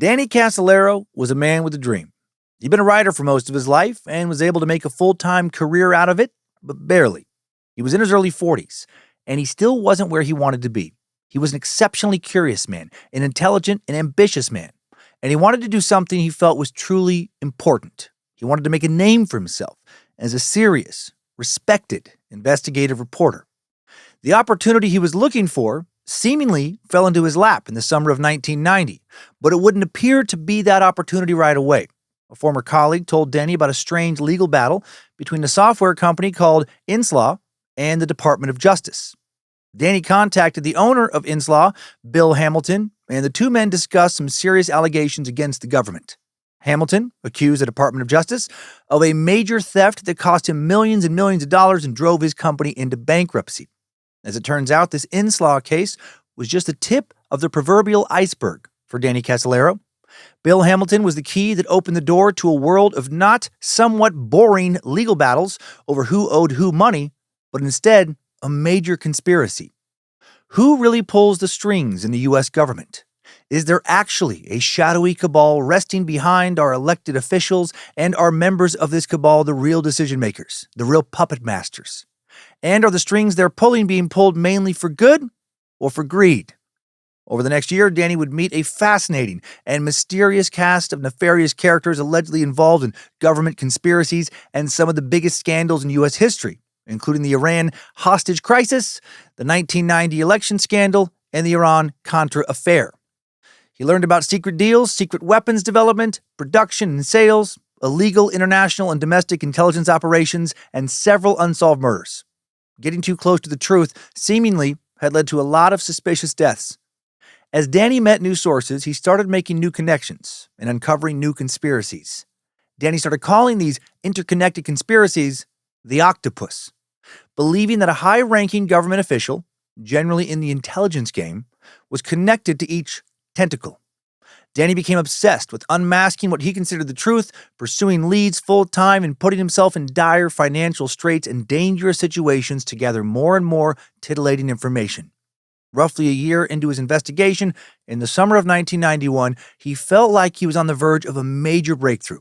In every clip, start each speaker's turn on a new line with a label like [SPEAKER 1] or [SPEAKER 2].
[SPEAKER 1] Danny Casolaro was a man with a dream. He'd been a writer for most of his life and was able to make a full-time career out of it, but barely. He was in his early 40s, and he still wasn't where he wanted to be. He was an exceptionally curious man, an intelligent and ambitious man, and he wanted to do something he felt was truly important. He wanted to make a name for himself as a serious, respected investigative reporter. The opportunity he was looking for seemingly fell into his lap in the summer of 1990, but it wouldn't appear to be that opportunity right away. A former colleague told Danny about a strange legal battle between a software company called Inslaw and the Department of Justice. Danny contacted the owner of Inslaw, Bill Hamilton, and the two men discussed some serious allegations against the government. Hamilton accused the Department of Justice of a major theft that cost him millions and millions of dollars and drove his company into bankruptcy. As it turns out, this Inslaw case was just the tip of the proverbial iceberg for Danny Casolaro. Bill Hamilton was the key that opened the door to a world of not somewhat boring legal battles over who owed who money, but instead a major conspiracy. Who really pulls the strings in the U.S. government? Is there actually a shadowy cabal resting behind our elected officials, and are members of this cabal the real decision makers, the real puppet masters? And are the strings they're pulling being pulled mainly for good or for greed? Over the next year, Danny would meet a fascinating and mysterious cast of nefarious characters allegedly involved in government conspiracies and some of the biggest scandals in U.S. history, including the Iran hostage crisis, the 1990 election scandal, and the Iran-Contra affair. He learned about secret deals, secret weapons development, production and sales, illegal international and domestic intelligence operations, and several unsolved murders. Getting too close to the truth seemingly had led to a lot of suspicious deaths. As Danny met new sources, he started making new connections and uncovering new conspiracies. Danny started calling these interconnected conspiracies the Octopus, believing that a high-ranking government official, generally in the intelligence game, was connected to each tentacle. Danny became obsessed with unmasking what he considered the truth, pursuing leads full-time, and putting himself in dire financial straits and dangerous situations to gather more and more titillating information. Roughly a year into his investigation, in the summer of 1991, he felt like he was on the verge of a major breakthrough,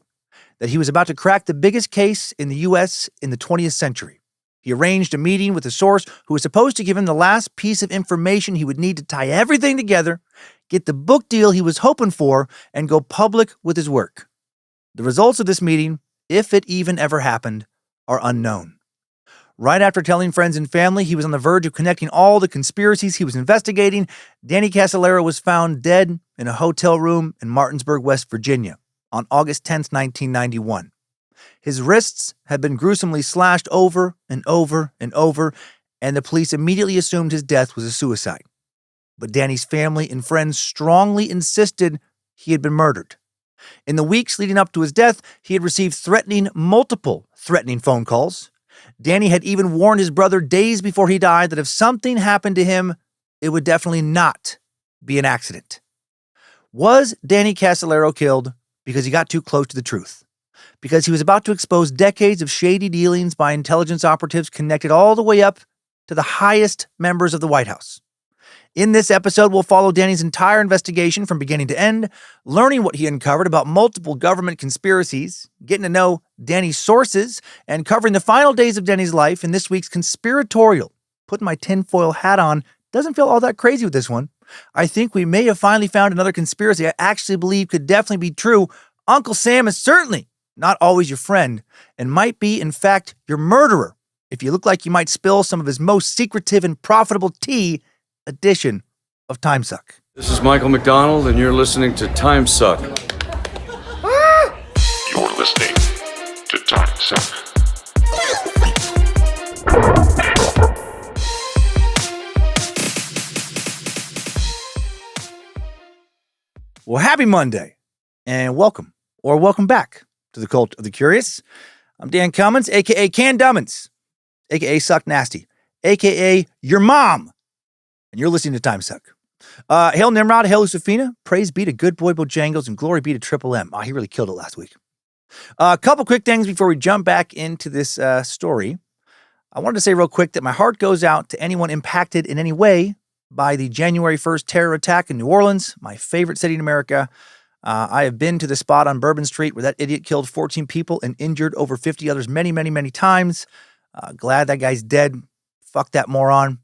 [SPEAKER 1] that he was about to crack the biggest case in the U.S. in the 20th century. He arranged a meeting with a source who was supposed to give him the last piece of information he would need to tie everything together, get the book deal he was hoping for, and go public with his work. The results of this meeting, if it even ever happened, are unknown. Right after telling friends and family he was on the verge of connecting all the conspiracies he was investigating, Danny Casolaro was found dead in a hotel room in Martinsburg, West Virginia, on August 10, 1991. His wrists had been gruesomely slashed over and over and over, and the police immediately assumed his death was a suicide. But Danny's family and friends strongly insisted he had been murdered. In the weeks leading up to his death, he had received multiple threatening phone calls. Danny had even warned his brother days before he died that if something happened to him, it would definitely not be an accident. Was Danny Casolaro killed because he got too close to the truth? Because he was about to expose decades of shady dealings by intelligence operatives connected all the way up to the highest members of the Whitehouse? In this episode, we'll follow Danny's entire investigation from beginning to end, learning what he uncovered about multiple government conspiracies, getting to know Danny's sources, and covering the final days of Danny's life in this week's Conspiratorial. Putting my tinfoil hat on doesn't feel all that crazy with this one. I think we may have finally found another conspiracy I actually believe could definitely be true. Uncle Sam is certainly not always your friend, and might be, in fact, your murderer, if you look like you might spill some of his most secretive and profitable tea edition of Timesuck.
[SPEAKER 2] This is Michael McDonald, and you're listening to Timesuck.
[SPEAKER 3] You're listening to Timesuck.
[SPEAKER 1] Well, happy Monday, and welcome, or welcome back to the Cult of the Curious. I'm Dan Cummins, a.k.a. Can Dummins, a.k.a. Suck Nasty, a.k.a. your mom, and you're listening to Timesuck. Hail Nimrod, hail Lucifina, praise be to good boy Bojangles, and glory be to Triple M. He really killed it last week. A couple quick things before we jump back into this story. I wanted to say real quick that my heart goes out to anyone impacted in any way by the January 1st terror attack in New Orleans, my favorite city in America. I have been to the spot on Bourbon Street where that idiot killed 14 people and injured over 50 others many, many, many times. Glad that guy's dead. Fuck that moron.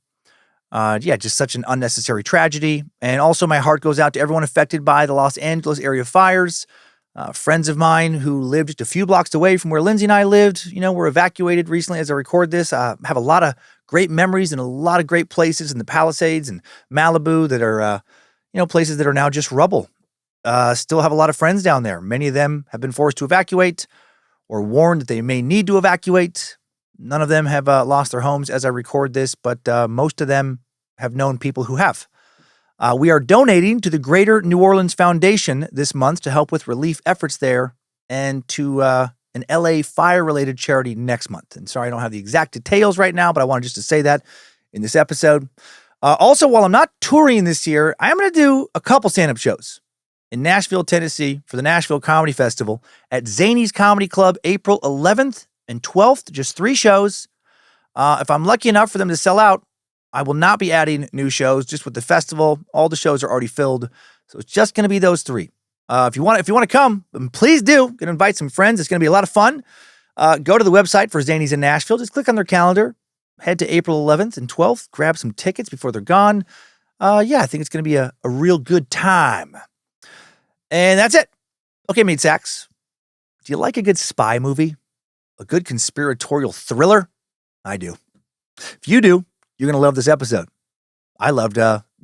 [SPEAKER 1] Just such an unnecessary tragedy. And also my heart goes out to everyone affected by the Los Angeles area fires. Friends of mine who lived just a few blocks away from where Lindsay and I lived, were evacuated recently as I record this. Have a lot of great memories and a lot of great places in the Palisades and Malibu that are, places that are now just rubble. Still have a lot of friends down there. Many of them have been forced to evacuate or warned that they may need to evacuate. None of them have lost their homes as I record this, but most of them have known people who have. We are donating to the Greater New Orleans Foundation this month to help with relief efforts there and to an LA fire-related charity next month. And sorry, I don't have the exact details right now, but I wanted just to say that in this episode. Also, while I'm not touring this year, I am going to do a couple stand-up shows in Nashville, Tennessee for the Nashville Comedy Festival at Zany's Comedy Club, April 11th and 12th, just 3 shows. If I'm lucky enough for them to sell out, I will not be adding new shows. Just with the festival, all the shows are already filled, so it's just going to be those 3. If you want to come, please do. Going to invite some friends. It's going to be a lot of fun. Go to the website for Zany's in Nashville. Just click on their calendar. Head to April 11th and 12th. Grab some tickets before they're gone. I think it's going to be a real good time. And that's it. Okay, Meat Sacks. Do you like a good spy movie? A good conspiratorial thriller? I do. If you do, you're going to love this episode. I loved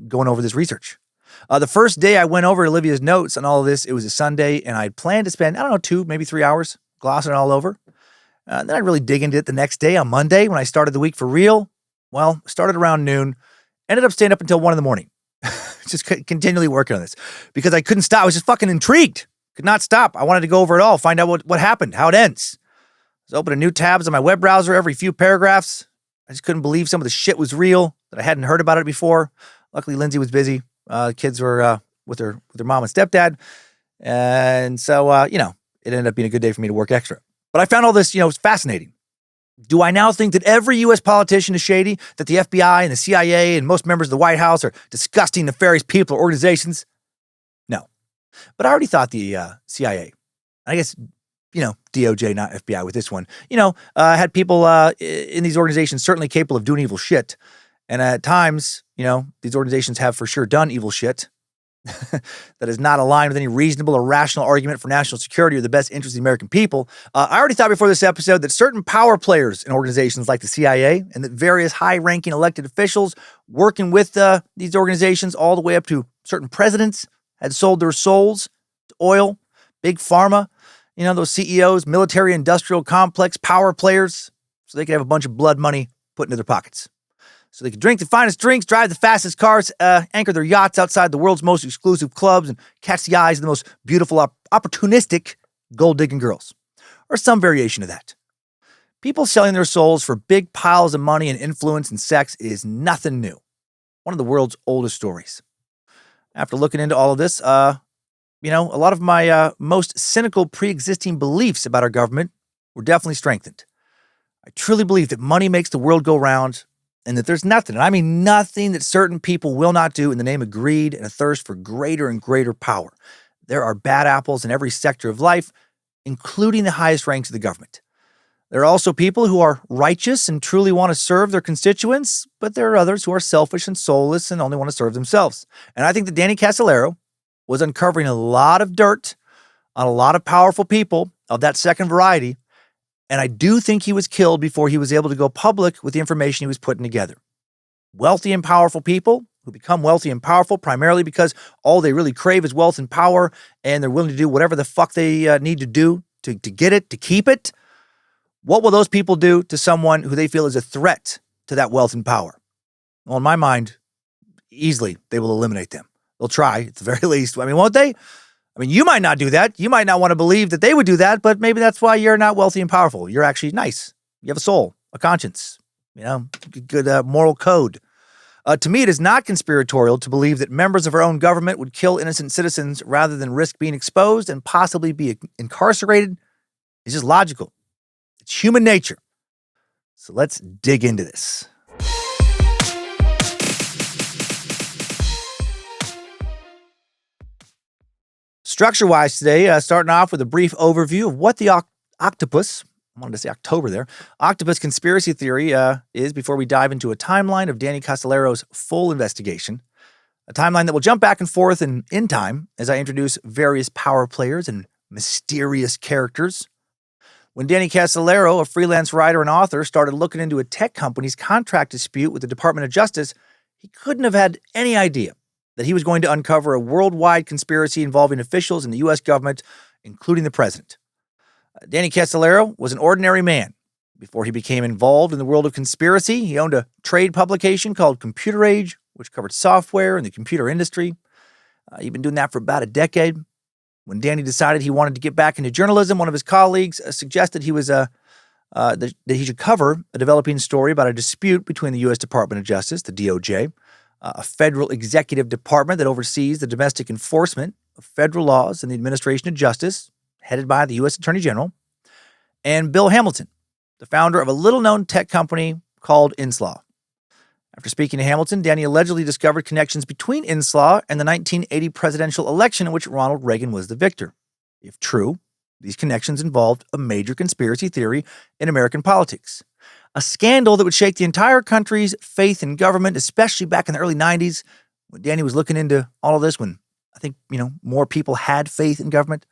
[SPEAKER 1] going over this research. The first day I went over Olivia's notes on all of this, it was a Sunday, and I'd planned to spend, 2, maybe 3 hours glossing it all over. Then I'd really dig into it the next day on Monday when I started the week for real. Well, started around noon, ended up staying up until 1 in the morning. Just continually working on this because I couldn't stop. I was just fucking intrigued. Could not stop. I wanted to go over it all, find out what happened, how it ends. I was opening new tabs on my web browser every few paragraphs. I just couldn't believe some of the shit was real, that I hadn't heard about it before. Luckily, Lindsay was busy. Kids were with their mom and stepdad. And so, it ended up being a good day for me to work extra. But I found all this, fascinating. Do I now think that every U.S. politician is shady, that the FBI and the CIA and most members of the White House are disgusting, nefarious people or organizations? No. But I already thought the CIA, I guess, DOJ, not FBI with this one, had people in these organizations certainly capable of doing evil shit. And at times, these organizations have for sure done evil shit that is not aligned with any reasonable or rational argument for national security or the best interest of the American people. I already thought before this episode that certain power players in organizations like the CIA and that various high-ranking elected officials working with these organizations all the way up to certain presidents had sold their souls to oil, big pharma, those CEOs, military-industrial complex power players, so they could have a bunch of blood money put into their pockets. So they could drink the finest drinks, drive the fastest cars, anchor their yachts outside the world's most exclusive clubs, and catch the eyes of the most beautiful, opportunistic gold-digging girls. Or some variation of that. People selling their souls for big piles of money and influence and sex is nothing new. One of the world's oldest stories. After looking into all of this, a lot of my most cynical pre-existing beliefs about our government were definitely strengthened. I truly believe that money makes the world go round, and that there's nothing, and I mean nothing, that certain people will not do in the name of greed and a thirst for greater and greater power. There are bad apples in every sector of life, including the highest ranks of the government. There are also people who are righteous and truly want to serve their constituents, but there are others who are selfish and soulless and only want to serve themselves. And I think that Danny Casolaro was uncovering a lot of dirt on a lot of powerful people of that second variety, and I do think he was killed before he was able to go public with the information he was putting together. Wealthy and powerful people who become wealthy and powerful primarily because all they really crave is wealth and power, and they're willing to do whatever the fuck they need to do to get it, to keep it. What will those people do to someone who they feel is a threat to that wealth and power? Well, in my mind, easily they will eliminate them. They'll try, at the very least. I mean, won't they? I mean, you might not do that. You might not want to believe that they would do that, but maybe that's why you're not wealthy and powerful. You're actually nice. You have a soul, a conscience, good moral code. To me, it is not conspiratorial to believe that members of our own government would kill innocent citizens rather than risk being exposed and possibly be incarcerated. It's just logical. It's human nature. So let's dig into this. Structure-wise today, starting off with a brief overview of what the Octopus, I wanted to say October there, Octopus conspiracy theory is before we dive into a timeline of Danny Casolaro's full investigation. A timeline that will jump back and forth in time as I introduce various power players and mysterious characters. When Danny Casolaro, a freelance writer and author, started looking into a tech company's contract dispute with the Department of Justice, he couldn't have had any idea that he was going to uncover a worldwide conspiracy involving officials in the U.S. government, including the president. Danny Casolaro was an ordinary man. Before he became involved in the world of conspiracy, he owned a trade publication called Computer Age, which covered software and the computer industry. He'd been doing that for about a decade. When Danny decided he wanted to get back into journalism, one of his colleagues suggested that he should cover a developing story about a dispute between the U.S. Department of Justice, the DOJ, a federal executive department that oversees the domestic enforcement of federal laws and the administration of justice, headed by the U.S. Attorney General, and Bill Hamilton, the founder of a little-known tech company called Inslaw. After speaking to Hamilton, Danny allegedly discovered connections between Inslaw and the 1980 presidential election in which Ronald Reagan was the victor. If true, these connections involved a major conspiracy theory in American politics. A scandal that would shake the entire country's faith in government, especially back in the early 90s when Danny was looking into all of this, when I think, more people had faith in government.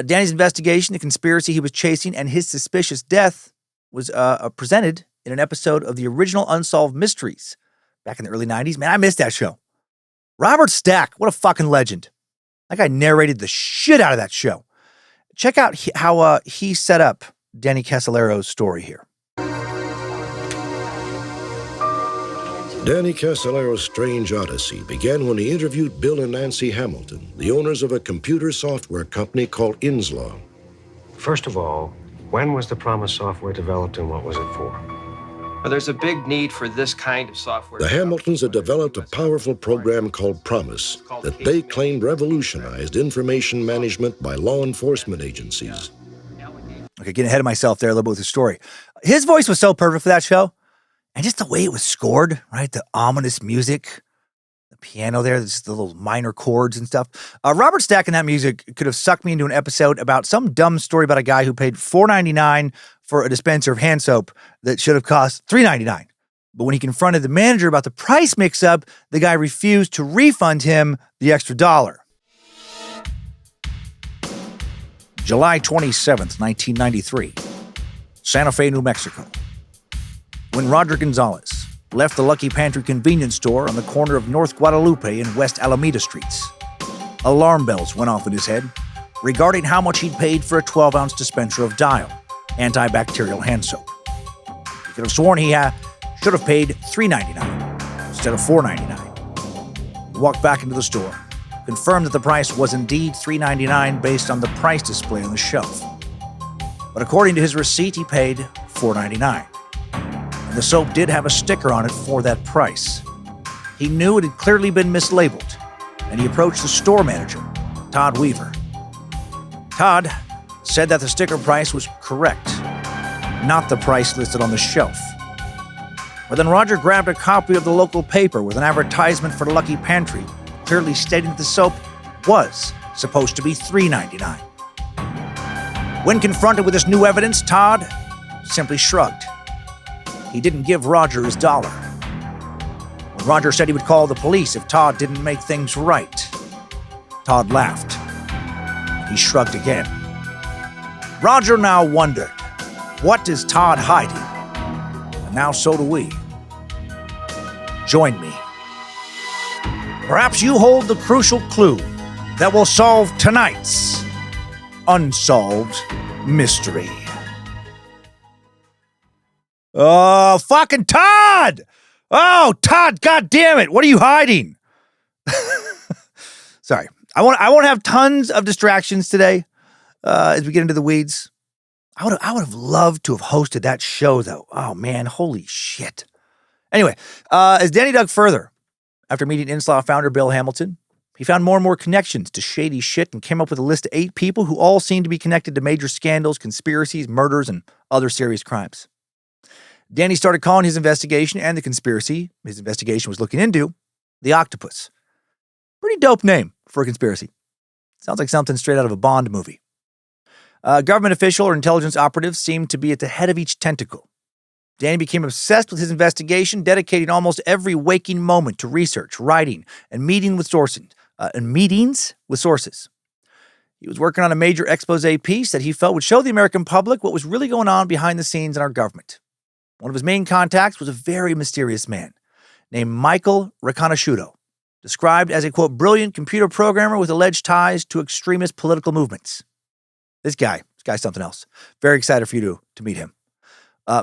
[SPEAKER 1] Danny's investigation, the conspiracy he was chasing, and his suspicious death was presented in an episode of the original Unsolved Mysteries back in the early 90s. Man, I missed that show. Robert Stack, what a fucking legend. That guy narrated the shit out of that show. Check out how he set up Danny Casolaro's story here.
[SPEAKER 4] Danny Casolaro's strange odyssey began when he interviewed Bill and Nancy Hamilton, the owners of a computer software company called Inslaw.
[SPEAKER 5] First of all, when was the Promise software developed and what was it for?
[SPEAKER 6] Well, there's a big need for this kind of software.
[SPEAKER 4] The Hamiltons had developed a powerful program called Promise that they claimed revolutionized information management by law enforcement agencies.
[SPEAKER 1] Okay, getting ahead of myself there a little bit with the story. His voice was so perfect for that show. And just the way it was scored, right? The ominous music, the piano there, just the little minor chords and stuff. Robert Stack and that music could have sucked me into an episode about some dumb story about a guy who paid $4.99 for a dispenser of hand soap that should have cost $3.99. But when he confronted the manager about the price mix-up, the guy refused to refund him the extra $1. July 27th, 1993. Santa Fe, New Mexico. When Roger Gonzalez left the Lucky Pantry convenience store on the corner of North Guadalupe and West Alameda Streets, alarm bells went off in his head regarding how much he'd paid for a 12-ounce dispenser of Dial antibacterial hand soap. He could have sworn he should have paid $3.99 instead of $4.99. He walked back into the store, confirmed that the price was indeed $3.99 based on the price display on the shelf. But according to his receipt, he paid $4.99. And the soap did have a sticker on it for that price. He knew it had clearly been mislabeled, and he approached the store manager, Todd Weaver. Todd said that the sticker price was correct, not the price listed on the shelf. But then Roger grabbed a copy of the local paper with an advertisement for the Lucky Pantry, clearly stating that the soap was supposed to be $3.99. When confronted with this new evidence, Todd simply shrugged. He didn't give Roger his $1. When Roger said he would call the police if Todd didn't make things right, Todd laughed. He shrugged again. Roger now wondered, what is Todd hiding? And now so do we. Join me. Perhaps you hold the crucial clue that will solve tonight's unsolved mystery. Oh, fucking Todd! Oh, Todd, God damn it! What are you hiding? Sorry, I won't have tons of distractions today as we get into the weeds. I would have loved to have hosted that show though. Oh man, holy shit! Anyway, as Danny dug further, after meeting Inslaw founder Bill Hamilton, he found more and more connections to shady shit and came up with a list of 8 people who all seemed to be connected to major scandals, conspiracies, murders, and other serious crimes. Danny started calling his investigation and the conspiracy his investigation was looking into the Octopus. Pretty dope name for a conspiracy. Sounds like something straight out of a Bond movie. A government official or intelligence operative seemed to be at the head of each tentacle. Danny became obsessed with his investigation, dedicating almost every waking moment to research, writing, and meetings with sources. He was working on a major expose piece that he felt would show the American public what was really going on behind the scenes in our government. One of his main contacts was a very mysterious man named Michael Riconoscuito, described as a, quote, brilliant computer programmer with alleged ties to extremist political movements. This guy's something else. Very excited for you to meet him.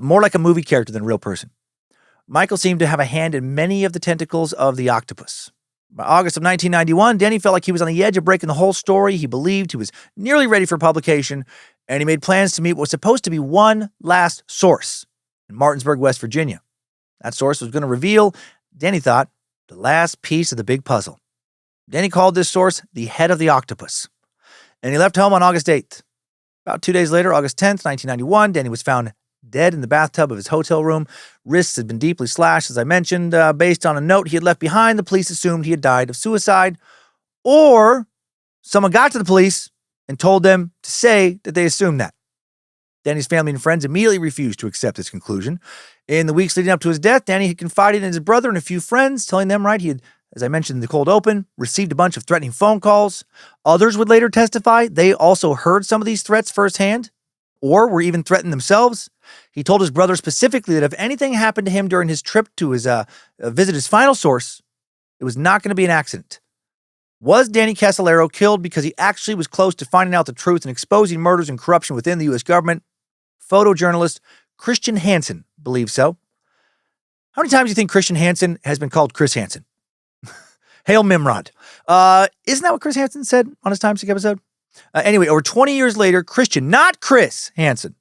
[SPEAKER 1] More like a movie character than a real person. Michael seemed to have a hand in many of the tentacles of the Octopus. By August of 1991, Danny felt like he was on the edge of breaking the whole story. He believed he was nearly ready for publication, and he made plans to meet what was supposed to be one last source in Martinsburg, West Virginia. That source was going to reveal, Danny thought, the last piece of the big puzzle. Danny called this source the head of the Octopus, and he left home on August 8th. About 2 days later, August 10th, 1991, Danny was found dead in the bathtub of his hotel room. Wrists had been deeply slashed, as I mentioned. Based on a note he had left behind, the police assumed he had died of suicide, or someone got to the police and told them to say that they assumed that. Danny's family and friends immediately refused to accept this conclusion. In the weeks leading up to his death, Danny had confided in his brother and a few friends, telling them, he had, as I mentioned in the cold open, received a bunch of threatening phone calls. Others would later testify they also heard some of these threats firsthand, or were even threatened themselves. He told his brother specifically that if anything happened to him during his trip to his visit his final source, it was not going to be an accident. Was Danny Casolaro killed because he actually was close to finding out the truth and exposing murders and corruption within the U.S. government? Photojournalist Christian Hansen believes so. How many times do you think Christian Hansen has been called Chris Hansen? Hail Nimrod. Isn't that what Chris Hansen said on his Timesuck episode? Anyway, over 20 years later, Christian, not Chris Hansen,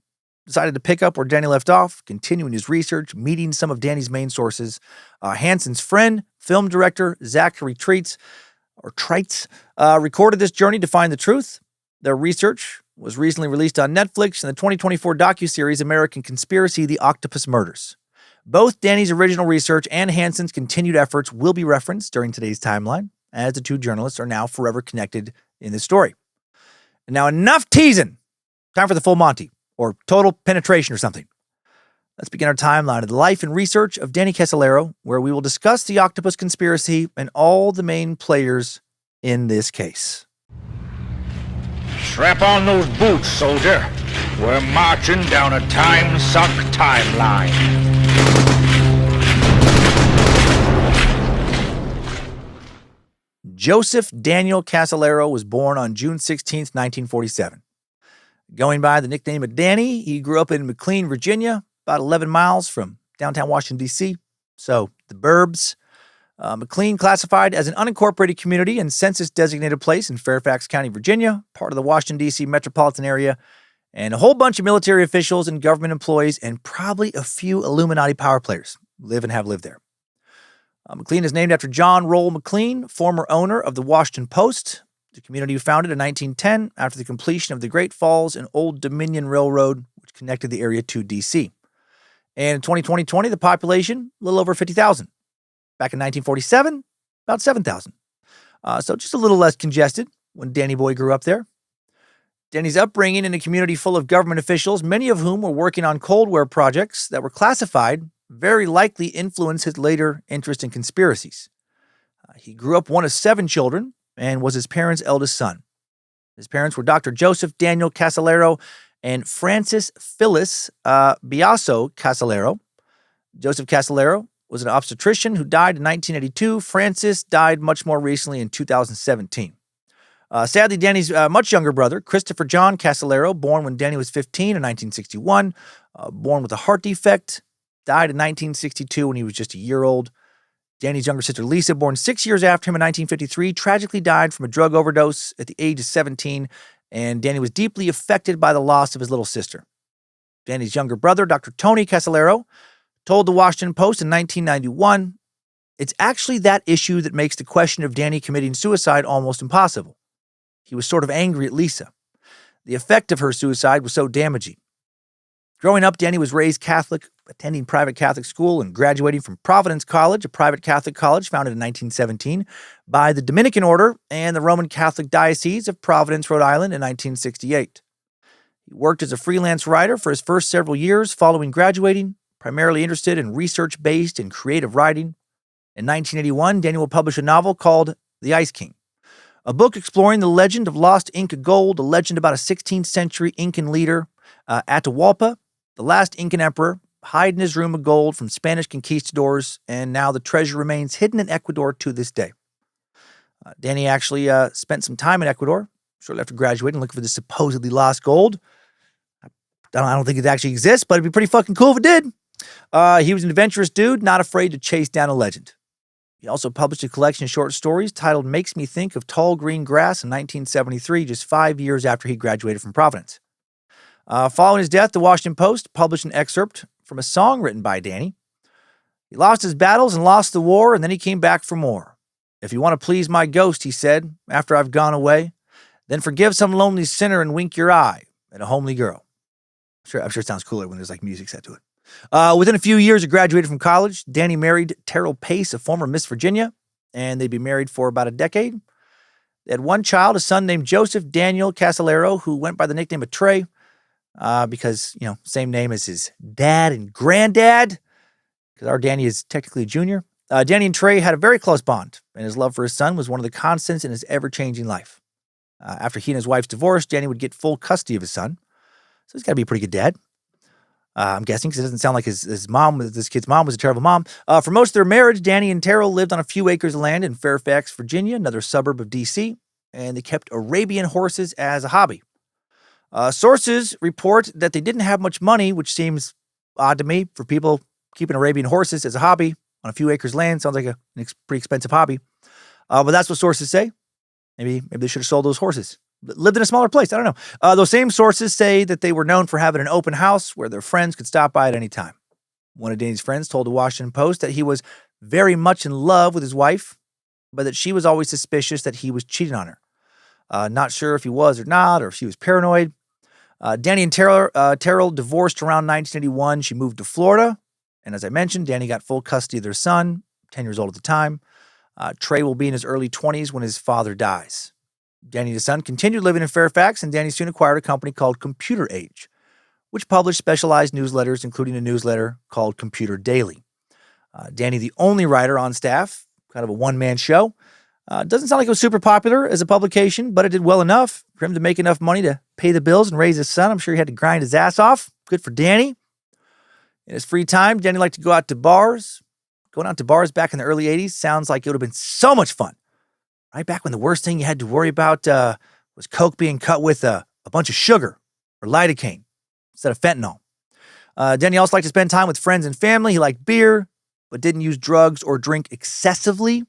[SPEAKER 1] decided to pick up where Danny left off, continuing his research, meeting some of Danny's main sources. Hansen's friend, film director Zachary Treitz, recorded this journey to find the truth. Their research was recently released on Netflix in the 2024 docuseries American Conspiracy: The Octopus Murders. Both Danny's original research and Hansen's continued efforts will be referenced during today's timeline, as the two journalists are now forever connected in this story. And now enough teasing. Time for the full Monty, or total penetration or something. Let's begin our timeline of the life and research of Danny Casolaro, where we will discuss the Octopus conspiracy and all the main players in this case.
[SPEAKER 7] Strap on those boots, soldier. We're marching down a Timesuck timeline.
[SPEAKER 1] Joseph Daniel Casolaro was born on June 16, 1947. Going by the nickname of Danny, he grew up in McLean, Virginia, about 11 miles from downtown Washington, D.C., so the burbs. McLean classified as an unincorporated community and census-designated place in Fairfax County, Virginia, part of the Washington, D.C. metropolitan area, and a whole bunch of military officials and government employees and probably a few Illuminati power players live and have lived there. McLean is named after John Roll McLean, former owner of the Washington Post. The community was founded in 1910 after the completion of the Great Falls and Old Dominion Railroad, which connected the area to D.C. And in 2020, the population, a little over 50,000. Back in 1947, about 7,000. So just a little less congested when Danny Boy grew up there. Danny's upbringing in a community full of government officials, many of whom were working on Cold War projects that were classified, very likely influenced his later interest in conspiracies. He grew up one of 7 children and was his parents' eldest son. His parents were Dr. Joseph Daniel Casolaro and Frances Phyllis Biaso Casolaro. Joseph Casolaro was an obstetrician who died in 1982. Frances died much more recently in 2017. Sadly, Danny's much younger brother, Christopher John Casolaro, born when Danny was 15 in 1961, born with a heart defect, died in 1962 when he was just a year old. Danny's younger sister, Lisa, born 6 years after him in 1953, tragically died from a drug overdose at the age of 17, and Danny was deeply affected by the loss of his little sister. Danny's younger brother, Dr. Tony Casolaro, told the Washington Post in 1991, "It's actually that issue that makes the question of Danny committing suicide almost impossible. He was sort of angry at Lisa. The effect of her suicide was so damaging. Growing up, Danny was raised Catholic, attending private Catholic school and graduating from Providence College, a private Catholic college founded in 1917 by the Dominican Order and the Roman Catholic Diocese of Providence, Rhode Island in 1968. He worked as a freelance writer for his first several years following graduating, primarily interested in research-based and creative writing. In 1981, Danny will publish a novel called The Ice King, a book exploring the legend of lost Inca gold, a legend about a 16th century Incan leader, Atahualpa, the last Incan emperor, hid in his room of gold from Spanish conquistadors, and now the treasure remains hidden in Ecuador to this day. Danny actually spent some time in Ecuador shortly after graduating looking for the supposedly lost gold. I don't think it actually exists, but it'd be pretty fucking cool if it did. He was an adventurous dude, not afraid to chase down a legend. He also published a collection of short stories titled Makes Me Think of Tall Green Grass in 1973, just 5 years after he graduated from Providence. Following his death, the Washington Post published an excerpt from a song written by Danny. He lost his battles and lost the war, and then he came back for more. If you want to please my ghost, he said, after I've gone away, then forgive some lonely sinner and wink your eye at a homely girl. I'm sure it sounds cooler when there's like music set to it. Within a few years of graduating from college, Danny married Terrell Pace, a former Miss Virginia, and they'd be married for about a decade. They had one child, a son named Joseph Daniel Casolaro, who went by the nickname of Trey, because, same name as his dad and granddad, because our Danny is technically a junior. Danny and Trey had a very close bond, and his love for his son was one of the constants in his ever-changing life. After he and his wife's divorce, Danny would get full custody of his son, so he's got to be a pretty good dad. I'm guessing, because it doesn't sound like this kid's mom was a terrible mom. For most of their marriage, Danny and Terrell lived on a few acres of land in Fairfax, Virginia, another suburb of D.C., and they kept Arabian horses as a hobby. Sources report that they didn't have much money, which seems odd to me for people keeping Arabian horses as a hobby on a few acres of land. Sounds like a pretty expensive hobby. But that's what sources say. Maybe they should have sold those horses. Lived in a smaller place. I don't know. Those same sources say that they were known for having an open house where their friends could stop by at any time. One of Danny's friends told the Washington Post that he was very much in love with his wife, but that she was always suspicious that he was cheating on her. Not sure if he was or not, or if she was paranoid. Danny and Terrell divorced around 1981. She moved to Florida. And as I mentioned, Danny got full custody of their son, 10 years old at the time. Trey will be in his early 20s when his father dies. Danny and his son continued living in Fairfax, and Danny soon acquired a company called Computer Age, which published specialized newsletters, including a newsletter called Computer Daily. Danny, the only writer on staff, kind of a one-man show. Doesn't sound like it was super popular as a publication, but it did well enough for him to make enough money to pay the bills and raise his son. I'm sure he had to grind his ass off. Good for Danny. In his free time, Danny liked to go out to bars. Going out to bars back in the early 80s sounds like it would have been so much fun. Right back when the worst thing you had to worry about was Coke being cut with a bunch of sugar or lidocaine instead of fentanyl. Danny also liked to spend time with friends and family. He liked beer, but didn't use drugs or drink excessively,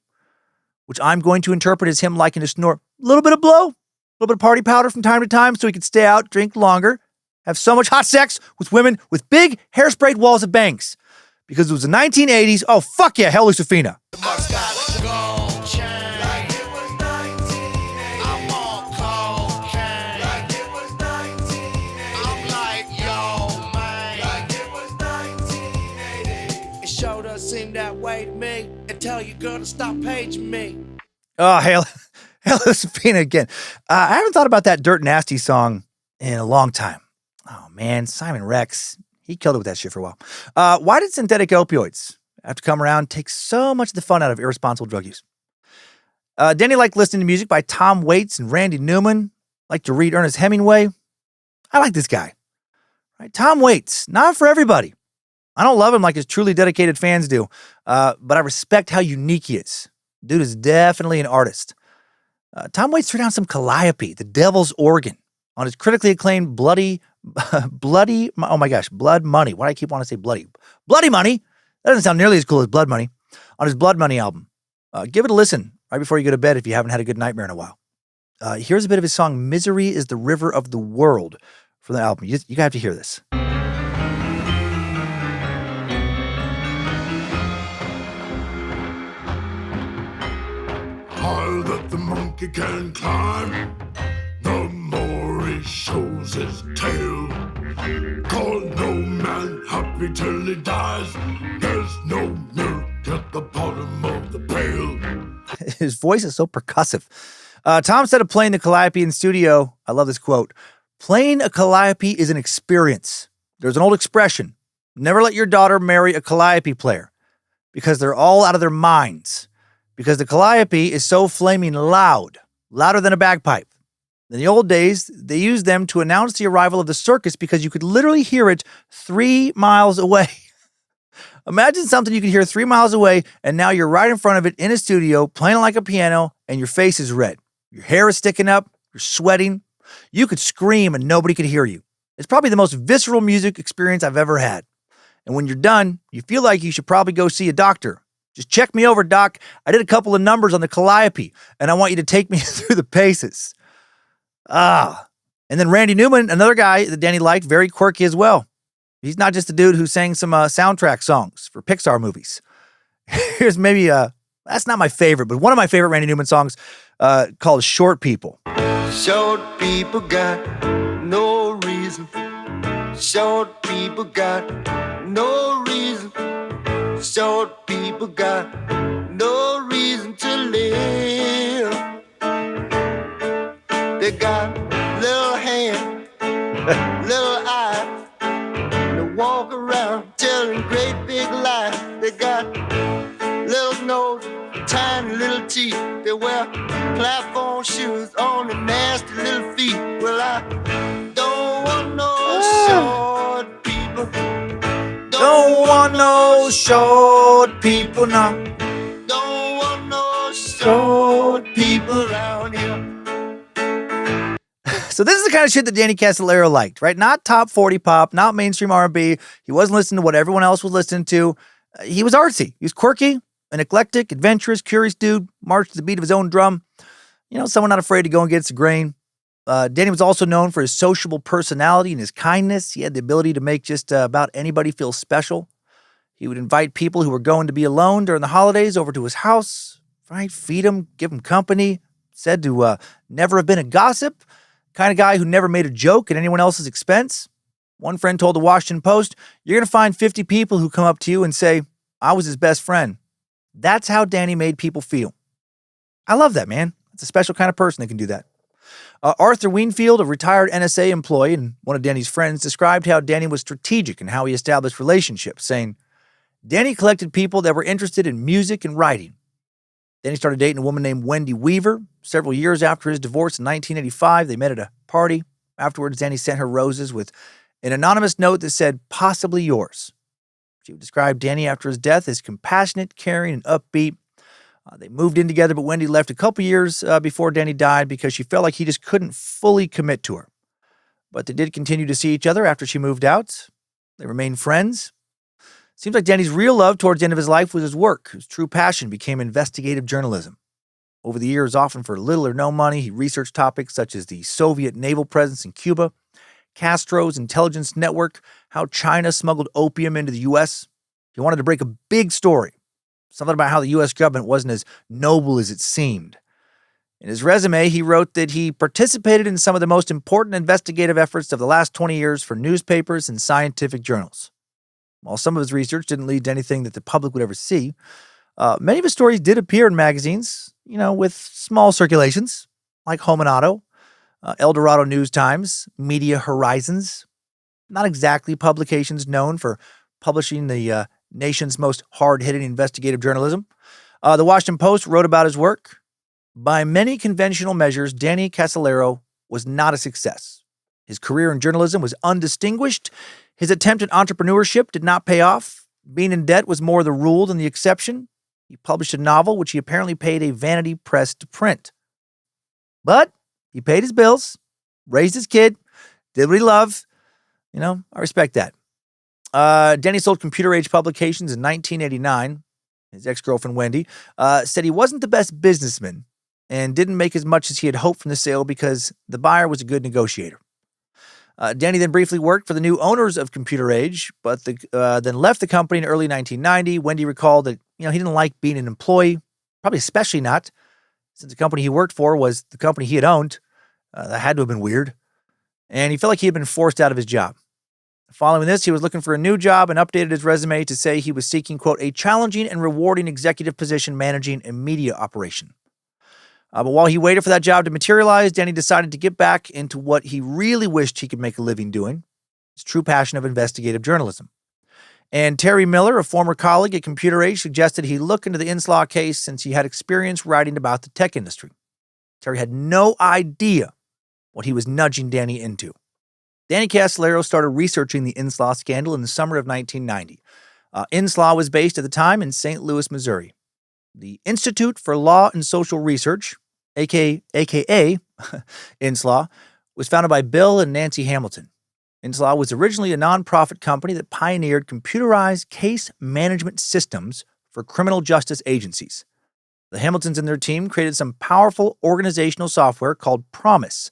[SPEAKER 1] which I'm going to interpret as him liking to snort a little bit of blow, a little bit of party powder from time to time so he could stay out, drink longer, have so much hot sex with women with big hairsprayed walls of bangs. Because it was the 1980s. Oh, fuck yeah, hell Lucifina.
[SPEAKER 8] Seem that way to me and tell your girl to stop paging me.
[SPEAKER 1] Oh, hell Lucifina again. I haven't thought about that Dirt Nasty song in a long time. Oh, man, Simon Rex, he killed it with that shit for a while. Why did synthetic opioids have to come around and take so much of the fun out of irresponsible drug use? Danny liked listening to music by Tom Waits and Randy Newman. Liked to read Ernest Hemingway. I like this guy. Right? Tom Waits, not for everybody. I don't love him like his truly dedicated fans do, but I respect how unique he is. Dude is definitely an artist. Tom Waits threw down some Calliope, the Devil's Organ, on his critically acclaimed Blood Money. Why do I keep wanting to say Bloody? Bloody Money. That doesn't sound nearly as cool as Blood Money. On his Blood Money album. Give it a listen right before you go to bed if you haven't had a good nightmare in a while. Here's a bit of his song, Misery is the River of the World, from the album. You have to hear this.
[SPEAKER 9] Higher that the monkey can climb, the more he shows his tail. Call no happy till he dies. There's no milk at the bottom of the pail.
[SPEAKER 1] His voice is so percussive. Tom said of playing the calliope in studio, I love this quote, "Playing a calliope is an experience. There's an old expression, never let your daughter marry a calliope player, because they're all out of their minds. Because the calliope is so flaming loud, louder than a bagpipe. In the old days, they used them to announce the arrival of the circus because you could literally hear it 3 miles away." Imagine something you could hear 3 miles away, and now you're right in front of it in a studio, playing like a piano, and your face is red. Your hair is sticking up, you're sweating. You could scream and nobody could hear you. It's probably the most visceral music experience I've ever had. And when you're done, you feel like you should probably go see a doctor. "Just check me over, doc. I did a couple of numbers on the calliope, and I want you to take me through the paces." And then Randy Newman, another guy that Danny liked, very quirky as well. He's not just a dude who sang some soundtrack songs for Pixar movies. Here's maybe, that's not my favorite, but one of my favorite Randy Newman songs called "Short People."
[SPEAKER 8] Short people got no reason. Short people got no reason. Short people got no reason to live. They got little hands, little eyes. They walk around telling great big lies. They got little nose, tiny little teeth. They wear platform shoes on their nasty little feet. Well, I don't want no short people.
[SPEAKER 1] Don't want no short people now.
[SPEAKER 8] Don't want no short people around here.
[SPEAKER 1] So this is the kind of shit that Danny Casolaro liked, right? Not top 40 pop, not mainstream R&B. He wasn't listening to what everyone else was listening to. He was artsy. He was quirky, an eclectic, adventurous, curious dude, marched to the beat of his own drum. Someone not afraid to go against the grain. Danny was also known for his sociable personality and his kindness. He had the ability to make just about anybody feel special. He would invite people who were going to be alone during the holidays over to his house, right? Feed them, give them company. Said to never have been a gossip. Kind of guy who never made a joke at anyone else's expense. One friend told the Washington Post, "You're going to find 50 people who come up to you and say, I was his best friend." That's how Danny made people feel. I love that, man. It's a special kind of person that can do that. Arthur Weinfeld, a retired NSA employee and one of Danny's friends, described how Danny was strategic in how he established relationships, saying, "Danny collected people that were interested in music and writing. Danny started dating a woman named Wendy Weaver. Several years after his divorce in 1985, they met at a party. Afterwards, Danny sent her roses with an anonymous note that said, 'Possibly yours.' She would describe Danny after his death as compassionate, caring, and upbeat. They moved in together, but Wendy left a couple years before Danny died because she felt like he just couldn't fully commit to her. But they did continue to see each other after she moved out. They remained friends. Seems like Danny's real love towards the end of his life was his work. His true passion became investigative journalism. Over the years, often for little or no money, he researched topics such as the Soviet naval presence in Cuba, Castro's intelligence network, how China smuggled opium into the U.S. He wanted to break a big story, something about how the U.S. government wasn't as noble as it seemed. In his resume, he wrote that he participated in some of the most important investigative efforts of the last 20 years for newspapers and scientific journals. While some of his research didn't lead to anything that the public would ever see, many of his stories did appear in magazines, with small circulations, like Home and Auto, El Dorado News Times, Media Horizons. Not exactly publications known for publishing the nation's most hard-hitting investigative journalism. The Washington Post wrote about his work. By many conventional measures, Danny Casolaro was not a success. His career in journalism was undistinguished. His attempt at entrepreneurship did not pay off. Being in debt was more the rule than the exception. He published a novel which he apparently paid a vanity press to print. But he paid his bills, raised his kid, did what he loved. I respect that. Danny sold Computer Age Publications in 1989. His ex-girlfriend, Wendy, said he wasn't the best businessman and didn't make as much as he had hoped from the sale because the buyer was a good negotiator. Danny then briefly worked for the new owners of Computer Age, but then left the company in early 1990. Wendy recalled that he didn't like being an employee, probably especially not since the company he worked for was the company he had owned. That had to have been weird. And he felt like he had been forced out of his job. Following this, he was looking for a new job and updated his resume to say he was seeking, quote, a challenging and rewarding executive position managing a media operation. But while he waited for that job to materialize, Danny decided to get back into what he really wished he could make a living doing, his true passion of investigative journalism. And Terry Miller, a former colleague at Computer Age, suggested he look into the inslaw case since he had experience writing about the tech industry. Terry had no idea what he was nudging Danny into. Danny Casolaro started researching the inslaw scandal in the summer of 1990. Inslaw was based at the time in St. Louis, Missouri. The Institute for Law and Social Research, aka Inslaw, was founded by Bill and Nancy Hamilton. Inslaw was originally a nonprofit company that pioneered computerized case management systems for criminal justice agencies. The Hamiltons and their team created some powerful organizational software called PROMIS,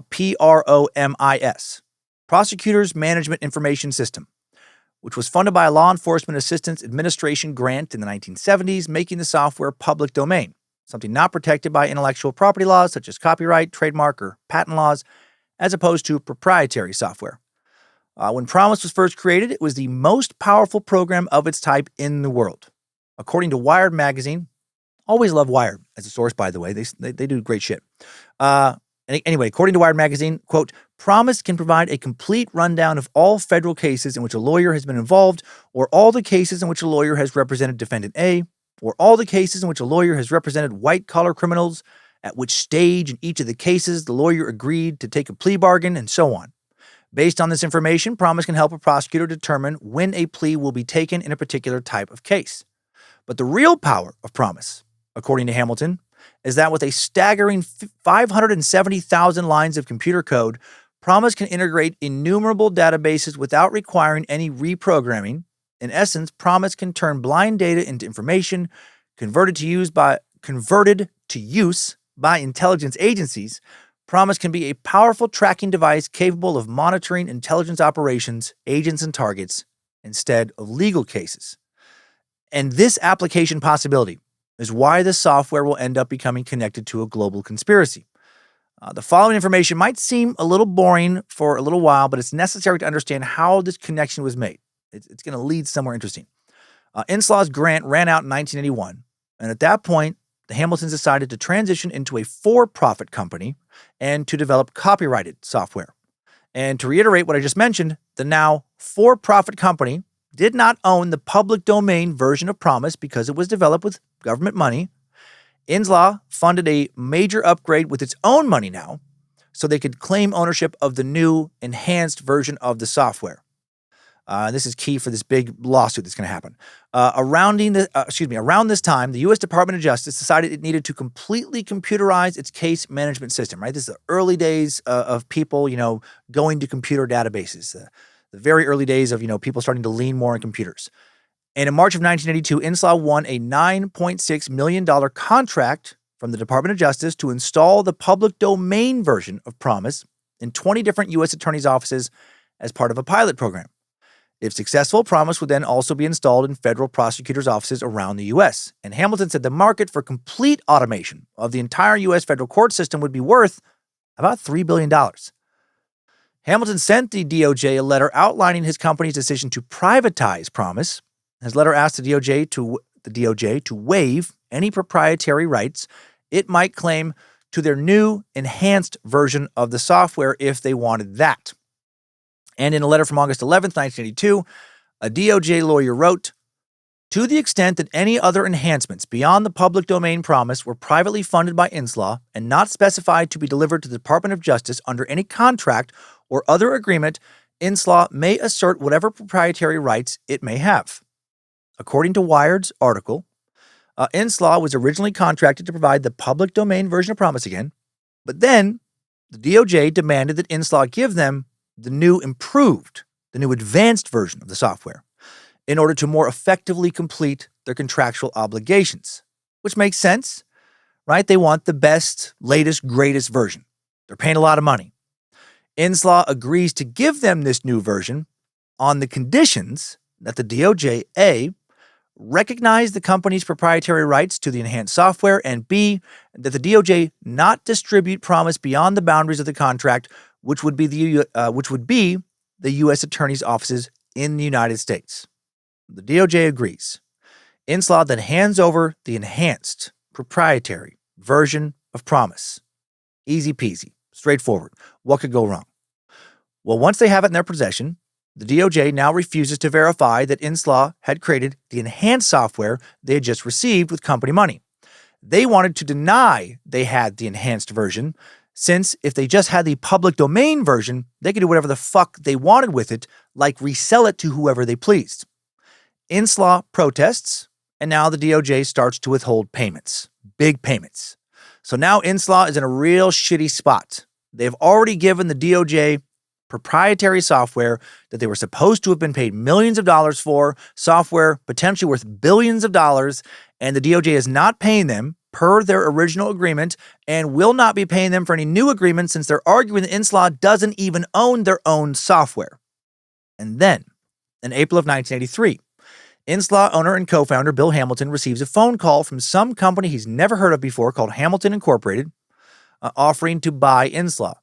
[SPEAKER 1] PROMIS, Prosecutors Management Information System, which was funded by a Law Enforcement Assistance Administration grant in the 1970s, making the software public domain, something not protected by intellectual property laws such as copyright, trademark, or patent laws, as opposed to proprietary software. When PROMIS was first created, it was the most powerful program of its type in the world. According to Wired magazine, always love Wired as a source, by the way. They do great shit. Anyway, according to Wired magazine, quote, PROMIS can provide a complete rundown of all federal cases in which a lawyer has been involved, or all the cases in which a lawyer has represented defendant A, or all the cases in which a lawyer has represented white-collar criminals, at which stage in each of the cases the lawyer agreed to take a plea bargain, and so on. Based on this information, PROMIS can help a prosecutor determine when a plea will be taken in a particular type of case. But the real power of PROMIS, according to Hamilton, is that with a staggering 570,000 lines of computer code, PROMIS can integrate innumerable databases without requiring any reprogramming. In essence, PROMIS can turn blind data into information converted to use by intelligence agencies. PROMIS can be a powerful tracking device capable of monitoring intelligence operations, agents, and targets instead of legal cases. And this application possibility is why the software will end up becoming connected to a global conspiracy. The following information might seem a little boring for a little while, but it's necessary to understand how this connection was made. It's going to lead somewhere interesting. Inslaw's grant ran out in 1981, and at that point, the Hamiltons decided to transition into a for-profit company and to develop copyrighted software. And to reiterate what I just mentioned, the now for-profit company did not own the public domain version of PROMIS because it was developed with government money. Inslaw funded a major upgrade with its own money now so they could claim ownership of the new enhanced version of the software. This is key for this big lawsuit that's going to happen. Around this time, the U.S. Department of Justice decided it needed to completely computerize its case management system, right? This is the early days of people, going to computer databases, the very early days of, people starting to lean more on computers. And in March of 1982, Inslaw won a $9.6 million contract from the Department of Justice to install the public domain version of PROMIS in 20 different U.S. attorneys' offices as part of a pilot program. If successful, PROMIS would then also be installed in federal prosecutors' offices around the U.S. And Hamilton said the market for complete automation of the entire U.S. federal court system would be worth about $3 billion. Hamilton sent the DOJ a letter outlining his company's decision to privatize PROMIS. His letter asked the DOJ to waive any proprietary rights it might claim to their new enhanced version of the software if they wanted that. And in a letter from August 11th, 1982, a DOJ lawyer wrote, to the extent that any other enhancements beyond the public domain PROMIS were privately funded by Inslaw and not specified to be delivered to the Department of Justice under any contract or other agreement, Inslaw may assert whatever proprietary rights it may have. According to Wired's article, Inslaw was originally contracted to provide the public domain version of PROMIS again, but then the DOJ demanded that Inslaw give them the new advanced version of the software in order to more effectively complete their contractual obligations, which makes sense, right? They want the best, latest, greatest version. They're paying a lot of money. Inslaw agrees to give them this new version on the conditions that the DOJ, A, recognize the company's proprietary rights to the enhanced software, and B, that the DOJ not distribute PROMIS beyond the boundaries of the contract, which would be the the U.S. Attorney's offices in the United States. The DOJ agrees. Inslaw then hands over the enhanced, proprietary version of Promise. Easy peasy, straightforward. What could go wrong? Well, once they have it in their possession, the DOJ now refuses to verify that Inslaw had created the enhanced software they had just received with company money. They wanted to deny they had the enhanced version, since if they just had the public domain version, they could do whatever the fuck they wanted with it, like resell it to whoever they pleased. Inslaw protests, and now the DOJ starts to withhold payments. Big payments. So now Inslaw is in a real shitty spot. They've already given the DOJ proprietary software that they were supposed to have been paid millions of dollars for, software potentially worth billions of dollars, and the DOJ is not paying them per their original agreement and will not be paying them for any new agreement since they're arguing that Inslaw doesn't even own their own software. And then, in April of 1983, Inslaw owner and co-founder Bill Hamilton receives a phone call from some company he's never heard of before called Hamilton Incorporated, offering to buy Inslaw.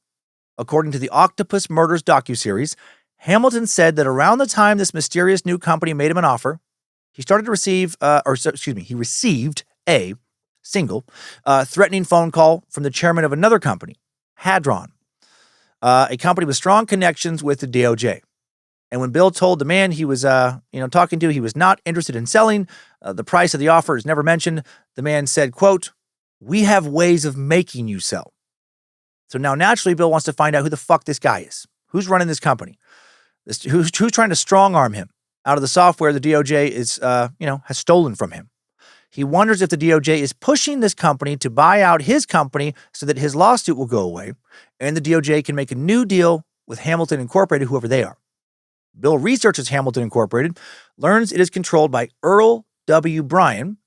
[SPEAKER 1] According to the Octopus Murders docuseries, Hamilton said that around the time this mysterious new company made him an offer, he started to receive, he received a single threatening phone call from the chairman of another company, Hadron, a company with strong connections with the DOJ. And when Bill told the man he was, talking to, he was not interested in selling, the price of the offer is never mentioned. The man said, quote, "We have ways of making you sell." So now naturally, Bill wants to find out who the fuck this guy is. Who's running this company? Who's trying to strong arm him out of the software the DOJ is, has stolen from him. He wonders if the DOJ is pushing this company to buy out his company so that his lawsuit will go away and the DOJ can make a new deal with Hamilton Incorporated, whoever they are. Bill researches Hamilton Incorporated, learns it is controlled by Earl W. Bryan,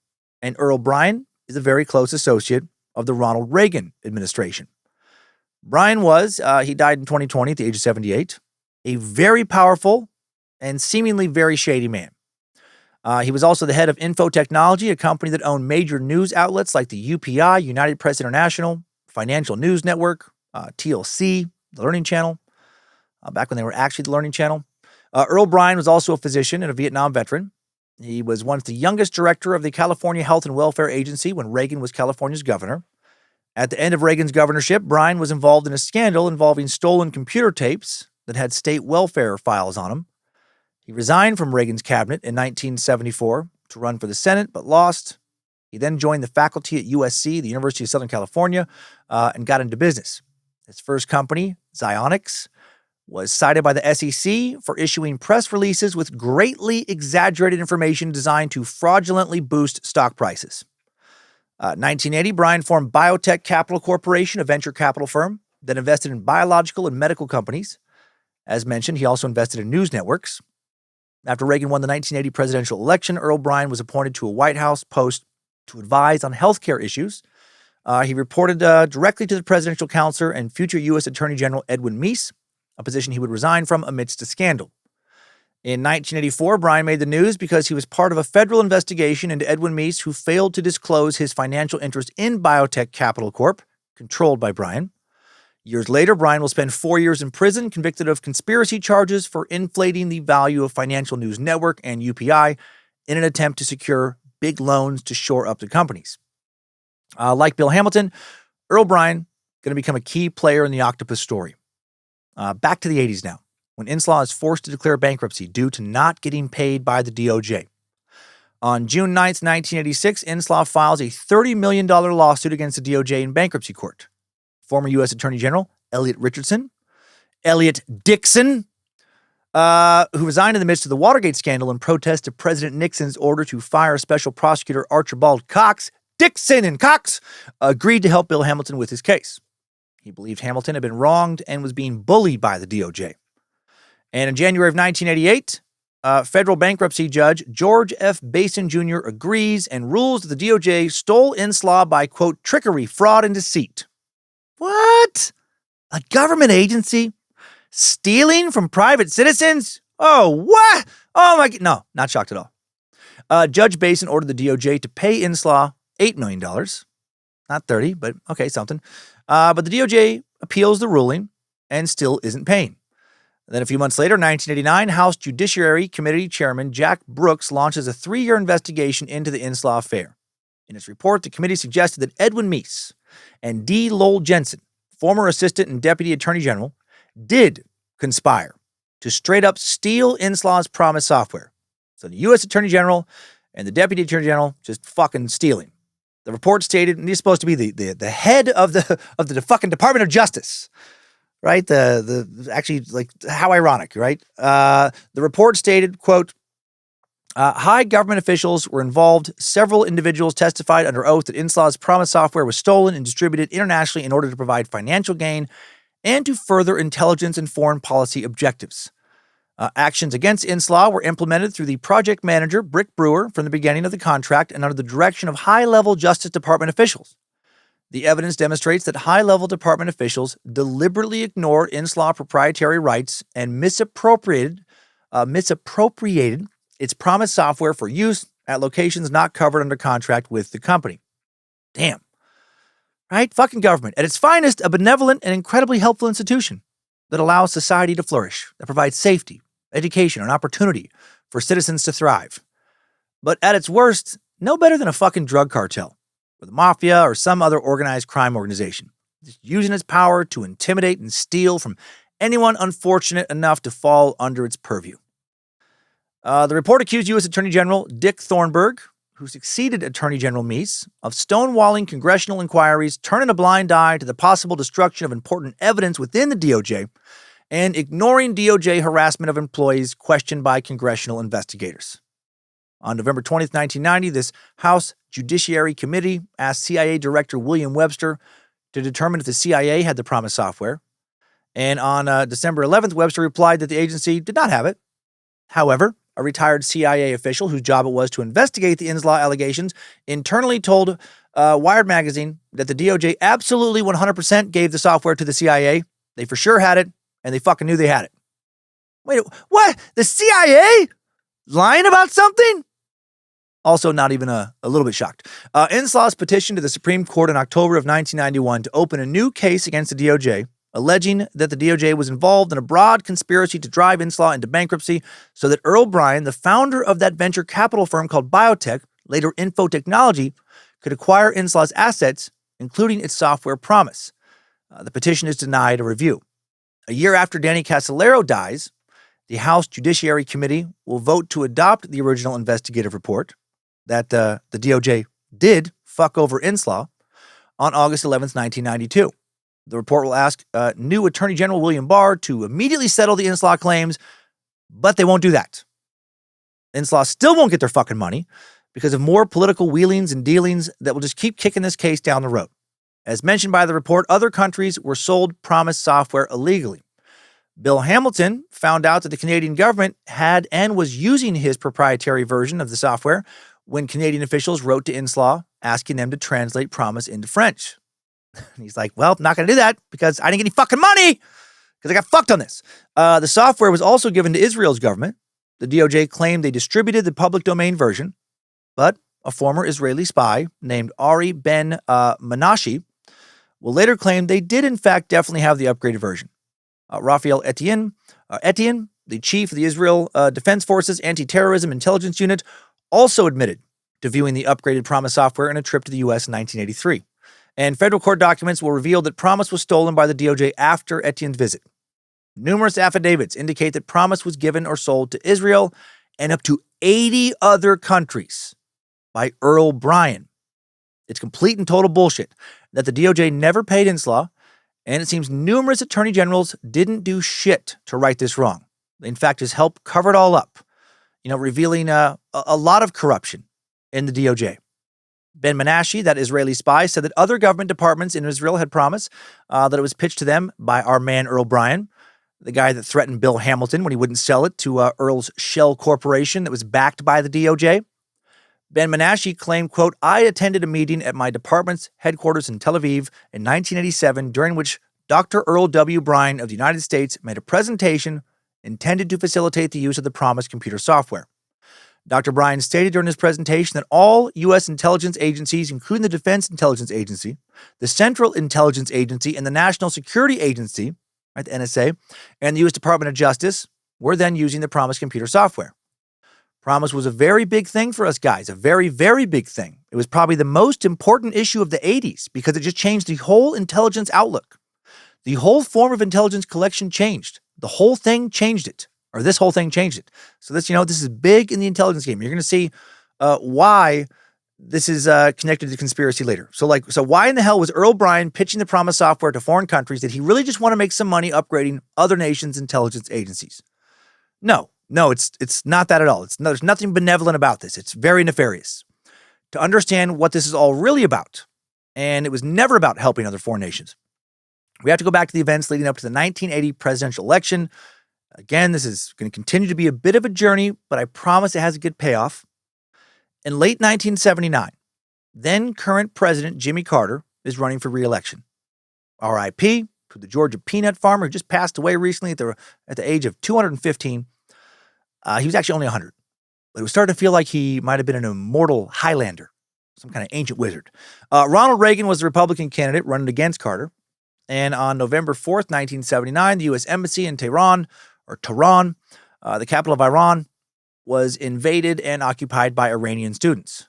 [SPEAKER 1] and Earl Bryan is a very close associate of the Ronald Reagan administration. Bryan he died in 2020 at the age of 78, a very powerful and seemingly very shady man. He was also the head of Info Technology, a company that owned major news outlets like the UPI, United Press International, Financial News Network, TLC, the Learning Channel, back when they were actually the Learning Channel. Earl Bryan was also a physician and a Vietnam veteran. He was once the youngest director of the California Health and Welfare Agency when Reagan was California's governor. At the end of Reagan's governorship, Bryan was involved in a scandal involving stolen computer tapes that had state welfare files on them. He resigned from Reagan's cabinet in 1974 to run for the Senate, but lost. He then joined the faculty at USC, the University of Southern California, and got into business. His first company, Xionics, was cited by the SEC for issuing press releases with greatly exaggerated information designed to fraudulently boost stock prices. 1980, Bryan formed Biotech Capital Corporation, a venture capital firm that invested in biological and medical companies. As mentioned, he also invested in news networks. After Reagan won the 1980 presidential election, Earl Bryan was appointed to a Whitehouse post to advise on healthcare issues. He reported directly to the presidential counselor and future U.S. Attorney General Edwin Meese, a position he would resign from amidst a scandal. In 1984, Bryan made the news because he was part of a federal investigation into Edwin Meese, who failed to disclose his financial interest in Biotech Capital Corp., controlled by Bryan. Years later, Bryan will spend 4 years in prison, convicted of conspiracy charges for inflating the value of Financial News Network and UPI in an attempt to secure big loans to shore up the companies. Like Bill Hamilton, Earl Bryan going to become a key player in the Octopus story. Back to the 80s now, when Inslaw is forced to declare bankruptcy due to not getting paid by the DOJ. On June 9th, 1986, Inslaw files a $30 million lawsuit against the DOJ in bankruptcy court. Former U.S. Attorney General Elliot Dixon, who resigned in the midst of the Watergate scandal in protest to President Nixon's order to fire Special Prosecutor Archibald Cox, Dixon and Cox agreed to help Bill Hamilton with his case. He believed Hamilton had been wronged and was being bullied by the DOJ. And in January of 1988, federal bankruptcy judge George F. Basin Jr. agrees and rules that the DOJ stole Inslaw by, quote, trickery, fraud, and deceit. What? A government agency stealing from private citizens? Oh, what? Oh, my God. No, not shocked at all. Judge Basin ordered the DOJ to pay Inslaw $8 million. Not 30, but okay, something. But the DOJ appeals the ruling and still isn't paying. Then a few months later, 1989, House Judiciary Committee Chairman Jack Brooks launches a 3-year investigation into the inslaw affair. In its report, the committee suggested that Edwin Meese and D. Lowell Jensen, former assistant and deputy attorney general, did conspire to straight up steal inslaw's promise software. So the U.S. attorney general and the deputy attorney general just fucking stealing. The report stated, and he's supposed to be the head of the fucking Department of Justice, right? Actually, like, how ironic, right? The report stated, quote, high government officials were involved. Several individuals testified under oath that inslaw's promise software was stolen and distributed internationally in order to provide financial gain and to further intelligence and foreign policy objectives. Actions against inslaw were implemented through the project manager, Brick Brewer, from the beginning of the contract and under the direction of high-level Justice Department officials. The evidence demonstrates that high-level department officials deliberately ignored inslaw proprietary rights and misappropriated its promise software for use at locations not covered under contract with the company. Damn. Right? Fucking government. At its finest, a benevolent and incredibly helpful institution that allows society to flourish, that provides safety, education, and opportunity for citizens to thrive. But at its worst, no better than a fucking drug cartel, or the mafia, or some other organized crime organization, just using its power to intimidate and steal from anyone unfortunate enough to fall under its purview. The report accused U.S. Attorney General Dick Thornburgh, who succeeded Attorney General Meese, of stonewalling congressional inquiries, turning a blind eye to the possible destruction of important evidence within the DOJ, and ignoring DOJ harassment of employees questioned by congressional investigators. On November 20th, 1990, this House Judiciary Committee asked CIA Director William Webster to determine if the CIA had the promised software. And on December 11th, Webster replied that the agency did not have it. However, a retired CIA official whose job it was to investigate the inslaw allegations internally told Wired magazine that the DOJ absolutely 100% gave the software to the CIA. They for sure had it, and they fucking knew they had it. Wait, what? The CIA? Lying about something? Also not even a little bit shocked. Inslaw's petition to the Supreme Court in October of 1991 to open a new case against the DOJ, alleging that the DOJ was involved in a broad conspiracy to drive Inslaw into bankruptcy so that Earl Bryan, the founder of that venture capital firm called Biotech, later Info Technology, could acquire Inslaw's assets, including its software promise. The petition is denied a review. A year after Danny Casolaro dies, the House Judiciary Committee will vote to adopt the original investigative report that the DOJ did fuck over Inslaw on August 11th, 1992. The report will ask new Attorney General William Barr to immediately settle the Inslaw claims, but they won't do that. Inslaw still won't get their fucking money because of more political wheelings and dealings that will just keep kicking this case down the road. As mentioned by the report, other countries were sold promised software illegally. Bill Hamilton found out that the Canadian government had and was using his proprietary version of the software when Canadian officials wrote to Inslaw asking them to translate promise into French. And he's like, well, I'm not going to do that because I didn't get any fucking money because I got fucked on this. The software was also given to Israel's government. The DOJ claimed they distributed the public domain version, but a former Israeli spy named Ari Ben Menashe will later claim they did in fact definitely have the upgraded version. Raphael Etienne, the chief of the Israel Defense Forces Anti-Terrorism Intelligence Unit, also admitted to viewing the upgraded Promise software in a trip to the U.S. in 1983. And federal court documents will reveal that Promise was stolen by the DOJ after Etienne's visit. Numerous affidavits indicate that Promise was given or sold to Israel and up to 80 other countries by Earl Bryan. It's complete and total bullshit that the DOJ never paid Inslaw, and it seems numerous attorney generals didn't do shit to right this wrong. They, in fact, just helped cover it all up, revealing a lot of corruption in the DOJ. Ben Menashe, that Israeli spy, said that other government departments in Israel had promised that it was pitched to them by our man Earl Bryan, the guy that threatened Bill Hamilton when he wouldn't sell it to Earl's Shell Corporation that was backed by the DOJ. Ben Menashe claimed, quote, I attended a meeting at my department's headquarters in Tel Aviv in 1987 during which Dr. Earl W. Bryan of the United States made a presentation intended to facilitate the use of the Promise computer software. Dr. Bryan stated during his presentation that all U.S. intelligence agencies, including the Defense Intelligence Agency, the Central Intelligence Agency, and the National Security Agency, right, the NSA, and the U.S. Department of Justice were then using the Promise computer software. Promise was a very big thing for us guys, a very, very big thing. It was probably the most important issue of the 80s because it just changed the whole intelligence outlook. The whole form of intelligence collection changed. The whole thing changed it, or this whole thing changed it. So this is big in the intelligence game. You're going to see why this is connected to conspiracy later. So why in the hell was Earl Bryan pitching the Promise software to foreign countries? Did he really just want to make some money upgrading other nations' intelligence agencies? No, it's not that at all. There's nothing benevolent about this. It's very nefarious. To understand what this is all really about, and it was never about helping other foreign nations, we have to go back to the events leading up to the 1980 presidential election. Again, this is going to continue to be a bit of a journey, but I promise it has a good payoff. In late 1979, then current President Jimmy Carter is running for re-election. R.I.P. to the Georgia peanut farmer who just passed away recently at the age of 215. He was actually only 100, but it was starting to feel like he might have been an immortal Highlander, some kind of ancient wizard. Ronald Reagan was the Republican candidate running against Carter. And on November 4th, 1979, the U.S. Embassy in Tehran, the capital of Iran, was invaded and occupied by Iranian students.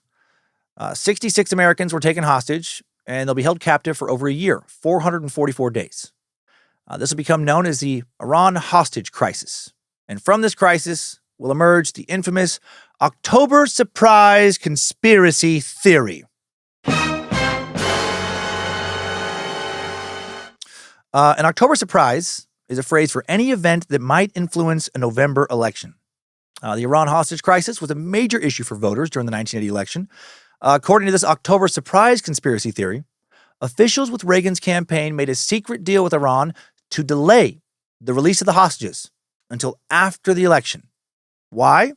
[SPEAKER 1] 66 Americans were taken hostage, and they'll be held captive for over a year, 444 days. This will become known as the Iran hostage crisis. And from this crisis will emerge the infamous October surprise conspiracy theory. An October surprise is a phrase for any event that might influence a November election. The Iran hostage crisis was a major issue for voters during the 1980 election. According to this October surprise conspiracy theory, officials with Reagan's campaign made a secret deal with Iran to delay the release of the hostages until after the election. Why?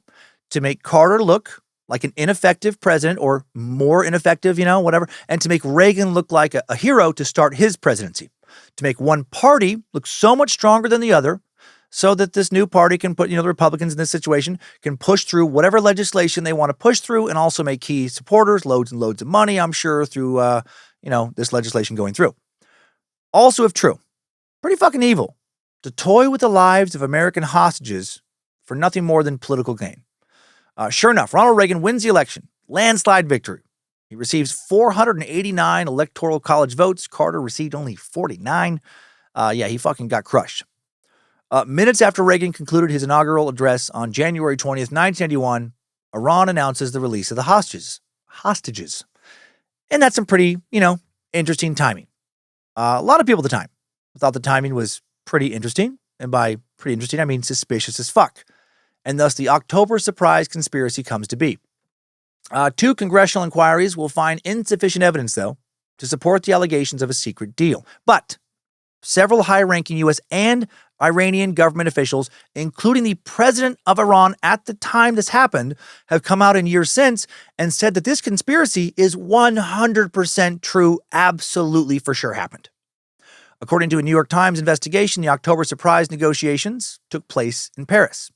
[SPEAKER 1] To make Carter look like an ineffective president, or more ineffective, whatever, and to make Reagan look like a hero to start his presidency. To make one party look so much stronger than the other, so that this new party can put, the Republicans in this situation, can push through whatever legislation they want to push through, and also make key supporters loads and loads of money, I'm sure, through, this legislation going through. Also, if true, pretty fucking evil to toy with the lives of American hostages for nothing more than political gain. Sure enough, Ronald Reagan wins the election, landslide victory. He receives 489 electoral college votes. Carter received only 49. He fucking got crushed. Minutes after Reagan concluded his inaugural address on January 20th, 1981, Iran announces the release of the hostages. And that's some pretty, interesting timing. A lot of people at the time thought the timing was pretty interesting. And by pretty interesting, I mean suspicious as fuck. And thus the October surprise conspiracy comes to be. 2 congressional inquiries will find insufficient evidence, though, to support the allegations of a secret deal. But several high-ranking U.S. and Iranian government officials, including the president of Iran at the time this happened, have come out in years since and said that this conspiracy is 100% true, absolutely for sure happened. According to a New York Times investigation, the October surprise negotiations took place in Paris.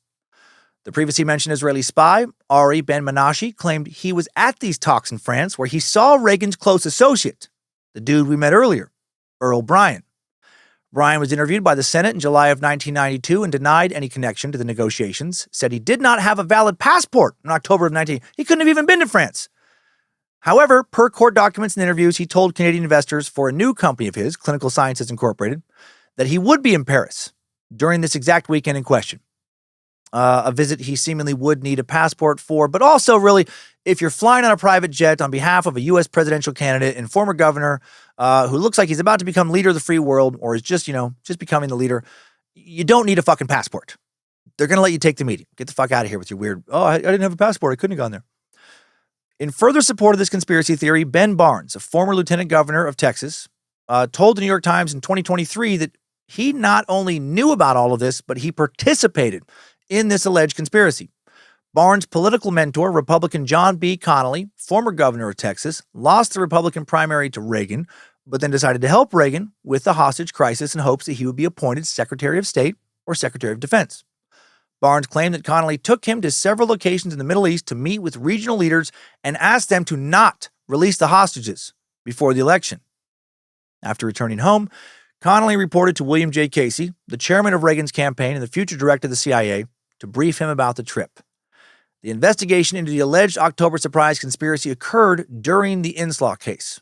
[SPEAKER 1] The previously mentioned Israeli spy, Ari Ben-Menashe, claimed he was at these talks in France where he saw Reagan's close associate, the dude we met earlier, Earl Bryan. Bryan was interviewed by the Senate in July of 1992 and denied any connection to the negotiations, said he did not have a valid passport in October of 19. He couldn't have even been to France. However, per court documents and interviews, he told Canadian investors for a new company of his, Clinical Sciences Incorporated, that he would be in Paris during this exact weekend in question. A visit he seemingly would need a passport for, but also really, if you're flying on a private jet on behalf of a U.S. presidential candidate and former governor who looks like he's about to become leader of the free world or is just becoming the leader, you don't need a fucking passport. They're going to let you take the meeting. Get the fuck out of here with your weird, I didn't have a passport. I couldn't have gone there. In further support of this conspiracy theory, Ben Barnes, a former lieutenant governor of Texas, told the New York Times in 2023 that he not only knew about all of this, but he participated in this alleged conspiracy. Barnes' political mentor, Republican John B. Connally, former governor of Texas, lost the Republican primary to Reagan, but then decided to help Reagan with the hostage crisis in hopes that he would be appointed Secretary of State or Secretary of Defense. Barnes claimed that Connally took him to several locations in the Middle East to meet with regional leaders and asked them to not release the hostages before the election. After returning home, Connolly reported to William J. Casey, the chairman of Reagan's campaign and the future director of the CIA, to brief him about the trip. The investigation into the alleged October surprise conspiracy occurred during the inslaw case.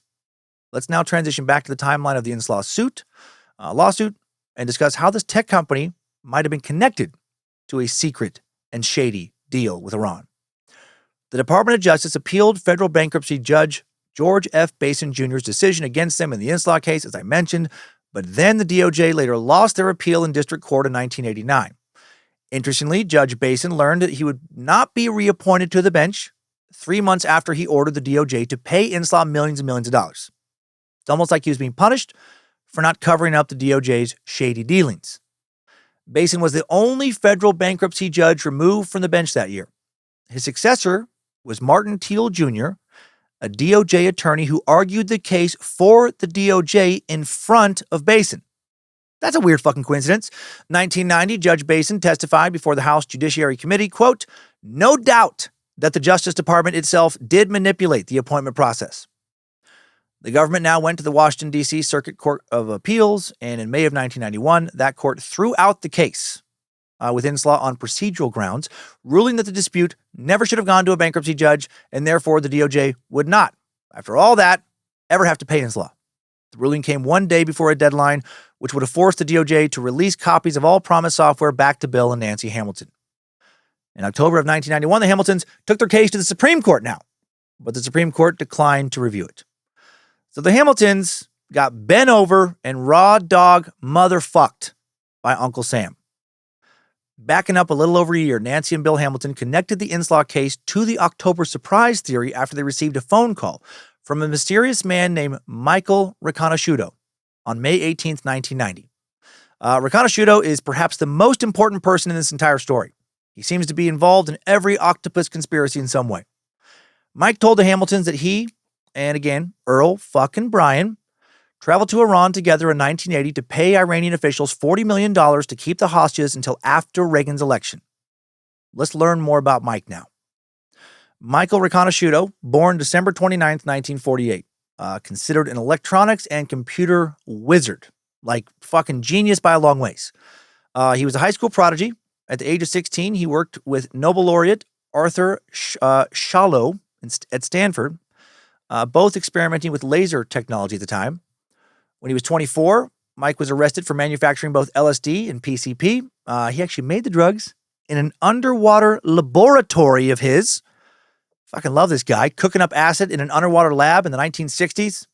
[SPEAKER 1] Let's now transition back to the timeline of the inslaw lawsuit, and discuss how this tech company might have been connected to a secret and shady deal with Iran. The Department of Justice appealed federal bankruptcy judge George F. Basin Jr.'s decision against them in the inslaw case, as I mentioned, but then the DOJ later lost their appeal in district court in 1989. Interestingly, Judge Basin learned that he would not be reappointed to the bench 3 months after he ordered the DOJ to pay inslaw millions and millions of dollars. It's almost like he was being punished for not covering up the DOJ's shady dealings. Basin was the only federal bankruptcy judge removed from the bench that year. His successor was Martin Teal Jr., a DOJ attorney who argued the case for the DOJ in front of Basin. That's a weird fucking coincidence. 1990, Judge Basin testified before the House Judiciary Committee, quote, "No doubt that the Justice Department itself did manipulate the appointment process." The government now went to the Washington, D.C. Circuit Court of Appeals, and in May of 1991, that court threw out the case with inslaw on procedural grounds, ruling that the dispute never should have gone to a bankruptcy judge, and therefore the DOJ would not, after all that, ever have to pay inslaw. The ruling came one day before a deadline, which would have forced the DOJ to release copies of all Promise software back to Bill and Nancy Hamilton. In October of 1991, the Hamiltons took their case to the Supreme Court now, but the Supreme Court declined to review it. So the Hamiltons got bent over and raw dog motherfucked by Uncle Sam. Backing up a little over a year, Nancy and Bill Hamilton connected the inslaw case to the October surprise theory after they received a phone call from a mysterious man named Michael Riconoscuito on May 18th, 1990. Riconoscuito is perhaps the most important person in this entire story. He seems to be involved in every Octopus conspiracy in some way. Mike told the Hamiltons that he, and again, Earl fucking Brian, traveled to Iran together in 1980 to pay Iranian officials $40 million to keep the hostages until after Reagan's election. Let's learn more about Mike now. Michael Riconoscuito, born December 29th, 1948, considered an electronics and computer wizard, like fucking genius by a long ways. He was a high school prodigy. At the age of 16, he worked with Nobel laureate Arthur Schawlow at Stanford, both experimenting with laser technology at the time. When he was 24, Mike was arrested for manufacturing both LSD and PCP. He actually made the drugs in an underwater laboratory of his. Fucking love this guy. Cooking up acid in an underwater lab in the 1960s.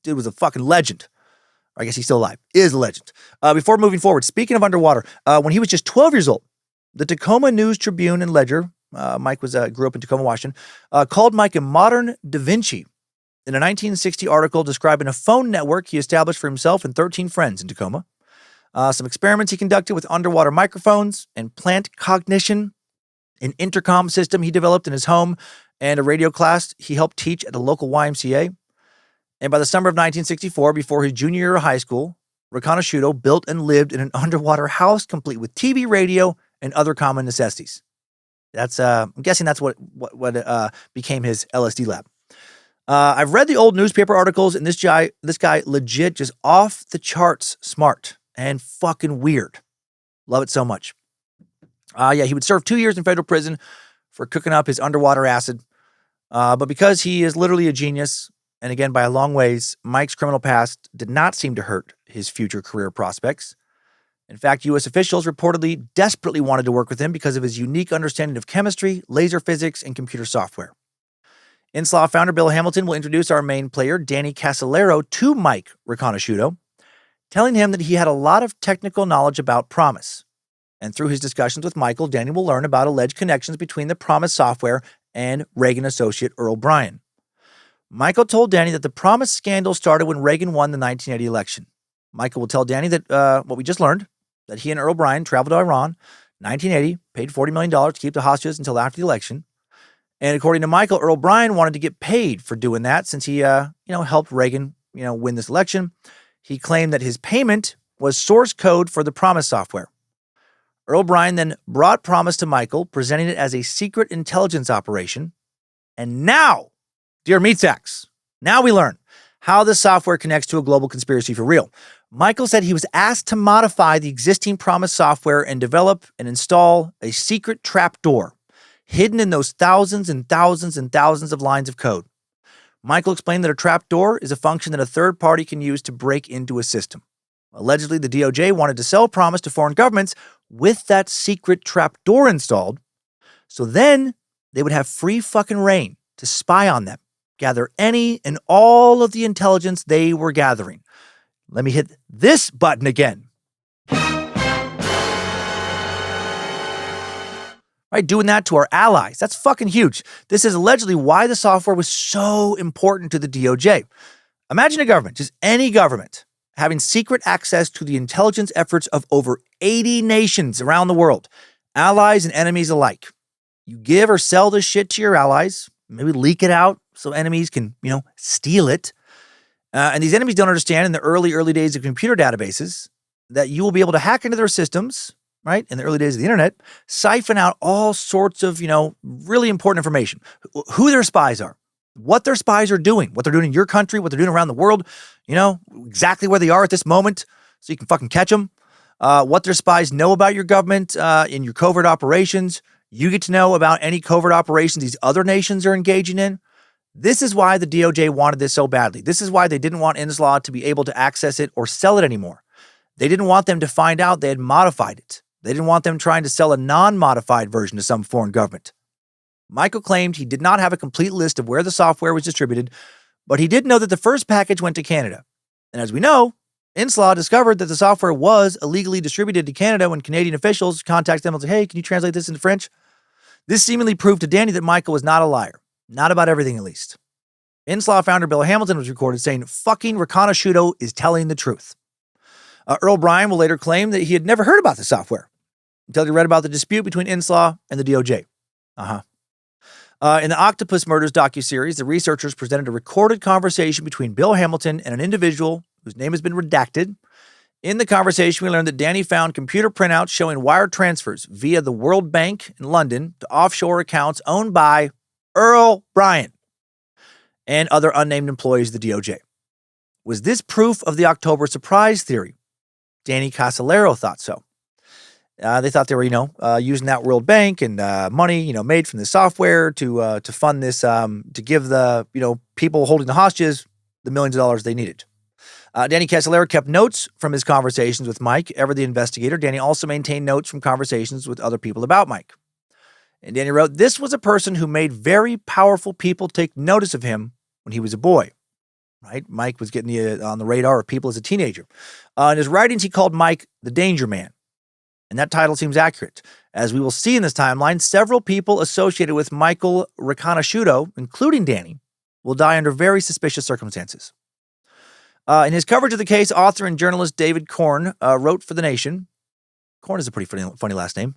[SPEAKER 1] Dude was a fucking legend. I guess he's still alive. Is a legend. Before moving forward, speaking of underwater, when he was just 12 years old, the Tacoma News Tribune and Ledger, Mike grew up in Tacoma, Washington, called Mike a modern Da Vinci in a 1960 article describing a phone network he established for himself and 13 friends in Tacoma. Some experiments he conducted with underwater microphones and plant cognition, an intercom system he developed in his home, and a radio class he helped teach at a local YMCA. And by the summer of 1964, before his junior year of high school, Riconoscuito built and lived in an underwater house complete with TV, radio, and other common necessities. That's I'm guessing that's what became his LSD lab. I've read the old newspaper articles, and this guy legit just off the charts smart and fucking weird. Love it so much. He would serve 2 years in federal prison for cooking up his underwater acid. But because he is literally a genius, and again, by a long ways, Mike's criminal past did not seem to hurt his future career prospects. In fact, U.S. officials reportedly desperately wanted to work with him because of his unique understanding of chemistry, laser physics, and computer software. Inslaw founder Bill Hamilton will introduce our main player, Danny Casolaro, to Mike Riconoscuito, telling him that he had a lot of technical knowledge about Promise. And through his discussions with Michael, Danny will learn about alleged connections between the Promise software and Reagan associate Earl Bryan. Michael told Danny that the Promise scandal started when Reagan won the 1980 election. Michael will tell Danny that what we just learned, that he and Earl Bryan traveled to Iran, 1980, paid $40 million to keep the hostages until after the election. And according to Michael, Earl Bryan wanted to get paid for doing that since he, helped Reagan, win this election. He claimed that his payment was source code for the Promise software. Earl Bryan then brought Promise to Michael, presenting it as a secret intelligence operation. And now, dear meat sacks, now we learn how this software connects to a global conspiracy for real. Michael said he was asked to modify the existing Promise software and develop and install a secret trapdoor hidden in those thousands and thousands and thousands of lines of code. Michael explained that a trapdoor is a function that a third party can use to break into a system. Allegedly, the DOJ wanted to sell Promise to foreign governments with that secret trapdoor installed, so then they would have free fucking reign to spy on them, gather any and all of the intelligence they were gathering. Let me hit this button again. Right, doing that to our allies. That's fucking huge. This is allegedly why the software was so important to the DOJ. Imagine a government, just any government, having secret access to the intelligence efforts of over 80 nations around the world, allies and enemies alike. You give or sell this shit to your allies, maybe leak it out so enemies can, steal it. And these enemies don't understand in the early days of computer databases that you will be able to hack into their systems, right? In the early days of the internet, siphon out all sorts of, really important information. Who their spies are, what their spies are doing, what they're doing in your country, what they're doing around the world, exactly where they are at this moment so you can fucking catch them. What their spies know about your government in your covert operations. You get to know about any covert operations these other nations are engaging in. This is why the DOJ wanted this so badly. This is why they didn't want inslaw to be able to access it or sell it anymore. They didn't want them to find out they had modified it. They didn't want them trying to sell a non-modified version to some foreign government. Michael claimed he did not have a complete list of where the software was distributed, but he did know that the first package went to Canada. And as we know, inslaw discovered that the software was illegally distributed to Canada when Canadian officials contacted them and said, hey, can you translate this into French? This seemingly proved to Danny that Michael was not a liar. Not about everything, at least. Inslaw founder Bill Hamilton was recorded saying, fucking Riconoscuito is telling the truth. Earl Bryan will later claim that he had never heard about the software until he read about the dispute between Inslaw and the DOJ. In the Octopus Murders docuseries, the researchers presented a recorded conversation between Bill Hamilton and an individual whose name has been redacted. In the conversation, we learned that Danny found computer printouts showing wire transfers via the World Bank in London to offshore accounts owned by Earl Bryan and other unnamed employees of the DOJ. Was this proof of the October surprise theory? Danny Casolaro thought so. They thought they were, using that World Bank and money, made from the software to fund this, to give the, people holding the hostages the millions of dollars they needed. Danny Casolaro kept notes from his conversations with Mike, ever the investigator. Danny also maintained notes from conversations with other people about Mike. And Danny wrote, this was a person who made very powerful people take notice of him when he was a boy. Right? Mike was getting on the radar of people as a teenager. In his writings, he called Mike the Danger Man. And that title seems accurate. As we will see in this timeline, several people associated with Michael Riconoscuito, including Danny, will die under very suspicious circumstances. In his coverage of the case, author and journalist David Korn wrote for The Nation. Korn is a pretty funny last name.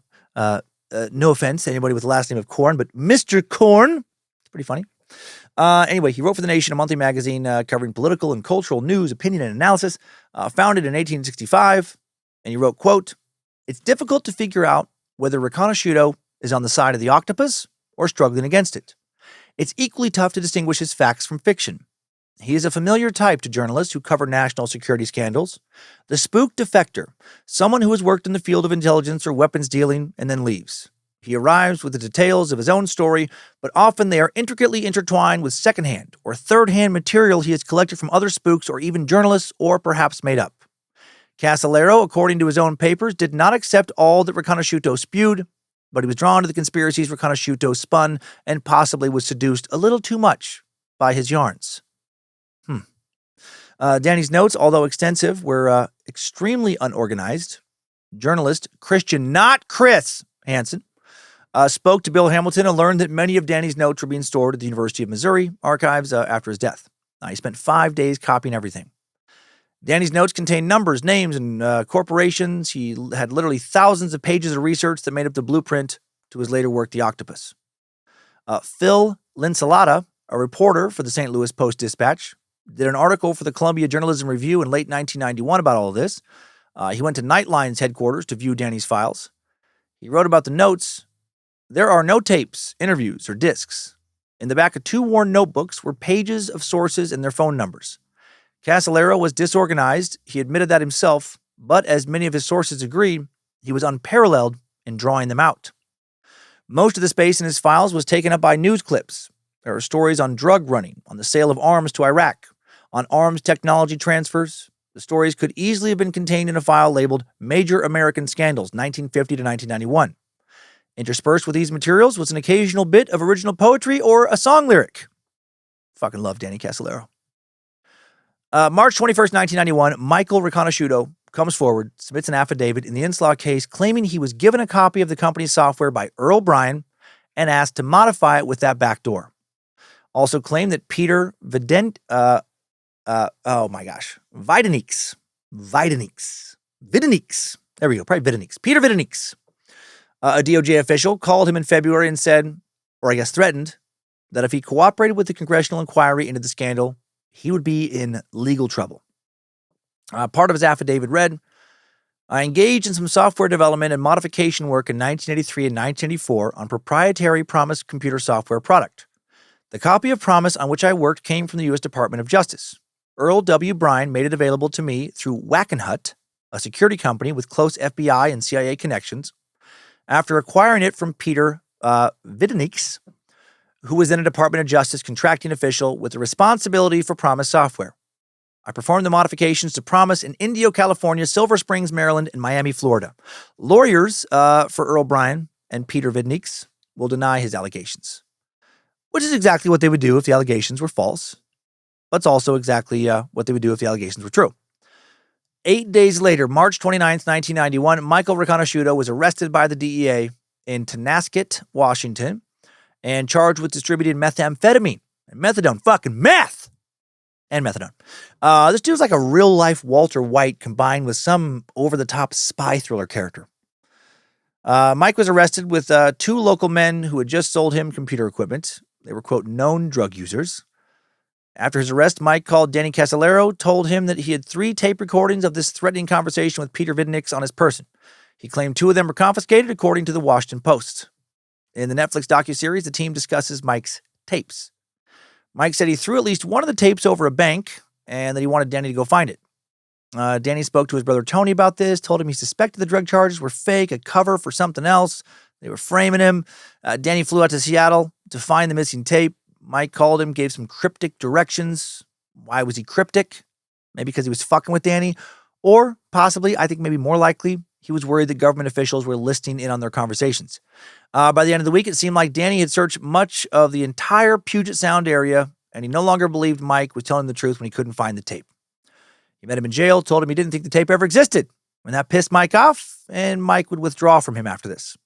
[SPEAKER 1] No offense to anybody with the last name of Korn, but Mr. Korn, it's pretty funny. Anyway, he wrote for The Nation, a monthly magazine covering political and cultural news, opinion, and analysis, founded in 1865. And he wrote, quote, it's difficult to figure out whether Riconoscuito is on the side of the octopus or struggling against it. It's equally tough to distinguish his facts from fiction. He is a familiar type to journalists who cover national security scandals. The spook defector, someone who has worked in the field of intelligence or weapons dealing and then leaves. He arrives with the details of his own story, but often they are intricately intertwined with secondhand or third-hand material he has collected from other spooks or even journalists or perhaps made up. Casolaro, according to his own papers, did not accept all that Riconoscuito spewed, but he was drawn to the conspiracies Riconoscuito spun and possibly was seduced a little too much by his yarns. Danny's notes, although extensive, were extremely unorganized. Journalist Christian, not Chris, Hansen, spoke to Bill Hamilton and learned that many of Danny's notes were being stored at the University of Missouri archives after his death. He spent 5 days copying everything. Danny's notes contained numbers, names, and corporations. He had literally thousands of pages of research that made up the blueprint to his later work, The Octopus. Phil Linsalata, a reporter for the St. Louis Post-Dispatch, did an article for the Columbia Journalism Review in late 1991 about all of this. He went to Nightline's headquarters to view Danny's files. He wrote about the notes. There are no tapes, interviews, or discs. In the back of 2 worn notebooks were pages of sources and their phone numbers. Casolaro was disorganized. He admitted that himself, but as many of his sources agree, he was unparalleled in drawing them out. Most of the space in his files was taken up by news clips. There are stories on drug running, on the sale of arms to Iraq, on arms technology transfers. The stories could easily have been contained in a file labeled Major American Scandals, 1950 to 1991. Interspersed with these materials was an occasional bit of original poetry or a song lyric. Fucking love Danny Casolaro. March 21st, 1991, Michael Riconoscuito comes forward, submits an affidavit in the inslaw case claiming he was given a copy of the company's software by Earl Bryan and asked to modify it with that backdoor. Also claimed that Peter Videnix, there we go, probably Videnix. Peter Videnix, a DOJ official, called him in February and said, or I guess threatened, that if he cooperated with the congressional inquiry into the scandal, he would be in legal trouble. Part of his affidavit read, I engaged in some software development and modification work in 1983 and 1984 on proprietary Promise computer software product. The copy of Promise on which I worked came from the U.S. Department of Justice. Earl W. Bryan made it available to me through Wackenhut, a security company with close FBI and CIA connections, after acquiring it from Peter Videnix, who was then a Department of Justice contracting official with the responsibility for Promise software. I performed the modifications to Promise in Indio, California, Silver Springs, Maryland, and Miami, Florida. Lawyers for Earl Bryan and Peter Videnix will deny his allegations, which is exactly what they would do if the allegations were false, but it's also exactly what they would do if the allegations were true. 8 days later, March 29th, 1991, Michael Riconoscuito was arrested by the DEA in Tonasket, Washington, and charged with distributing methamphetamine and methadone. Fucking meth! And methadone. This dude's like a real-life Walter White combined with some over-the-top spy thriller character. Mike was arrested with 2 local men who had just sold him computer equipment. They were, quote, known drug users. After his arrest, Mike called Danny Casolaro, told him that he had 3 tape recordings of this threatening conversation with Peter Videnix on his person. He claimed 2 of them were confiscated, according to the Washington Post. In the Netflix docuseries, the team discusses Mike's tapes. Mike said he threw at least one of the tapes over a bank and that he wanted Danny to go find it. Danny spoke to his brother Tony about this, told him he suspected the drug charges were fake, a cover for something else. They were framing him. Danny flew out to Seattle to find the missing tape. Mike called him, gave some cryptic directions. Why was he cryptic? Maybe because he was fucking with Danny. Or possibly, I think maybe more likely, he was worried that government officials were listening in on their conversations. By the end of the week, it seemed like Danny had searched much of the entire Puget Sound area, and he no longer believed Mike was telling the truth when he couldn't find the tape. He met him in jail, told him he didn't think the tape ever existed. And that pissed Mike off, and Mike would withdraw from him after this.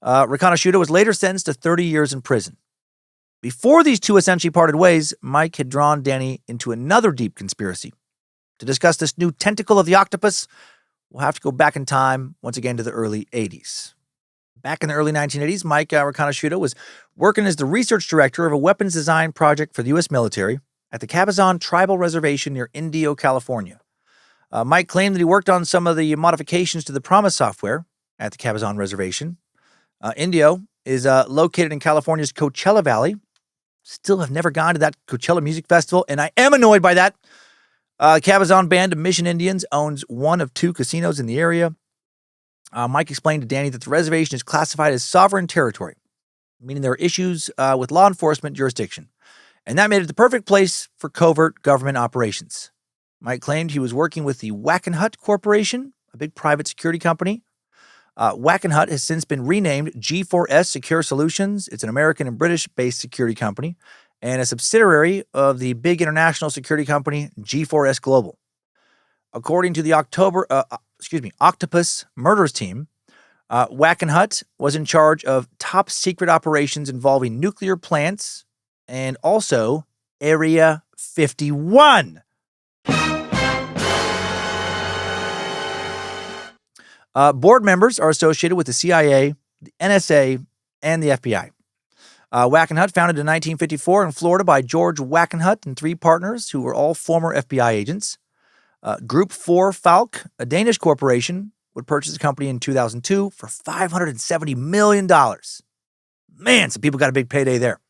[SPEAKER 1] Riconoscuito was later sentenced to 30 years in prison. Before these 2 essentially parted ways, Mike had drawn Danny into another deep conspiracy. To discuss this new tentacle of the octopus, we'll have to go back in time, once again, to the early 80s. Back in the early 1980s, Mike Riconoscuito was working as the research director of a weapons design project for the U.S. military at the Cabazon tribal reservation near Indio, California. Mike claimed that he worked on some of the modifications to the Promise software at the Cabazon reservation. Indio is located in California's Coachella Valley. Still have never gone to that Coachella Music Festival, and I am annoyed by that. Cabazon Band of Mission Indians owns one of 2 casinos in the area. Mike explained to Danny that the reservation is classified as sovereign territory, meaning there are issues with law enforcement jurisdiction, and that made it the perfect place for covert government operations. Mike claimed he was working with the Wackenhut Corporation, a big private security company. Wackenhut has since been renamed G4S Secure Solutions. It's an American and British-based security company and a subsidiary of the big international security company G4S Global. According to the Octopus murderous team, Wackenhut was in charge of top secret operations involving nuclear plants and also Area 51. Board members are associated with the CIA, the NSA, and the FBI. Wackenhut, founded in 1954 in Florida by George Wackenhut and 3 partners who were all former FBI agents. Group 4 Falk, a Danish corporation, would purchase the company in 2002 for $570 million. Man, some people got a big payday there.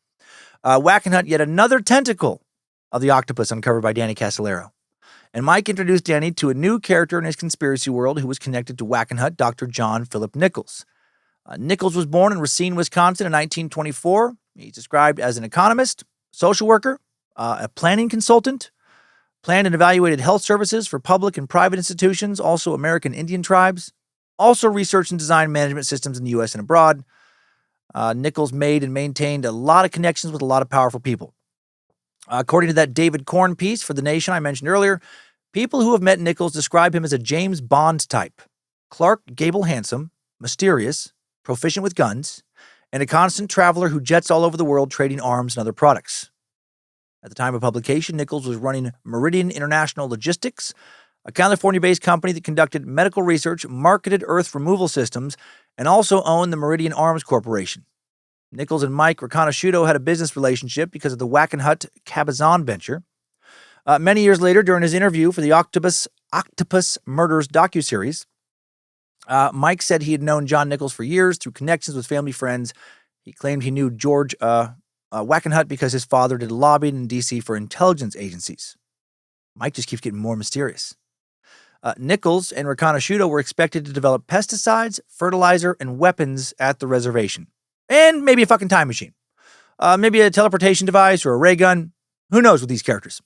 [SPEAKER 1] Wackenhut, yet another tentacle of the Octopus uncovered by Danny Casolaro. And Mike introduced Danny to a new character in his conspiracy world who was connected to Wackenhut, Dr. John Philip Nichols. Nichols was born in Racine, Wisconsin in 1924. He's described as an economist, social worker, a planning consultant, planned and evaluated health services for public and private institutions, also American Indian tribes, also researched and designed management systems in the U.S. and abroad. Nichols made and maintained a lot of connections with a lot of powerful people. According to that David Korn piece for The Nation I mentioned earlier, people who have met Nichols describe him as a James Bond type, Clark Gable handsome, mysterious, proficient with guns, and a constant traveler who jets all over the world trading arms and other products. At the time of publication, Nichols was running Meridian International Logistics, a California-based company that conducted medical research, marketed earth removal systems, and also owned the Meridian Arms Corporation. Nichols and Mike Riconoscuito had a business relationship because of the Wackenhut Cabazon venture. Many years later, during his interview for the Octopus Murders docuseries, Mike said he had known John Nichols for years through connections with family friends. He claimed he knew George Wackenhut because his father did lobbying in D.C. for intelligence agencies. Mike just keeps getting more mysterious. Nichols and Riconoscuito were expected to develop pesticides, fertilizer, and weapons at the reservation. And maybe a fucking time machine. Maybe a teleportation device or a ray gun. Who knows with these characters?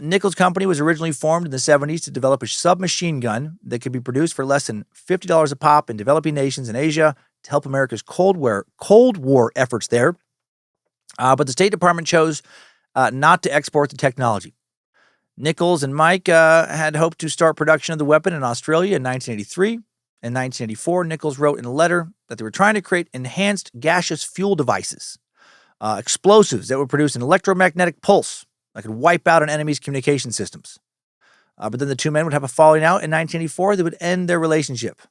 [SPEAKER 1] Nichols' company was originally formed in the 70s to develop a submachine gun that could be produced for less than $50 a pop in developing nations in Asia to help America's Cold War efforts there. But the State Department chose not to export the technology. Nichols and Mike had hoped to start production of the weapon in Australia in 1983. In 1984, Nichols wrote in a letter that they were trying to create enhanced gaseous fuel devices, explosives that would produce an electromagnetic pulse that could wipe out an enemy's communication systems. But then the two men would have a falling out in 1984 that would end their relationship.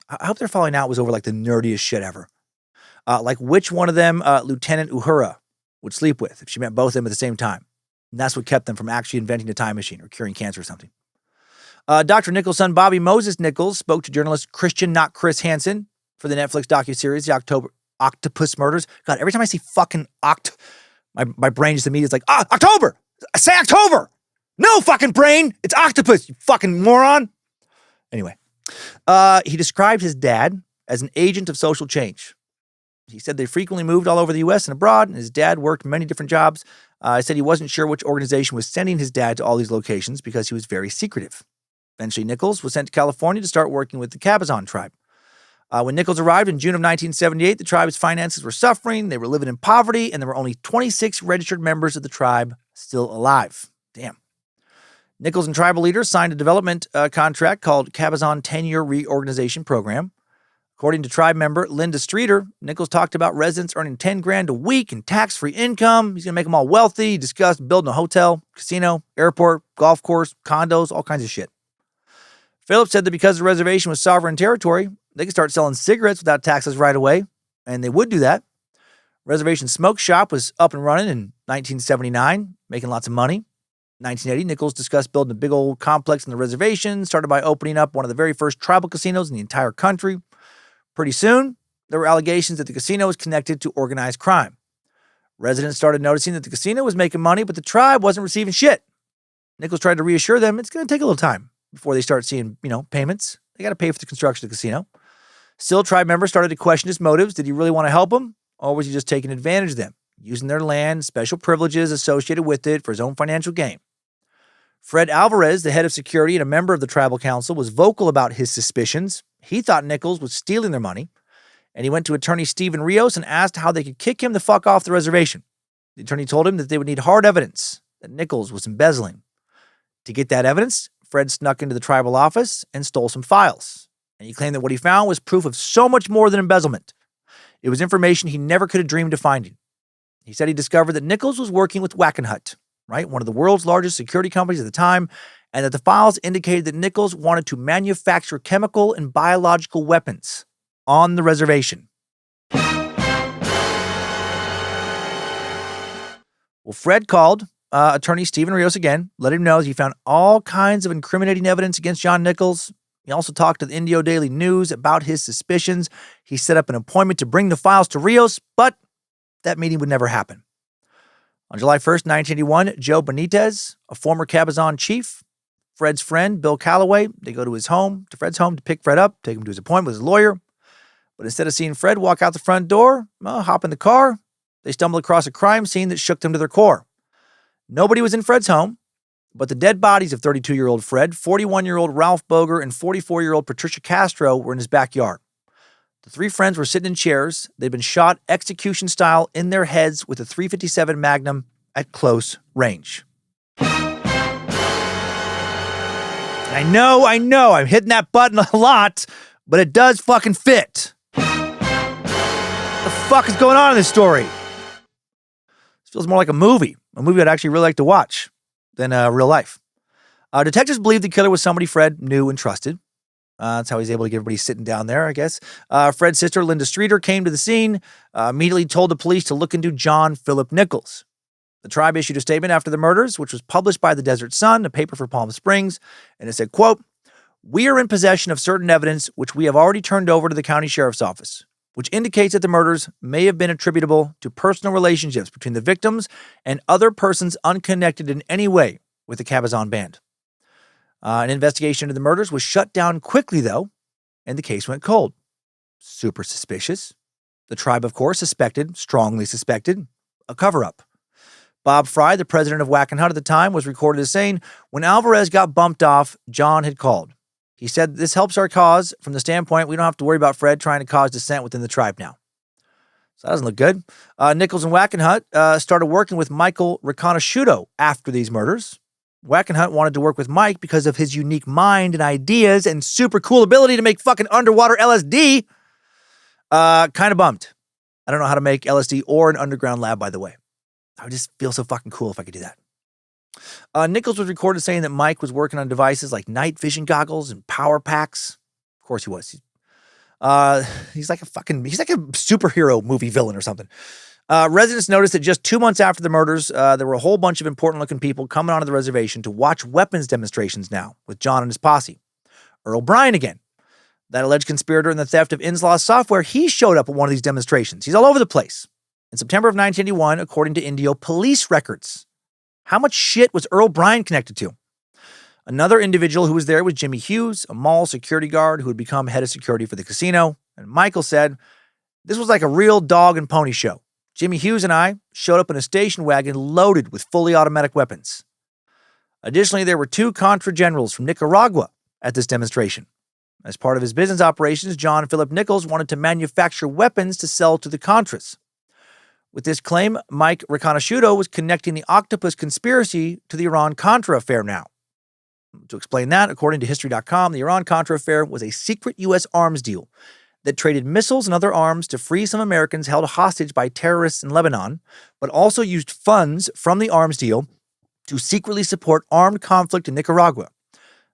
[SPEAKER 1] I hope their falling out was over like the nerdiest shit ever. Like which one of them Lieutenant Uhura would sleep with if she met both of them at the same time. And that's what kept them from actually inventing a time machine or curing cancer or something. Dr. Nichols' son Bobby Moses Nichols spoke to journalist Christian, not Chris Hansen, for the Netflix docuseries, The Octopus Murders. God, every time I see fucking my brain just immediately is like, October! Say October! No fucking brain! It's Octopus, you fucking moron! Anyway, he described his dad as an agent of social change. He said they frequently moved all over the U.S. and abroad, and his dad worked many different jobs. He said he wasn't sure which organization was sending his dad to all these locations because he was very secretive. Eventually, Nichols was sent to California to start working with the Cabazon tribe. When Nichols arrived in June of 1978, the tribe's finances were suffering, they were living in poverty, and there were only 26 registered members of the tribe still alive. Damn. Nichols and tribal leaders signed a development contract called Cabazon 10-Year Reorganization Program. According to tribe member Linda Streeter, Nichols talked about residents earning $10,000 a week in tax-free income. He's going to make them all wealthy. He discussed building a hotel, casino, airport, golf course, condos, all kinds of shit. Phillips said that because the reservation was sovereign territory, they could start selling cigarettes without taxes right away, and they would do that. Reservation Smoke Shop was up and running in 1979, making lots of money. In 1980, Nichols discussed building a big old complex on the reservation, started by opening up one of the very first tribal casinos in the entire country. Pretty soon, there were allegations that the casino was connected to organized crime. Residents started noticing that the casino was making money, but the tribe wasn't receiving shit. Nichols tried to reassure them it's going to take a little time before they start seeing, payments. They got to pay for the construction of the casino. Still, tribe members started to question his motives. Did he really want to help them? Or was he just taking advantage of them, using their land, special privileges associated with it for his own financial gain? Fred Alvarez, the head of security and a member of the tribal council, was vocal about his suspicions. He thought Nichols was stealing their money, and he went to attorney Stephen Rios and asked how they could kick him the fuck off the reservation. The attorney told him that they would need hard evidence that Nichols was embezzling. To get that evidence, Fred snuck into the tribal office and stole some files. And he claimed that what he found was proof of so much more than embezzlement. It was information he never could have dreamed of finding. He said he discovered that Nichols was working with Wackenhut, right, one of the world's largest security companies at the time, and that the files indicated that Nichols wanted to manufacture chemical and biological weapons on the reservation. Well, Fred called attorney Stephen Rios again, let him know he found all kinds of incriminating evidence against John Nichols. He also talked to the Indio Daily News about his suspicions. He set up an appointment to bring the files to Rios, but that meeting would never happen. On July 1st, 1981, Joe Benitez, a former Cabazon chief, Fred's friend, Bill Calloway, they go to Fred's home to pick Fred up, take him to his appointment with his lawyer. But instead of seeing Fred walk out the front door, hop in the car, they stumble across a crime scene that shook them to their core. Nobody was in Fred's home, but the dead bodies of 32-year-old Fred, 41-year-old Ralph Boger, and 44-year-old Patricia Castro were in his backyard. The three friends were sitting in chairs. They'd been shot execution style in their heads with a .357 Magnum at close range. I know, I'm hitting that button a lot, but it does fucking fit. What the fuck is going on in this story? This feels more like a movie I'd actually really like to watch than real life. Detectives believe the killer was somebody Fred knew and trusted. That's how he's able to get everybody sitting down there, I guess. Fred's sister, Linda Streeter, came to the scene, immediately told the police to look into John Philip Nichols. The tribe issued a statement after the murders, which was published by the Desert Sun, a paper for Palm Springs, and it said, quote, "We are in possession of certain evidence which we have already turned over to the county sheriff's office, which indicates that the murders may have been attributable to personal relationships between the victims and other persons unconnected in any way with the Cabazon band." An investigation into the murders was shut down quickly, though, and the case went cold. Super suspicious. The tribe, of course, strongly suspected, a cover-up. Bob Fry, the president of Wackenhut at the time, was recorded as saying, "When Alvarez got bumped off, John had called. He said, this helps our cause from the standpoint we don't have to worry about Fred trying to cause dissent within the tribe now." So that doesn't look good. Nichols and Wackenhut started working with Michael Riconoscuito after these murders. Wackenhut wanted to work with Mike because of his unique mind and ideas and super cool ability to make fucking underwater LSD. Kind of bummed. I don't know how to make LSD or an underground lab, by the way. I would just feel so fucking cool if I could do that. Nichols was recorded saying that Mike was working on devices like night vision goggles and power packs. Of course he was. He's like a superhero movie villain or something. Residents noticed that just 2 months after the murders, there were a whole bunch of important-looking people coming onto the reservation to watch weapons demonstrations now with John and his posse. Earl Bryan again, that alleged conspirator in the theft of inslaw software, he showed up at one of these demonstrations. He's all over the place. In September of 1981, according to Indio police records. How much shit was Earl Bryan connected to? Another individual who was there was Jimmy Hughes, a mall security guard who had become head of security for the casino. And Michael said, "This was like a real dog and pony show. Jimmy Hughes and I showed up in a station wagon loaded with fully automatic weapons." Additionally, there were 2 Contra generals from Nicaragua at this demonstration. As part of his business operations, John Philip Nichols wanted to manufacture weapons to sell to the Contras. With this claim, Mike Riconoscuito was connecting the Octopus conspiracy to the Iran-Contra affair now. To explain that, according to History.com, the Iran-Contra affair was a secret U.S. arms deal that traded missiles and other arms to free some Americans held hostage by terrorists in Lebanon, but also used funds from the arms deal to secretly support armed conflict in Nicaragua.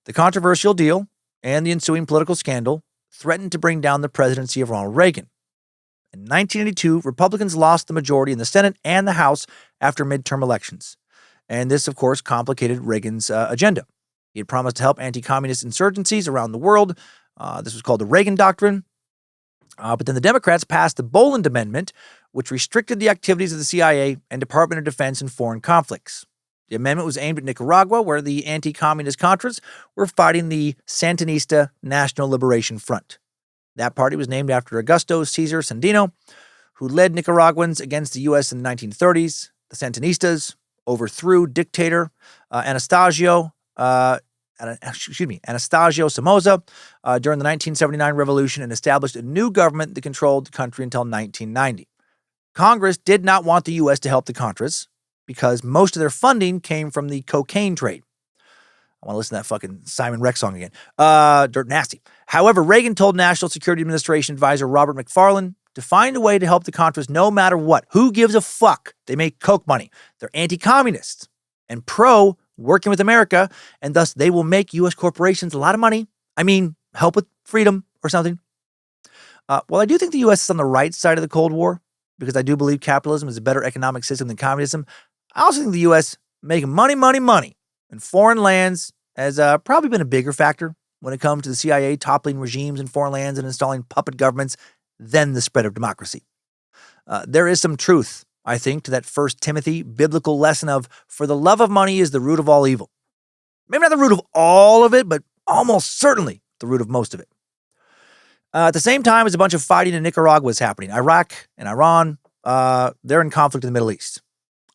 [SPEAKER 1] The controversial deal and the ensuing political scandal threatened to bring down the presidency of Ronald Reagan. In 1982, Republicans lost the majority in the Senate and the House after midterm elections. And this, of course, complicated Reagan's agenda. He had promised to help anti-communist insurgencies around the world. This was called the Reagan Doctrine. But then the Democrats passed the Boland Amendment, which restricted the activities of the CIA and Department of Defense in foreign conflicts. The amendment was aimed at Nicaragua, where the anti-communist Contras were fighting the Sandinista National Liberation Front. That party was named after Augusto Cesar Sandino, who led Nicaraguans against the U.S. in the 1930s. The Sandinistas overthrew dictator Anastasio Somoza during the 1979 revolution and established a new government that controlled the country until 1990. Congress did not want the U.S. to help the Contras because most of their funding came from the cocaine trade. I want to listen to that fucking Simon Rex song again. Dirt Nasty. However, Reagan told National Security Administration advisor Robert McFarlane to find a way to help the Contras no matter what. Who gives a fuck? They make coke money. They're anti-communist and pro working with America, and thus they will make U.S. corporations a lot of money. I mean, help with freedom or something. Well, I do think the U.S. is on the right side of the Cold War because I do believe capitalism is a better economic system than communism. I also think the U.S. making money in foreign lands has probably been a bigger factor when it comes to the CIA toppling regimes in foreign lands and installing puppet governments than the spread of democracy. There is some truth, I think, to that 1 Timothy biblical lesson of, for the love of money is the root of all evil. Maybe not the root of all of it, but almost certainly the root of most of it. At the same time as a bunch of fighting in Nicaragua is happening, Iraq and Iran, they're in conflict in the Middle East.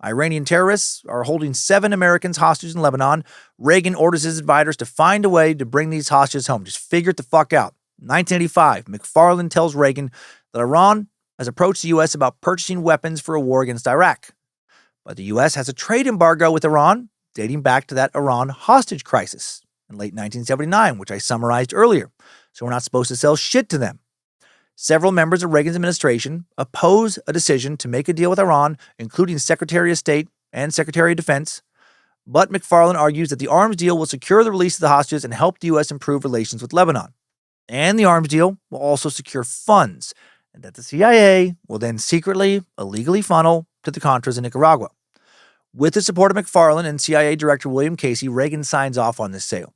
[SPEAKER 1] Iranian terrorists are holding 7 Americans hostage in Lebanon. Reagan orders his advisors to find a way to bring these hostages home. Just figure it the fuck out. 1985, McFarlane tells Reagan that Iran has approached the U.S. about purchasing weapons for a war against Iraq. But the U.S. has a trade embargo with Iran dating back to that Iran hostage crisis in late 1979, which I summarized earlier. So we're not supposed to sell shit to them. Several members of Reagan's administration oppose a decision to make a deal with Iran, including Secretary of State and Secretary of Defense. But McFarlane argues that the arms deal will secure the release of the hostages and help the U.S. improve relations with Lebanon. And the arms deal will also secure funds, and that the CIA will then secretly, illegally funnel to the Contras in Nicaragua. With the support of McFarlane and CIA Director William Casey, Reagan signs off on this sale.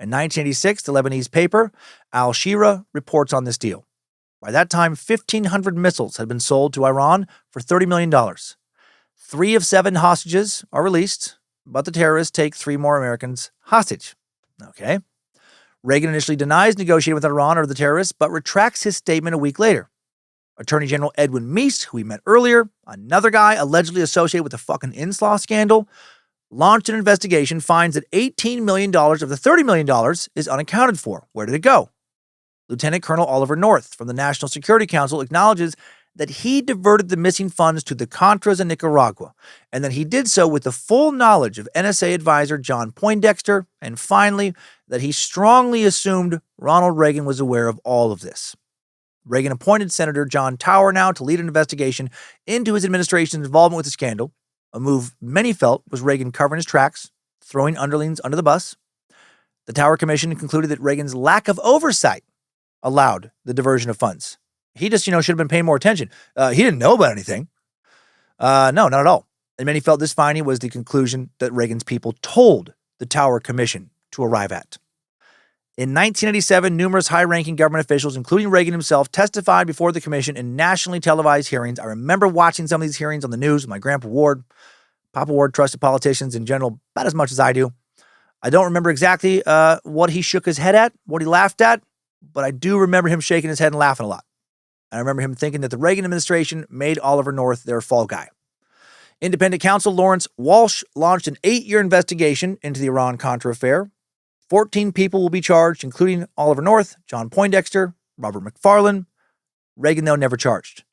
[SPEAKER 1] In 1986, the Lebanese paper Al Shira reports on this deal. By that time, 1,500 missiles had been sold to Iran for $30 million. 3 of 7 hostages are released, but the terrorists take 3 more Americans hostage. Okay. Reagan initially denies negotiating with Iran or the terrorists, but retracts his statement a week later. Attorney General Edwin Meese, who we met earlier, another guy allegedly associated with the fucking inslaw scandal, launched an investigation, finds that $18 million of the $30 million is unaccounted for. Where did it go? Lieutenant Colonel Oliver North from the National Security Council acknowledges that he diverted the missing funds to the Contras in Nicaragua, and that he did so with the full knowledge of NSA advisor John Poindexter, and finally, that he strongly assumed Ronald Reagan was aware of all of this. Reagan appointed Senator John Tower now to lead an investigation into his administration's involvement with the scandal, a move many felt was Reagan covering his tracks, throwing underlings under the bus. The Tower Commission concluded that Reagan's lack of oversight allowed the diversion of funds. He just, should have been paying more attention. He didn't know about anything. No, not at all. And many felt this finding was the conclusion that Reagan's people told the Tower Commission to arrive at. In 1987, numerous high-ranking government officials, including Reagan himself, testified before the commission in nationally televised hearings. I remember watching some of these hearings on the news with my grandpa Ward. Papa Ward trusted politicians in general about as much as I do. I don't remember exactly what he shook his head at, what he laughed at, but I do remember him shaking his head and laughing a lot. I remember him thinking that the Reagan administration made Oliver North their fall guy. Independent counsel Lawrence Walsh launched an 8-year investigation into the Iran-Contra affair. 14 people will be charged, including Oliver North, John Poindexter, Robert McFarlane. Reagan, though, never charged.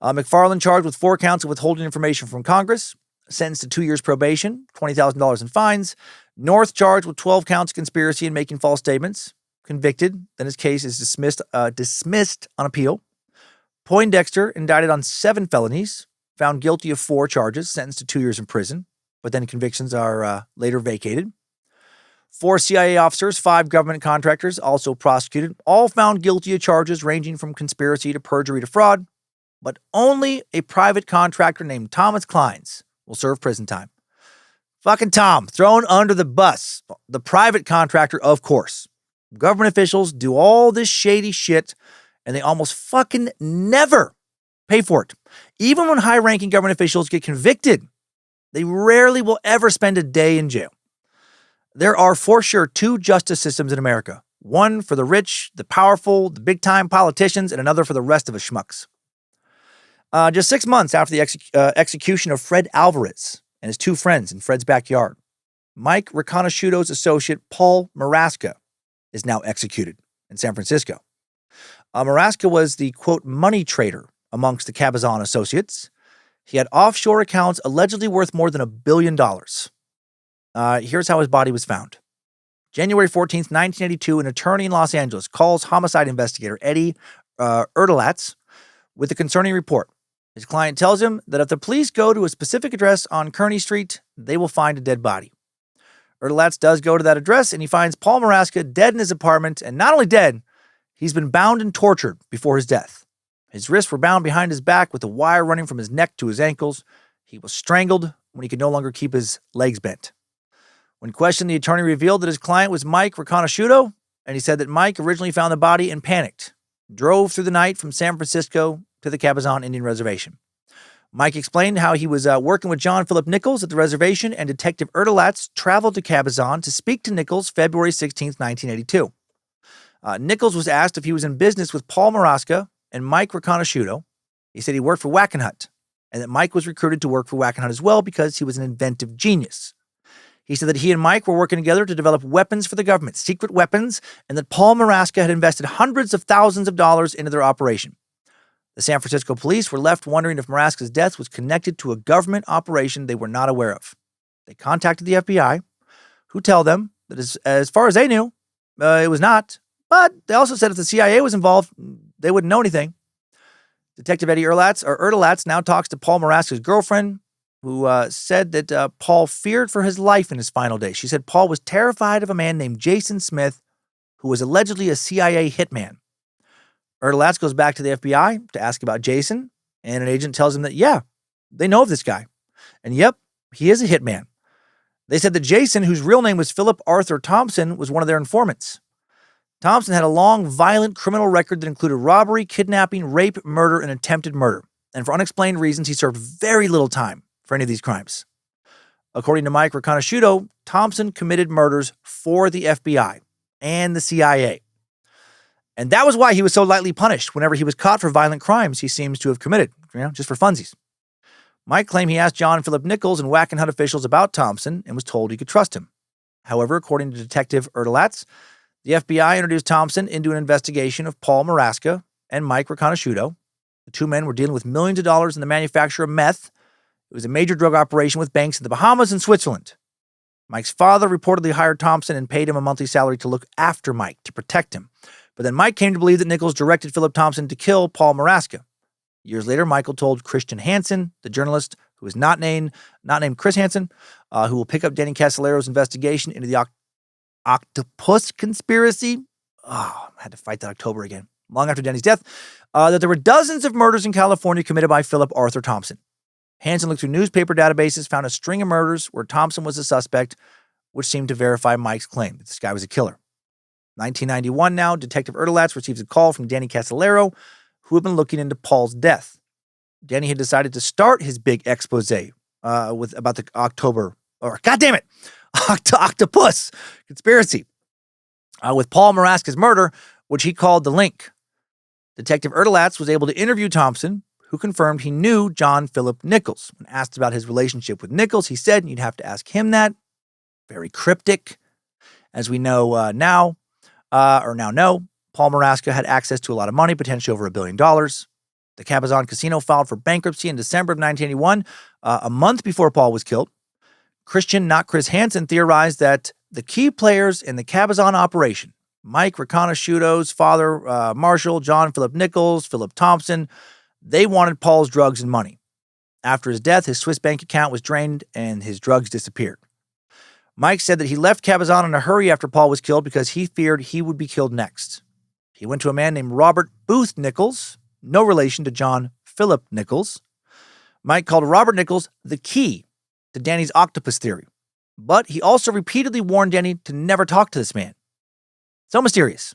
[SPEAKER 1] McFarlane charged with 4 counts of withholding information from Congress, sentenced to 2 years probation, $20,000 in fines. North charged with 12 counts of conspiracy and making false statements, convicted. Then his case is dismissed on appeal. Poindexter, indicted on 7 felonies, found guilty of 4 charges, sentenced to 2 years in prison, but then convictions are later vacated. 4 CIA officers, 5 government contractors, also prosecuted, all found guilty of charges ranging from conspiracy to perjury to fraud, but only a private contractor named Thomas Kleins will serve prison time. Fucking Tom, thrown under the bus. The private contractor, of course. Government officials do all this shady shit, and they almost fucking never pay for it. Even when high-ranking government officials get convicted, they rarely will ever spend a day in jail. There are for sure 2 justice systems in America. One for the rich, the powerful, the big-time politicians, and another for the rest of us schmucks. Just 6 months after the execution of Fred Alvarez and his 2 friends in Fred's backyard, Mike Riconoscuito's associate Paul Marasca is now executed in San Francisco. Marasca was the, quote, money trader amongst the Cabazon associates. He had offshore accounts allegedly worth more than $1 billion. Here's how his body was found. January 14th, 1982, an attorney in Los Angeles calls homicide investigator Eddie Erdelatz with a concerning report. His client tells him that if the police go to a specific address on Kearney Street, they will find a dead body. Erdelatz does go to that address, and he finds Paul Marasca dead in his apartment, and not only dead, he's been bound and tortured before his death. His wrists were bound behind his back with a wire running from his neck to his ankles. He was strangled when he could no longer keep his legs bent. When questioned, the attorney revealed that his client was Mike Riconoscuito, and he said that Mike originally found the body and panicked, drove through the night from San Francisco to the Cabazon Indian Reservation. Mike explained how he was working with John Philip Nichols at the reservation, and Detective Erdelatz traveled to Cabazon to speak to Nichols February 16, 1982. Nichols was asked if he was in business with Paul Maraska and Mike Riconoscuito. He said he worked for Wackenhut, and that Mike was recruited to work for Wackenhut as well because he was an inventive genius. He said that he and Mike were working together to develop weapons for the government, secret weapons, and that Paul Maraska had invested hundreds of thousands of dollars into their operation. The San Francisco police were left wondering if Maraska's death was connected to a government operation they were not aware of. They contacted the FBI, who tell them that as far as they knew, it was not. But they also said if the CIA was involved, they wouldn't know anything. Detective Eddie Erdelatz now talks to Paul Maraska's girlfriend, who said that Paul feared for his life in his final days. She said Paul was terrified of a man named Jason Smith, who was allegedly a CIA hitman. Erdelatz goes back to the FBI to ask about Jason, and an agent tells him that, yeah, they know of this guy. And yep, he is a hitman. They said that Jason, whose real name was Philip Arthur Thompson, was one of their informants. Thompson had a long, violent criminal record that included robbery, kidnapping, rape, murder, and attempted murder. And for unexplained reasons, he served very little time for any of these crimes. According to Mike Riconoscuito, Thompson committed murders for the FBI and the CIA. And that was why he was so lightly punished whenever he was caught for violent crimes he seems to have committed, just for funsies. Mike claimed he asked John Philip Nichols and Wackenhut officials about Thompson and was told he could trust him. However, according to Detective Erdelatz, the FBI introduced Thompson into an investigation of Paul Maraska and Mike Riconoscuito. The two men were dealing with millions of dollars in the manufacture of meth. It was a major drug operation with banks in the Bahamas and Switzerland. Mike's father reportedly hired Thompson and paid him a monthly salary to look after Mike, to protect him. But then Mike came to believe that Nichols directed Philip Thompson to kill Paul Maraska. Years later, Michael told Christian Hansen, the journalist who is not named Chris Hansen, who will pick up Danny Casolaro's investigation into the Octopus conspiracy. I had to fight that October again. Long after Danny's death, that there were dozens of murders in California committed by Philip Arthur Thompson. Hansen looked through newspaper databases, found a string of murders where Thompson was a suspect, which seemed to verify Mike's claim that this guy was a killer. 1991 now, Detective Erdelatz receives a call from Danny Casolaro, who had been looking into Paul's death. Danny had decided to start his big expose about the Octopus conspiracy with Paul Maraska's murder, which he called The Link. Detective Erdelatz was able to interview Thompson, who confirmed he knew John Philip Nichols. When asked about his relationship with Nichols, he said you'd have to ask him that. Very cryptic. As we know now know, Paul Maraska had access to a lot of money, potentially over $1 billion. The Cabazon casino filed for bankruptcy in December of 1981, a month before Paul was killed. Christian, not Chris Hansen, theorized that the key players in the Cabazon operation, Mike Riconoscuito's father, Marshall, John Philip Nichols, Philip Thompson, they wanted Paul's drugs and money. After his death, his Swiss bank account was drained and his drugs disappeared. Mike said that he left Cabazon in a hurry after Paul was killed because he feared he would be killed next. He went to a man named Robert Booth Nichols, no relation to John Philip Nichols. Mike called Robert Nichols the key to Danny's octopus theory, but he also repeatedly warned Danny to never talk to this man. So mysterious.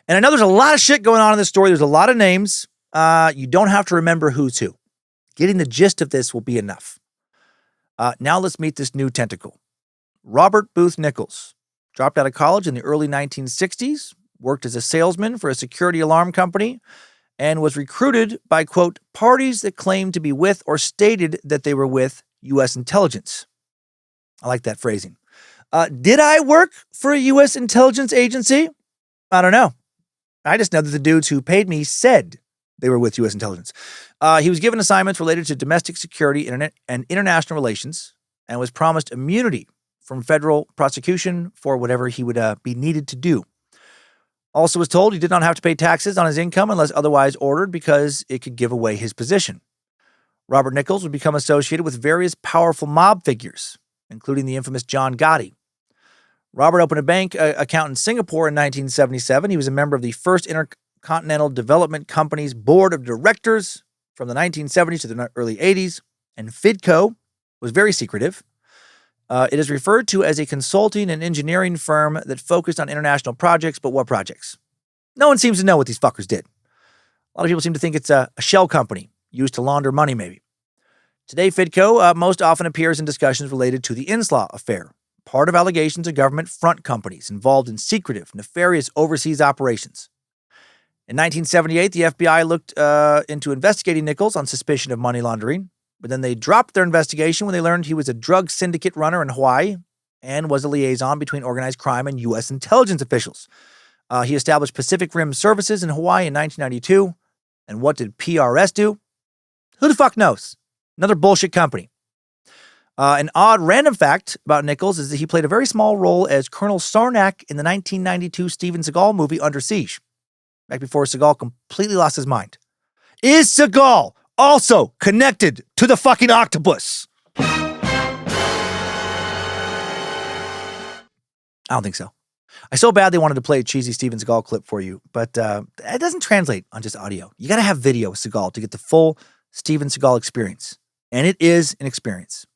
[SPEAKER 1] And I know there's a lot of shit going on in this story. There's a lot of names. You don't have to remember who's who. Getting the gist of this will be enough. Now let's meet this new tentacle. Robert Booth Nichols dropped out of college in the early 1960s, worked as a salesman for a security alarm company, and was recruited by, quote, parties that claimed to be with or stated that they were with U.S. intelligence. I like that phrasing. Did I work for a U.S. intelligence agency? I don't know. I just know that the dudes who paid me said they were with U.S. intelligence. He was given assignments related to domestic security and international relations and was promised immunity from federal prosecution for whatever he would be needed to do. Also was told he did not have to pay taxes on his income unless otherwise ordered because it could give away his position. Robert Nichols would become associated with various powerful mob figures, including the infamous John Gotti. Robert opened a bank account in Singapore in 1977. He was a member of the First Intercontinental Development Company's board of directors from the 1970s to the early 80s, and FIDCO was very secretive. It is referred to as a consulting and engineering firm that focused on international projects, but what projects? No one seems to know what these fuckers did. A lot of people seem to think it's a shell company used to launder money, maybe. Today, Fidco most often appears in discussions related to the inslaw affair, part of allegations of government front companies involved in secretive, nefarious overseas operations. In 1978, the FBI looked into investigating Nichols on suspicion of money laundering, but then they dropped their investigation when they learned he was a drug syndicate runner in Hawaii and was a liaison between organized crime and U.S. intelligence officials. He established Pacific Rim Services in Hawaii in 1992. And what did PRS do? Who the fuck knows? Another bullshit company. An odd random fact about Nichols is that he played a very small role as Colonel Sarnak in the 1992 Steven Seagal movie Under Siege, back before Seagal completely lost his mind. Is Seagal also connected to the fucking octopus? I don't think so. I so badly wanted to play a cheesy Steven Seagal clip for you, but it doesn't translate on just audio. You got to have video with Seagal to get the full Steven Seagal experience. And it is an experience.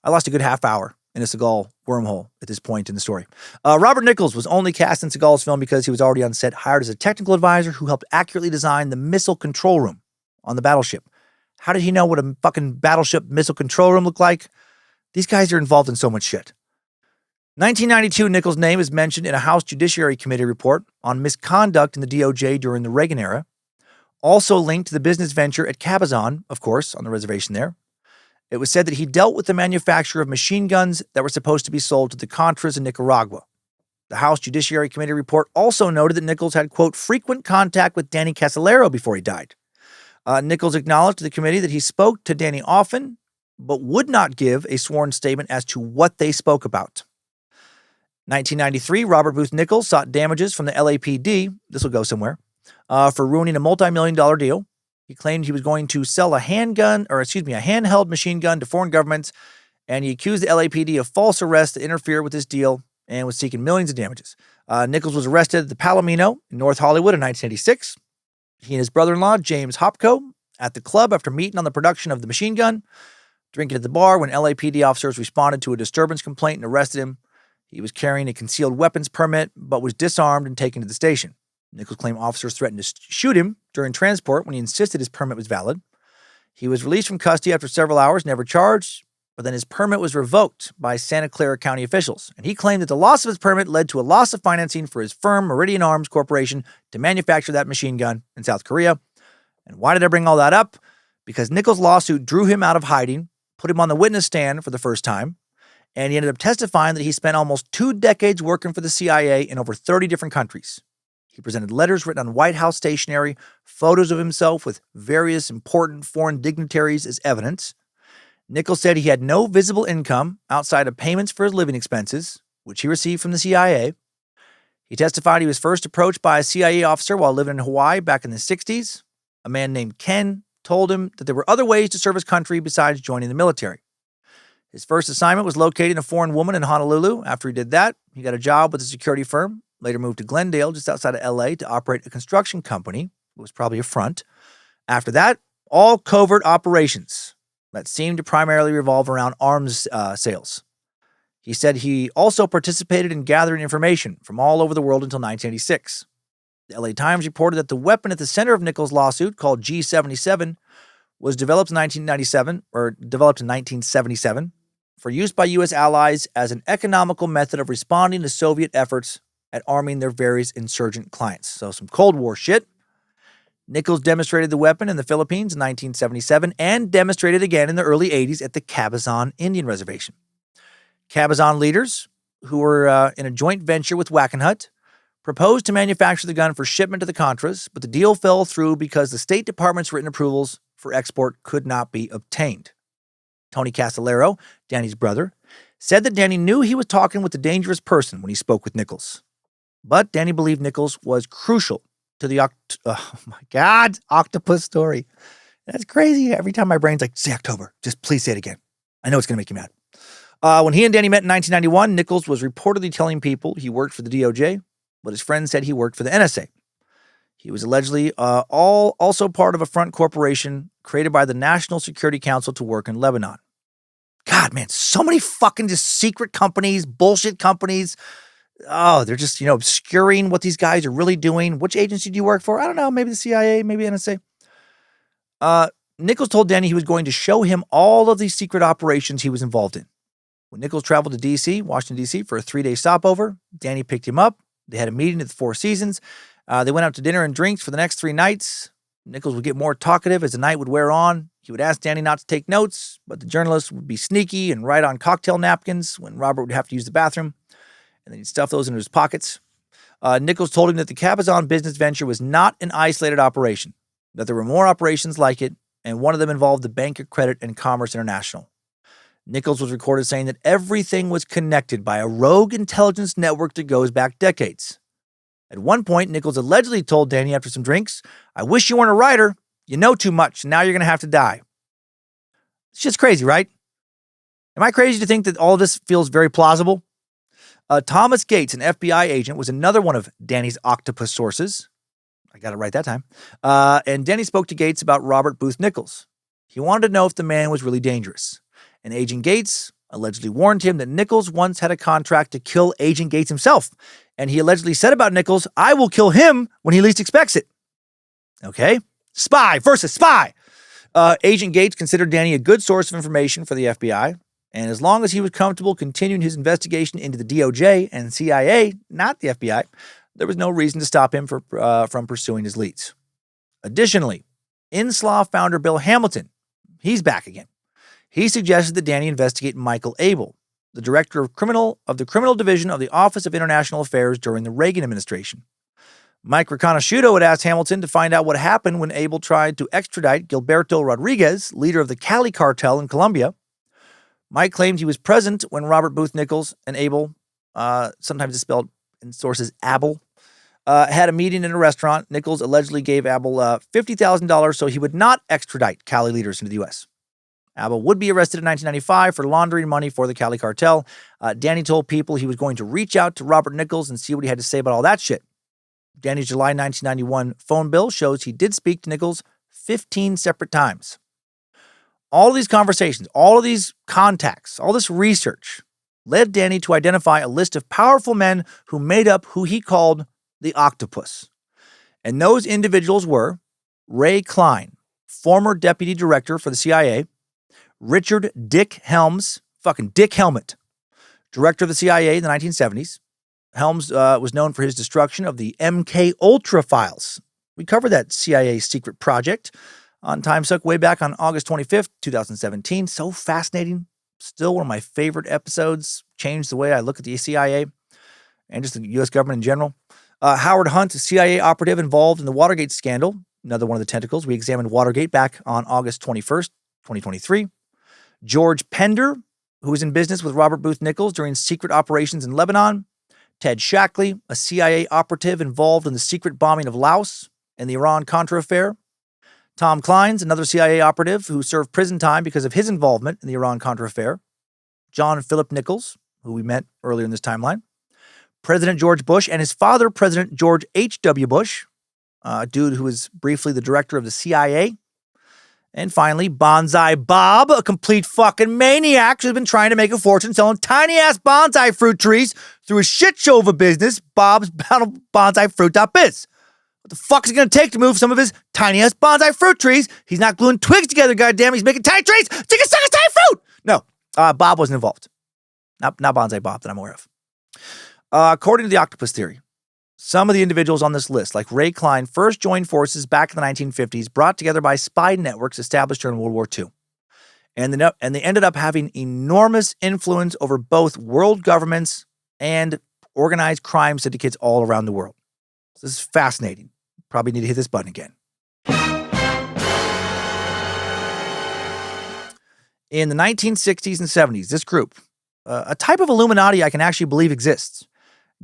[SPEAKER 1] I lost a good half hour in a Seagal wormhole at this point in the story. Robert Nichols was only cast in Seagal's film because he was already on set, hired as a technical advisor who helped accurately design the missile control room on the battleship. How did he know what a fucking battleship missile control room looked like? These guys are involved in so much shit. 1992, Nichols' name is mentioned in a House Judiciary Committee report on misconduct in the DOJ during the Reagan era. Also linked to the business venture at Cabazon, of course, on the reservation there. It was said that he dealt with the manufacture of machine guns that were supposed to be sold to the Contras in Nicaragua. The House Judiciary Committee report also noted that Nichols had, quote, frequent contact with Danny Casolaro before he died. Nichols acknowledged to the committee that he spoke to Danny often, but would not give a sworn statement as to what they spoke about. 1993, Robert Booth Nichols sought damages from the LAPD, this will go somewhere, for ruining a multi-million-dollar deal. He claimed he was going to sell a handheld machine gun to foreign governments, and he accused the LAPD of false arrest to interfere with this deal and was seeking millions of damages. Nichols was arrested at the Palomino in North Hollywood in 1986. He and his brother-in-law, James Hopko, at the club after meeting on the production of the machine gun, drinking at the bar when LAPD officers responded to a disturbance complaint and arrested him. He was carrying a concealed weapons permit, but was disarmed and taken to the station. Nichols claimed officers threatened to shoot him during transport when he insisted his permit was valid. He was released from custody after several hours, never charged, but then his permit was revoked by Santa Clara County officials. And he claimed that the loss of his permit led to a loss of financing for his firm, Meridian Arms Corporation, to manufacture that machine gun in South Korea. And why did I bring all that up? Because Nichols' lawsuit drew him out of hiding, put him on the witness stand for the first time, and he ended up testifying that he spent almost 2 decades working for the CIA in over 30 different countries. He presented letters written on Whitehouse stationery, photos of himself with various important foreign dignitaries as evidence. Nichols said he had no visible income outside of payments for his living expenses, which he received from the CIA. He testified he was first approached by a CIA officer while living in Hawaii back in the 60s. A man named Ken told him that there were other ways to serve his country besides joining the military. His first assignment was locating a foreign woman in Honolulu. After he did that, he got a job with a security firm, later moved to Glendale, just outside of LA, to operate a construction company. It was probably a front. After that, all covert operations that seemed to primarily revolve around arms sales. He said he also participated in gathering information from all over the world until 1986. The LA Times reported that the weapon at the center of Nichols' lawsuit, called G77, was developed in 1977 for use by U.S. allies as an economical method of responding to Soviet efforts at arming their various insurgent clients. So some Cold War shit. Nichols demonstrated the weapon in the Philippines in 1977 and demonstrated again in the early 80s at the Cabazon Indian Reservation. Cabazon leaders, who were in a joint venture with Wackenhut, proposed to manufacture the gun for shipment to the Contras, but the deal fell through because the State Department's written approvals for export could not be obtained. Tony Casolaro, Danny's brother, said that Danny knew he was talking with a dangerous person when he spoke with Nichols. But Danny believed Nichols was crucial to the Octopus story. That's crazy. Every time my brain's like, say October, just please say it again. I know it's going to make you mad. When he and Danny met in 1991, Nichols was reportedly telling people he worked for the DOJ, but his friends said he worked for the NSA. He was allegedly also part of a front corporation created by the National Security Council to work in Lebanon. God, man, so many fucking just secret companies, bullshit companies. Oh, they're just, obscuring what these guys are really doing. Which agency do you work for? I don't know. Maybe the CIA, maybe NSA. Nichols told Danny he was going to show him all of these secret operations he was involved in. When Nichols traveled to D.C., Washington, D.C. for a 3-day stopover, Danny picked him up. They had a meeting at the Four Seasons. They went out to dinner and drinks for the next 3 nights. Nichols would get more talkative as the night would wear on. He would ask Danny not to take notes, but the journalist would be sneaky and write on cocktail napkins when Robert would have to use the bathroom, and then he'd stuff those into his pockets. Nichols told him that the Cabazon business venture was not an isolated operation, that there were more operations like it, and one of them involved the Bank of Credit and Commerce International. Nichols was recorded saying that everything was connected by a rogue intelligence network that goes back decades. At one point, Nichols allegedly told Danny after some drinks, "I wish you weren't a writer. You know too much, and now you're going to have to die." It's just crazy, right? Am I crazy to think that all of this feels very plausible? Thomas Gates, an FBI agent, was another one of Danny's Octopus sources. I got it right that time. And Danny spoke to Gates about Robert Booth Nichols. He wanted to know if the man was really dangerous. And Agent Gates allegedly warned him that Nichols once had a contract to kill Agent Gates himself. And he allegedly said about Nichols, "I will kill him when he least expects it." Okay? Spy versus spy. Agent Gates considered Danny a good source of information for the FBI. And as long as he was comfortable continuing his investigation into the DOJ and CIA, not the FBI, there was no reason to stop him from pursuing his leads. Additionally, Inslaw founder Bill Hamilton, he's back again. He suggested that Danny investigate Michael Abel, the director of the criminal division of the Office of International Affairs during the Reagan administration. Mike Riconoscuito had asked Hamilton to find out what happened when Abel tried to extradite Gilberto Rodriguez, leader of the Cali cartel in Colombia. Mike claimed he was present when Robert Booth Nichols and Abel, sometimes it's spelled in sources Abel, had a meeting in a restaurant. Nichols allegedly gave Abel $50,000 so he would not extradite Cali leaders into the U.S. Abel would be arrested in 1995 for laundering money for the Cali cartel. Danny told people he was going to reach out to Robert Nichols and see what he had to say about all that shit. Danny's July 1991 phone bill shows he did speak to Nichols 15 separate times. All of these conversations, all of these contacts, all this research led Danny to identify a list of powerful men who made up who he called the Octopus. And those individuals were Ray Klein, former deputy director for the CIA, Richard Dick Helms, fucking Dick Helmet, director of the CIA in the 1970s. Helms was known for his destruction of the MK Ultra files. We covered that CIA secret project on Timesuck way back on August 25th, 2017. So fascinating. Still one of my favorite episodes. Changed the way I look at the CIA and just the U.S. government in general. Howard Hunt, a CIA operative involved in the Watergate scandal. Another one of the tentacles. We examined Watergate back on August 21st, 2023. George Pender, who was in business with Robert Booth Nichols during secret operations in Lebanon. Ted Shackley, a CIA operative involved in the secret bombing of Laos and the Iran-Contra affair. Tom Clines, another CIA operative who served prison time because of his involvement in the Iran-Contra affair. John Philip Nichols, who we met earlier in this timeline. President George Bush and his father, President George H.W. Bush, a dude who was briefly the director of the CIA. And finally, Bonsai Bob, a complete fucking maniac who's been trying to make a fortune selling tiny-ass bonsai fruit trees through his shit show of a business, Bob's BonsaiFruit.biz. What the fuck is it going to take to move some of his tiny-ass bonsai fruit trees? He's not gluing twigs together, goddamn. He's making tiny trees. Take a second tiny fruit. No, Bob wasn't involved. Not Bonsai Bob that I'm aware of. According to the Octopus theory, some of the individuals on this list, like Ray Klein, first joined forces back in the 1950s, brought together by spy networks established during World War II. And they ended up having enormous influence over both world governments and organized crime syndicates all around the world. This is fascinating. Probably need to hit this button again. In the 1960s and 70s, this group, a type of Illuminati I can actually believe exists,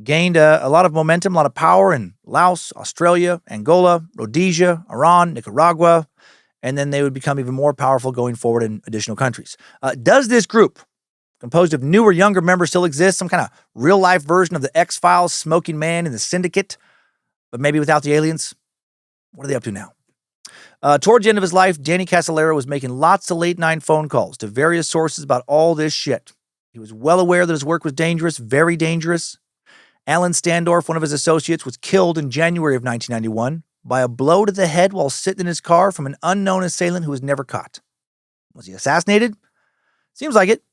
[SPEAKER 1] gained a lot of momentum, a lot of power in Laos, Australia, Angola, Rhodesia, Iran, Nicaragua, and then they would become even more powerful going forward in additional countries. Does this group, composed of newer, younger members, still exist? Some kind of real-life version of the X-Files, Smoking Man, and the Syndicate, but maybe without the aliens? What are they up to now? Towards the end of his life, Danny Casolaro was making lots of late-night phone calls to various sources about all this shit. He was well aware that his work was dangerous, very dangerous. Alan Standorf, one of his associates, was killed in January of 1991 by a blow to the head while sitting in his car from an unknown assailant who was never caught. Was he assassinated? Seems like it.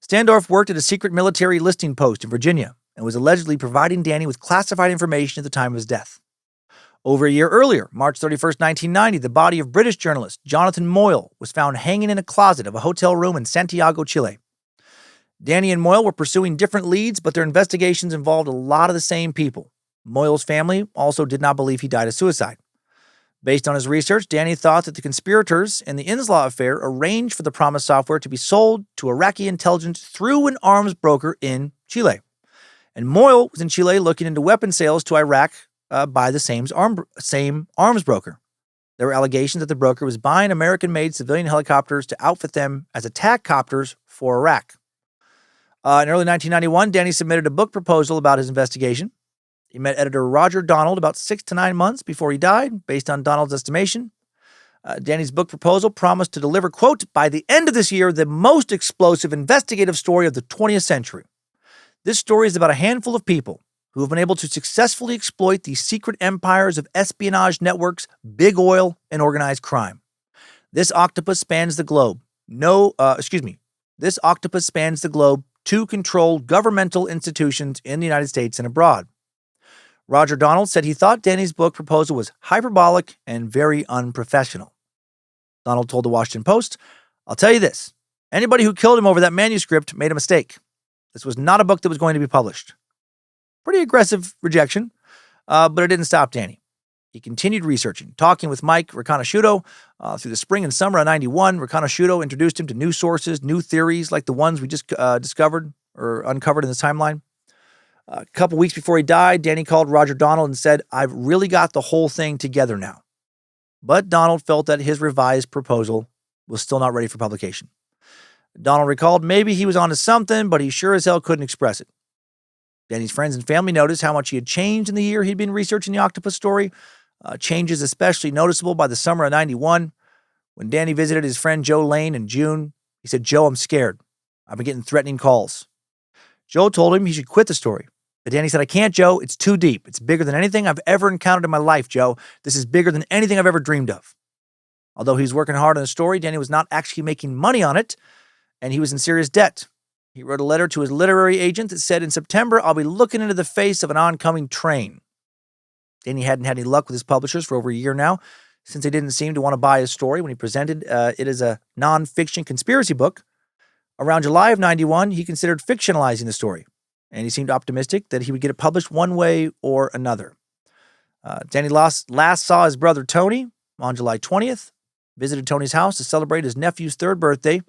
[SPEAKER 1] Standorf worked at a secret military listing post in Virginia and was allegedly providing Danny with classified information at the time of his death. Over a year earlier, March 31st, 1990, the body of British journalist Jonathan Moyle was found hanging in a closet of a hotel room in Santiago, Chile. Danny and Moyle were pursuing different leads, but their investigations involved a lot of the same people. Moyle's family also did not believe he died of suicide. Based on his research, Danny thought that the conspirators in the inslaw affair arranged for the promised software to be sold to Iraqi intelligence through an arms broker in Chile. And Moyle was in Chile looking into weapon sales to Iraq by the same arms broker. There were allegations that the broker was buying American-made civilian helicopters to outfit them as attack copters for Iraq. In early 1991, Danny submitted a book proposal about his investigation. He met editor Roger Donald about 6 to 9 months before he died, based on Donald's estimation. Danny's book proposal promised to deliver, quote, by the end of this year, the most explosive investigative story of the 20th century. This story is about a handful of people who have been able to successfully exploit the secret empires of espionage networks, big oil, and organized crime. This octopus spans the globe. This octopus spans the globe to control governmental institutions in the United States and abroad. Roger Donald said he thought Danny's book proposal was hyperbolic and very unprofessional. Donald told the Washington Post, I'll tell you this, anybody who killed him over that manuscript made a mistake. This was not a book that was going to be published. Pretty aggressive rejection, but it didn't stop Danny. He continued researching, talking with Mike Riconoscuito through the spring and summer of 91. Riconoscuito introduced him to new sources, new theories like the ones we just discovered or uncovered in this timeline. A couple weeks before he died, Danny called Roger Donald and said, I've really got the whole thing together now. But Donald felt that his revised proposal was still not ready for publication. Donald recalled maybe he was onto something, but he sure as hell couldn't express it. Danny's friends and family noticed how much he had changed in the year he'd been researching the Octopus story. Changes especially noticeable by the summer of 91. When Danny visited his friend Joe Lane in June, he said, Joe, I'm scared. I've been getting threatening calls. Joe told him he should quit the story. But Danny said, I can't, Joe. It's too deep. It's bigger than anything I've ever encountered in my life, Joe. This is bigger than anything I've ever dreamed of. Although he was working hard on the story, Danny was not actually making money on it, and he was in serious debt. He wrote a letter to his literary agent that said, in September, I'll be looking into the face of an oncoming train. Danny hadn't had any luck with his publishers for over a year now, since they didn't seem to want to buy his story when he presented it as a nonfiction conspiracy book. Around July of 91, he considered fictionalizing the story, and he seemed optimistic that he would get it published one way or another. Danny last saw his brother Tony on July 20th, visited Tony's house to celebrate his nephew's 3rd birthday.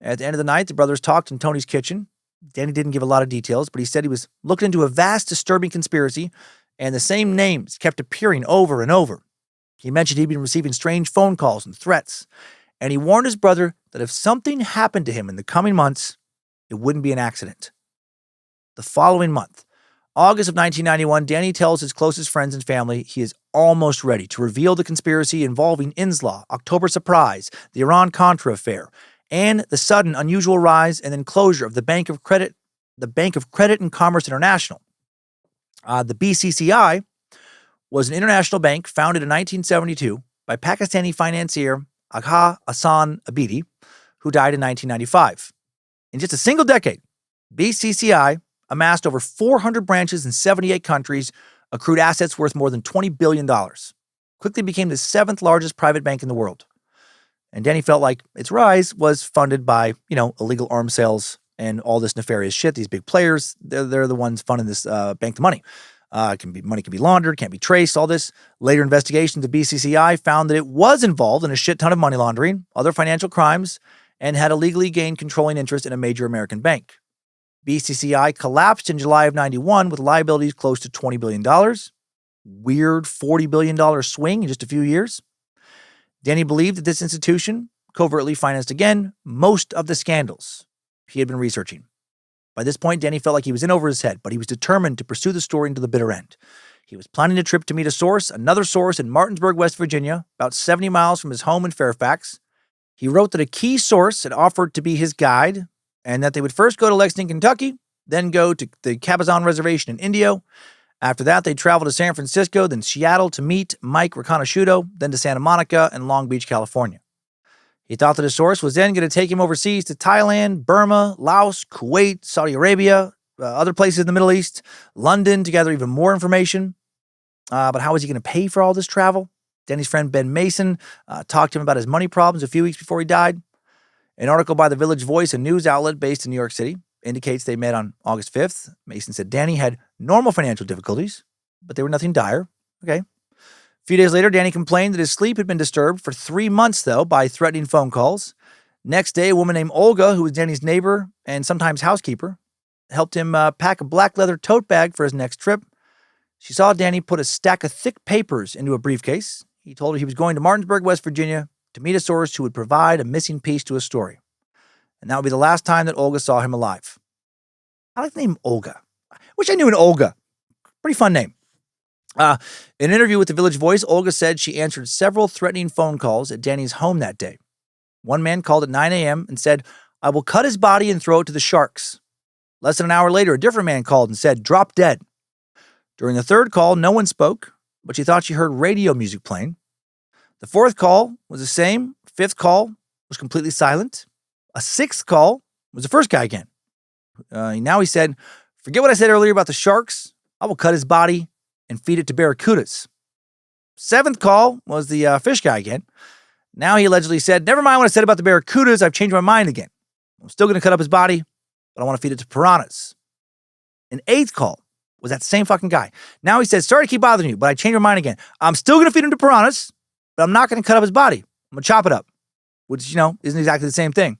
[SPEAKER 1] At the end of the night, the brothers talked in Tony's kitchen. Danny didn't give a lot of details, but he said he was looking into a vast, disturbing conspiracy, and the same names kept appearing over and over. He mentioned he'd been receiving strange phone calls and threats, and he warned his brother that if something happened to him in the coming months, it wouldn't be an accident. The following month, August of 1991, Danny tells his closest friends and family he is almost ready to reveal the conspiracy involving Inslaw, October Surprise, the Iran-Contra affair, and the sudden unusual rise and then closure of the Bank of Credit and Commerce International. The BCCI was an international bank founded in 1972 by Pakistani financier Agha Hassan Abidi, who died in 1995. In just a single decade, BCCI amassed over 400 branches in 78 countries, accrued assets worth more than $20 billion, quickly became the 7th largest private bank in the world. And Danny felt like its rise was funded by, illegal arms sales and all this nefarious shit. These big players, they're the ones funding this bank the money. Money can be laundered, can't be traced, all this. Later investigations of BCCI found that it was involved in a shit ton of money laundering, other financial crimes, and had illegally gained controlling interest in a major American bank. BCCI collapsed in July of 91 with liabilities close to $20 billion. Weird $40 billion swing in just a few years. Danny believed that this institution covertly financed again most of the scandals he had been researching. By this point, Danny felt like he was in over his head, but he was determined to pursue the story into the bitter end. He was planning a trip to meet another source in Martinsburg, West Virginia, about 70 miles from his home in Fairfax. He wrote that a key source had offered to be his guide, and that they would first go to Lexington, Kentucky, then go to the Cabazon reservation in Indio, After that, they traveled to San Francisco, then Seattle to meet Mike Riconoscuito, then to Santa Monica and Long Beach, California. He thought that his source was then going to take him overseas to Thailand, Burma, Laos, Kuwait, Saudi Arabia, other places in the Middle East, London, to gather even more information. But how was he going to pay for all this travel? Danny's friend Ben Mason talked to him about his money problems a few weeks before he died. An article by the Village Voice, a news outlet based in New York City, indicates they met on August 5th. Mason said Danny had normal financial difficulties, but they were nothing dire. Okay. A few days later, Danny complained that his sleep had been disturbed for 3 months, though, by threatening phone calls. Next day, a woman named Olga, who was Danny's neighbor and sometimes housekeeper, helped him pack a black leather tote bag for his next trip. She saw Danny put a stack of thick papers into a briefcase. He told her he was going to Martinsburg, West Virginia, to meet a source who would provide a missing piece to his story. And that would be the last time that Olga saw him alive. I like the name Olga. I wish I knew an Olga. Pretty fun name. In an interview with the Village Voice, Olga said she answered several threatening phone calls at Danny's home that day. One man called at 9 a.m. and said, "I will cut his body and throw it to the sharks." Less than an hour later, a different man called and said, "Drop dead." During the third call, no one spoke, but she thought she heard radio music playing. The fourth call was the same. Fifth call was completely silent. A sixth call was the first guy again. Now he said, "Forget what I said earlier about the sharks. I will cut his body and feed it to barracudas." Seventh call was the fish guy again. Now he allegedly said, "Never mind what I said about the barracudas. I've changed my mind again. I'm still going to cut up his body, but I want to feed it to piranhas." An eighth call was that same fucking guy. Now he said, "Sorry to keep bothering you, but I changed my mind again. I'm still going to feed him to piranhas, but I'm not going to cut up his body. I'm going to chop it up," which, isn't exactly the same thing.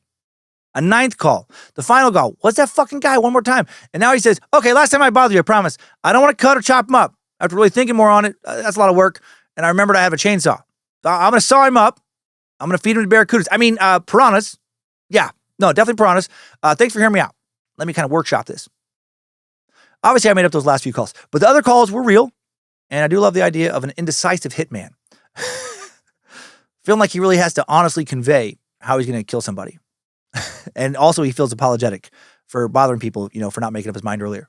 [SPEAKER 1] A ninth call. The final call. What's that fucking guy? One more time. And now he says, "Okay, last time I bothered you, I promise. I don't want to cut or chop him up. After really thinking more on it, that's a lot of work. And I remembered I have a chainsaw. I'm going to saw him up. I'm going to feed him to barracudas. Piranhas. Yeah, no, definitely piranhas. Thanks for hearing me out. Let me kind of workshop this." Obviously, I made up those last few calls, but the other calls were real. And I do love the idea of an indecisive hitman. Feeling like he really has to honestly convey how he's going to kill somebody. And also he feels apologetic for bothering people, for not making up his mind earlier.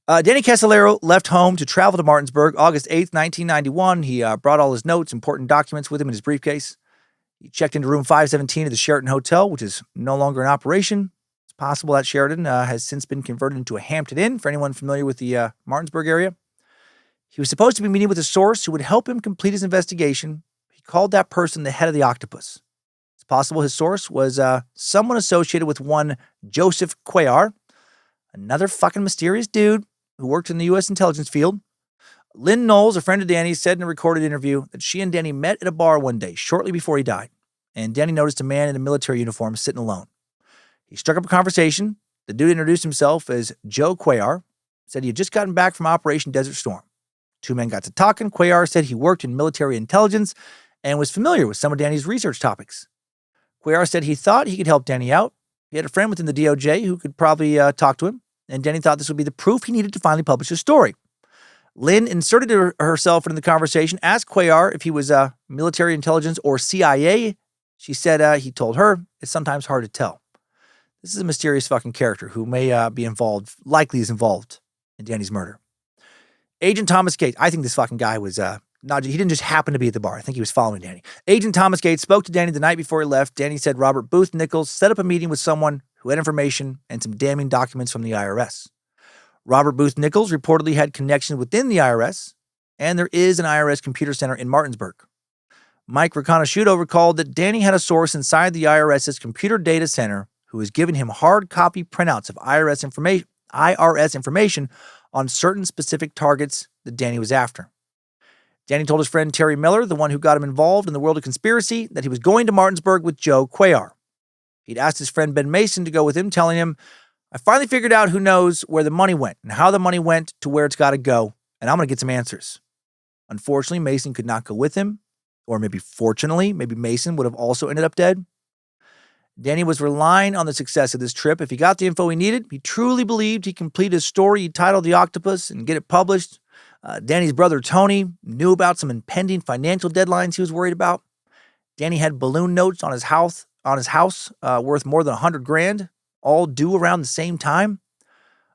[SPEAKER 1] Danny Casolaro left home to travel to Martinsburg August 8th, 1991. He brought all his notes, important documents with him in his briefcase. He checked into room 517 of the Sheraton Hotel, which is no longer in operation. It's possible that Sheraton has since been converted into a Hampton Inn, for anyone familiar with the Martinsburg area. He was supposed to be meeting with a source who would help him complete his investigation. He called that person the head of the Octopus. It's possible his source was someone associated with one Joseph Cuellar, another fucking mysterious dude who worked in the U.S. intelligence field. Lynn Knowles, a friend of Danny's, said in a recorded interview that she and Danny met at a bar one day shortly before he died, and Danny noticed a man in a military uniform sitting alone. He struck up a conversation. The dude introduced himself as Joe Cuellar, said he had just gotten back from Operation Desert Storm. Two men got to talking. Cuellar said he worked in military intelligence and was familiar with some of Danny's research topics. Cuellar said he thought he could help Danny out. He had a friend within the DOJ who could probably talk to him, and Danny thought this would be the proof he needed to finally publish his story. Lynn inserted herself into the conversation, asked Cuellar if he was military intelligence or CIA. She said he told her it's sometimes hard to tell. This is a mysterious fucking character who may be involved, likely is involved in Danny's murder. Agent Thomas Gates. I think this fucking guy was he didn't just happen to be at the bar. I think he was following Danny. Agent Thomas Gates spoke to Danny the night before he left. Danny said Robert Booth Nichols set up a meeting with someone who had information and some damning documents from the IRS. Robert Booth Nichols reportedly had connections within the IRS, and there is an IRS computer center in Martinsburg. Mike Riconoscuito recalled that Danny had a source inside the IRS's computer data center who was giving him hard copy printouts of IRS information on certain specific targets that Danny was after. Danny told his friend Terry Miller, the one who got him involved in the world of conspiracy, that he was going to Martinsburg with Joe Cuellar. He'd asked his friend Ben Mason to go with him, telling him, "I finally figured out who knows where the money went and how the money went to where it's got to go, and I'm going to get some answers." Unfortunately, Mason could not go with him, or maybe fortunately, maybe Mason would have also ended up dead. Danny was relying on the success of this trip. If he got the info he needed, he truly believed he'd complete his story he'd titled The Octopus and get it published. Danny's brother, Tony, knew about some impending financial deadlines he was worried about. Danny had balloon notes on his house worth more than $100,000, all due around the same time.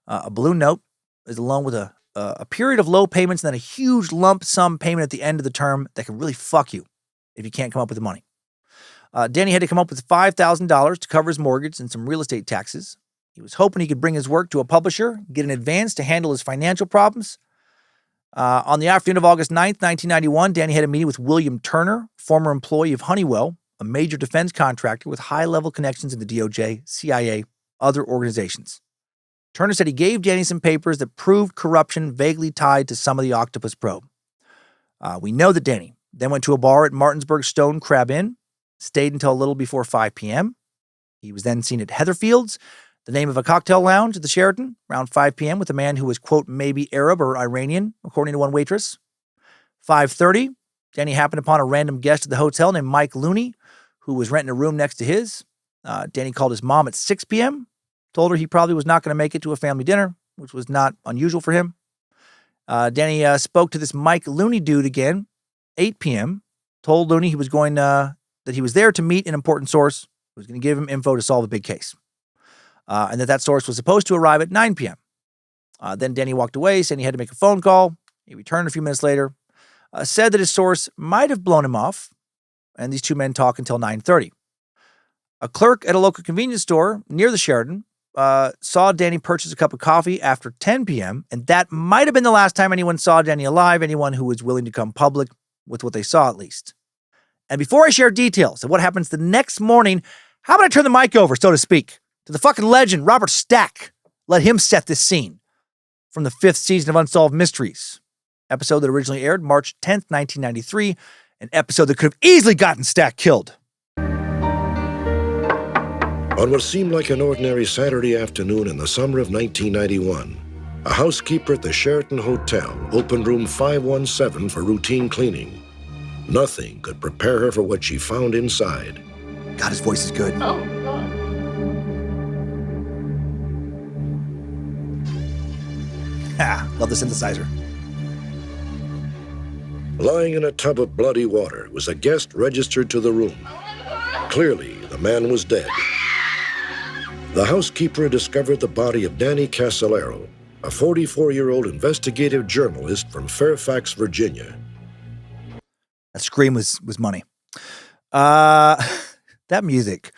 [SPEAKER 1] A balloon note is a loan with a a period of low payments and then a huge lump sum payment at the end of the term that can really fuck you if you can't come up with the money. Danny had to come up with $5,000 to cover his mortgage and some real estate taxes. He was hoping he could bring his work to a publisher, get an advance to handle his financial problems. On the afternoon of August 9th, 1991, Danny had a meeting with William Turner, former employee of Honeywell, a major defense contractor with high-level connections in the DOJ, CIA, other organizations. Turner said he gave Danny some papers that proved corruption vaguely tied to some of the Octopus probe. We know that Danny then went to a bar at Martinsburg Stone Crab Inn, stayed until a little before 5 p.m. He was then seen at Heatherfield's, the name of a cocktail lounge at the Sheraton, around 5 p.m. with a man who was, quote, maybe Arab or Iranian, according to one waitress. 5:30, Danny happened upon a random guest at the hotel named Mike Looney, who was renting a room next to his. Danny called his mom at 6 p.m., told her he probably was not going to make it to a family dinner, which was not unusual for him. Danny spoke to this Mike Looney dude again, 8 p.m., told Looney he was going that he was there to meet an important source who was going to give him info to solve a big case. And that source was supposed to arrive at 9 p.m. Then Danny walked away, saying he had to make a phone call. He returned a few minutes later, said that his source might have blown him off, and these two men talked until 9:30. A clerk at a local convenience store near the Sheraton saw Danny purchase a cup of coffee after 10 p.m., and that might have been the last time anyone saw Danny alive, anyone who was willing to come public with what they saw at least. And before I share details of what happens the next morning, how about I turn the mic over, so to speak, to the fucking legend, Robert Stack. Let him set this scene from the 5th season of Unsolved Mysteries, episode that originally aired March 10th, 1993, an episode that could have easily gotten Stack killed.
[SPEAKER 4] On what seemed like an ordinary Saturday afternoon in the summer of 1991, a housekeeper at the Sheraton Hotel opened room 517 for routine cleaning. Nothing could prepare her for what she found inside.
[SPEAKER 1] God, his voice is good.
[SPEAKER 10] Oh, God.
[SPEAKER 1] Love the synthesizer.
[SPEAKER 4] Lying in a tub of bloody water was a guest registered to the room. Clearly, the man was dead. The housekeeper discovered the body of Danny Casolaro, a 44-year-old investigative journalist from Fairfax, Virginia.
[SPEAKER 1] That scream was money. That music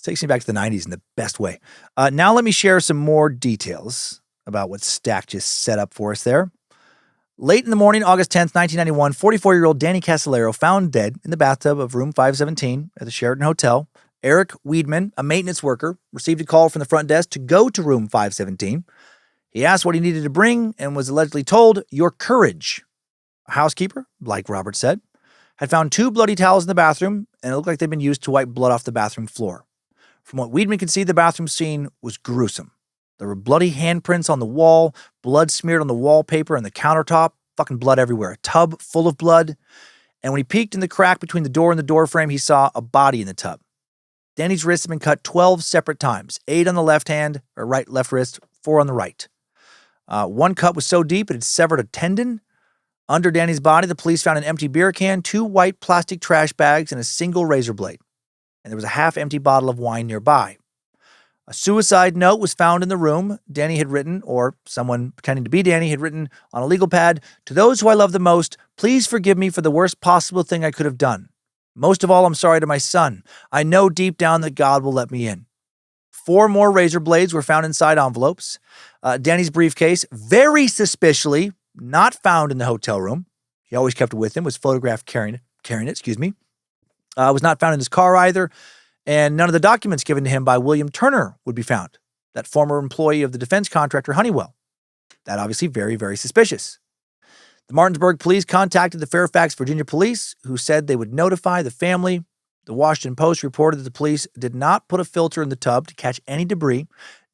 [SPEAKER 1] takes me back to the 90s in the best way. Now let me share some more details about what Stack just set up for us there. Late in the morning, August 10th, 1991, 44-year-old Danny Casolaro found dead in the bathtub of room 517 at the Sheraton Hotel. Eric Weedman, a maintenance worker, received a call from the front desk to go to room 517. He asked what he needed to bring and was allegedly told, "Your courage." A housekeeper, like Robert said, had found 2 bloody towels in the bathroom, and it looked like they'd been used to wipe blood off the bathroom floor. From what Weedman could see, the bathroom scene was gruesome. There were bloody handprints on the wall, blood smeared on the wallpaper and the countertop, fucking blood everywhere, a tub full of blood. And when he peeked in the crack between the door and the door frame, he saw a body in the tub. Danny's wrists had been cut 12 separate times, 8 on the left hand, or left wrist, 4 on the right. One cut was so deep it had severed a tendon. Under Danny's body, the police found an empty beer can, 2 white plastic trash bags, and a single razor blade. And there was a half-empty bottle of wine nearby. A suicide note was found in the room. Danny had written, or someone pretending to be Danny had written on a legal pad, "To those who I love the most, please forgive me for the worst possible thing I could have done. Most of all, I'm sorry to my son. I know deep down that God will let me in." 4 more razor blades were found inside envelopes. Danny's briefcase, very suspiciously, not found in the hotel room. He always kept it with him, was photographed carrying it, was not found in his car either. And none of the documents given to him by William Turner would be found, that former employee of the defense contractor Honeywell. That obviously very, very suspicious. The Martinsburg police contacted the Fairfax, Virginia police, who said they would notify the family. The Washington Post reported that the police did not put a filter in the tub to catch any debris,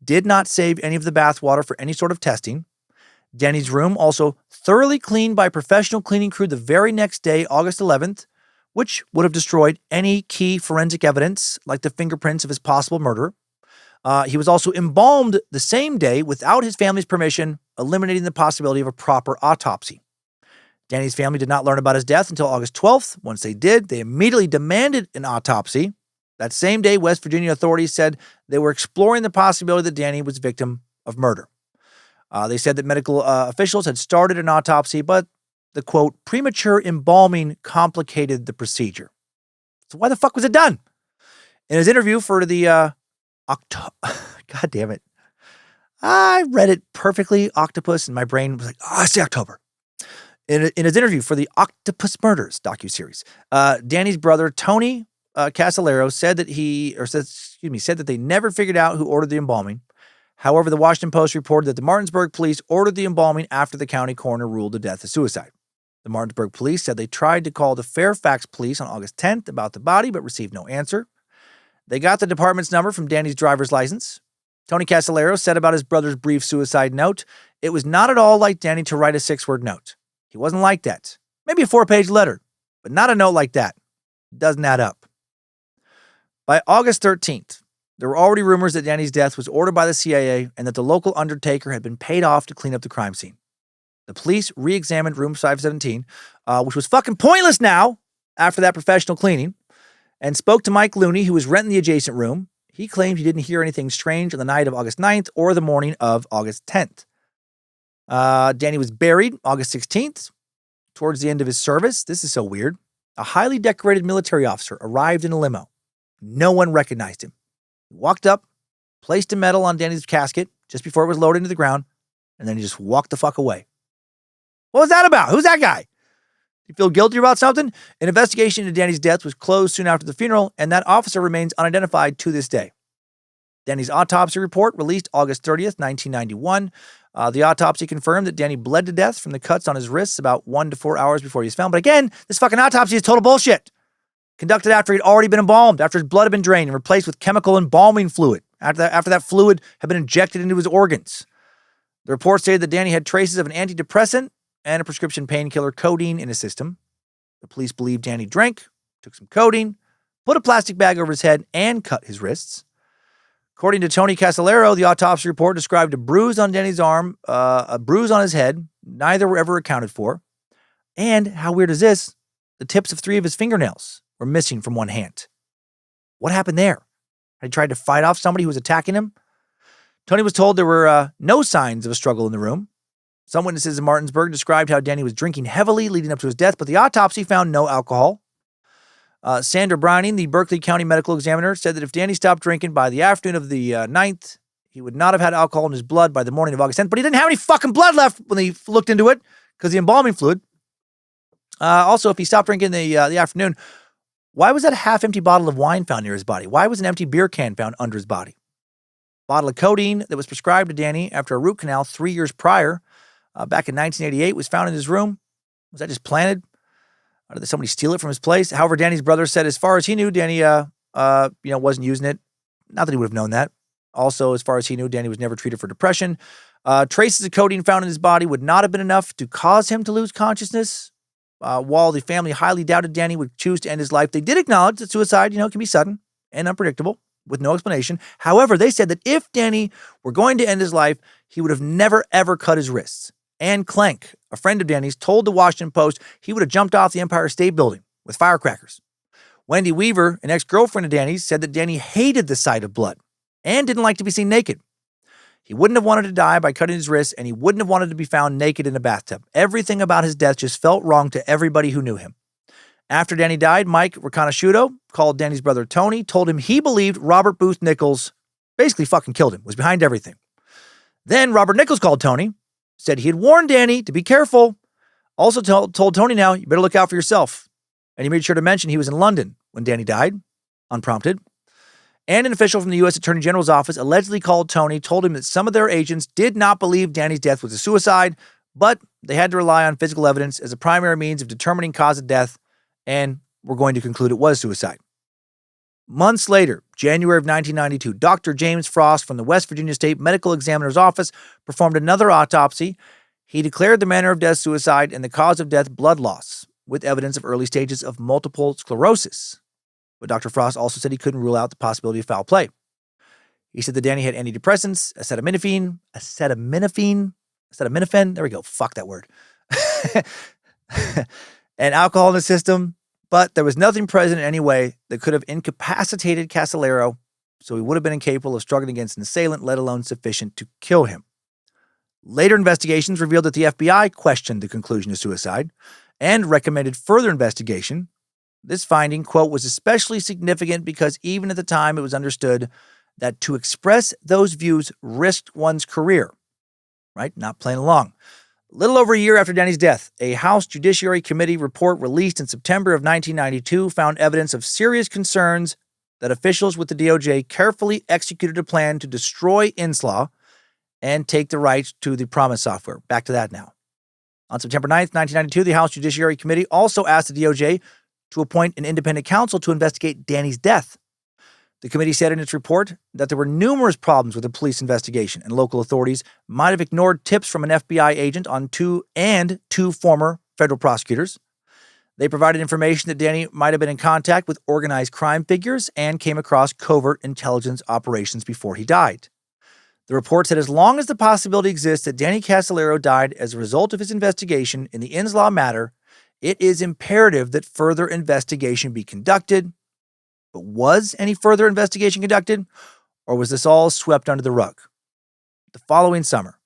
[SPEAKER 1] did not save any of the bath water for any sort of testing. Danny's room also thoroughly cleaned by a professional cleaning crew the very next day, August 11th, which would have destroyed any key forensic evidence, like the fingerprints of his possible murderer. He was also embalmed the same day without his family's permission, eliminating the possibility of a proper autopsy. Danny's family did not learn about his death until August 12th. Once they did, they immediately demanded an autopsy. That same day, West Virginia authorities said they were exploring the possibility that Danny was a victim of murder. They said that medical officials had started an autopsy, but the, quote, premature embalming complicated the procedure. So why the fuck was it done? In his interview for the God damn it. I read it perfectly, Octopus, and my brain was like, I say October. In his interview for the Octopus Murders docuseries, Danny's brother, Tony Casolaro, said that they never figured out who ordered the embalming. However, the Washington Post reported that the Martinsburg police ordered the embalming after the county coroner ruled the death a suicide. The Martinsburg police said they tried to call the Fairfax police on August 10th about the body, but received no answer. They got the department's number from Danny's driver's license. Tony Casolaro said about his brother's brief suicide note, it was not at all like Danny to write a 6-word note. He wasn't like that. Maybe a 4-page letter, but not a note like that. Doesn't add up. By August 13th, there were already rumors that Danny's death was ordered by the CIA and that the local undertaker had been paid off to clean up the crime scene. The police re-examined room 517, which was fucking pointless now after that professional cleaning, and spoke to Mike Looney, who was renting the adjacent room. He claimed he didn't hear anything strange on the night of August 9th or the morning of August 10th. Danny was buried August 16th. Towards the end of his service, this is so weird, a highly decorated military officer arrived in a limo. No one recognized him. He walked up, placed a medal on Danny's casket just before it was lowered into the ground, and then he just walked the fuck away. What was that about? Who's that guy? You feel guilty about something? An investigation into Danny's death was closed soon after the funeral, and that officer remains unidentified to this day. Danny's autopsy report released August 30th, 1991. The autopsy confirmed that Danny bled to death from the cuts on his wrists about 1 to 4 hours before he was found. But again, this fucking autopsy is total bullshit. Conducted after he'd already been embalmed, after his blood had been drained and replaced with chemical embalming fluid, after that fluid had been injected into his organs. The report stated that Danny had traces of an antidepressant and a prescription painkiller, codeine, in his system. The police believed Danny drank, took some codeine, put a plastic bag over his head, and cut his wrists. According to Tony Casolaro, the autopsy report described a bruise on Danny's arm, a bruise on his head. Neither were ever accounted for. And, how weird is this? The tips of 3 of his fingernails were missing from one hand. What happened there? Had he tried to fight off somebody who was attacking him? Tony was told there were no signs of a struggle in the room. Some witnesses in Martinsburg described how Danny was drinking heavily leading up to his death, but the autopsy found no alcohol. Sandra Brining, the Berkeley County medical examiner, said that if Danny stopped drinking by the afternoon of the 9th, he would not have had alcohol in his blood by the morning of August 10th, but he didn't have any fucking blood left when he looked into it because the embalming fluid. Also, if he stopped drinking the afternoon, why was that half-empty bottle of wine found near his body? Why was an empty beer can found under his body? Bottle of codeine that was prescribed to Danny after a root canal 3 years prior, back in 1988, was found in his room. Was that just planted? Or did somebody steal it from his place? However, Danny's brother said as far as he knew, Danny wasn't using it. Not that he would have known that. Also, as far as he knew, Danny was never treated for depression. Traces of codeine found in his body would not have been enough to cause him to lose consciousness. While the family highly doubted Danny would choose to end his life, they did acknowledge that suicide, can be sudden and unpredictable with no explanation. However, they said that if Danny were going to end his life, he would have never, ever cut his wrists. Ann Clank, a friend of Danny's, told the Washington Post he would have jumped off the Empire State Building with firecrackers. Wendy Weaver, an ex-girlfriend of Danny's, said that Danny hated the sight of blood and didn't like to be seen naked. He wouldn't have wanted to die by cutting his wrists, and he wouldn't have wanted to be found naked in a bathtub. Everything about his death just felt wrong to everybody who knew him. After Danny died, Mike Riconoscuito called Danny's brother Tony, told him he believed Robert Booth Nichols basically fucking killed him, was behind everything. Then Robert Nichols called Tony, said he had warned Danny to be careful. Also told Tony now, you better look out for yourself. And he made sure to mention he was in London when Danny died, unprompted. And an official from the U.S. Attorney General's office allegedly called Tony, told him that some of their agents did not believe Danny's death was a suicide, but they had to rely on physical evidence as a primary means of determining cause of death, and were going to conclude it was suicide. Months later, January of 1992, Dr. James Frost from the West Virginia State Medical Examiner's Office performed another autopsy. He declared the manner of death suicide and the cause of death blood loss, with evidence of early stages of multiple sclerosis. But Dr. Frost also said he couldn't rule out the possibility of foul play. He said that Danny had antidepressants, acetaminophen, there we go, fuck that word, and alcohol in his system, but there was nothing present in any way that could have incapacitated Casolaro, so he would have been incapable of struggling against an assailant, let alone sufficient to kill him. Later investigations revealed that the FBI questioned the conclusion of suicide and recommended further investigation. This finding, quote, was especially significant because even at the time it was understood that to express those views risked one's career. Right? Not playing along. A little over a year after Danny's death, a House Judiciary Committee report released in September of 1992 found evidence of serious concerns that officials with the DOJ carefully executed a plan to destroy inslaw and take the rights to the Promise software. Back to that now. On September 9th, 1992, the House Judiciary Committee also asked the DOJ to appoint an independent counsel to investigate Danny's death. The committee said in its report that there were numerous problems with the police investigation, and local authorities might have ignored tips from an FBI agent on two former federal prosecutors. They provided information that Danny might have been in contact with organized crime figures and came across covert intelligence operations before he died. The report said as long as the possibility exists that Danny Casolaro died as a result of his investigation in the inslaw matter, it is imperative that further investigation be conducted. But was any further investigation conducted, or was this all swept under the rug? The following summer,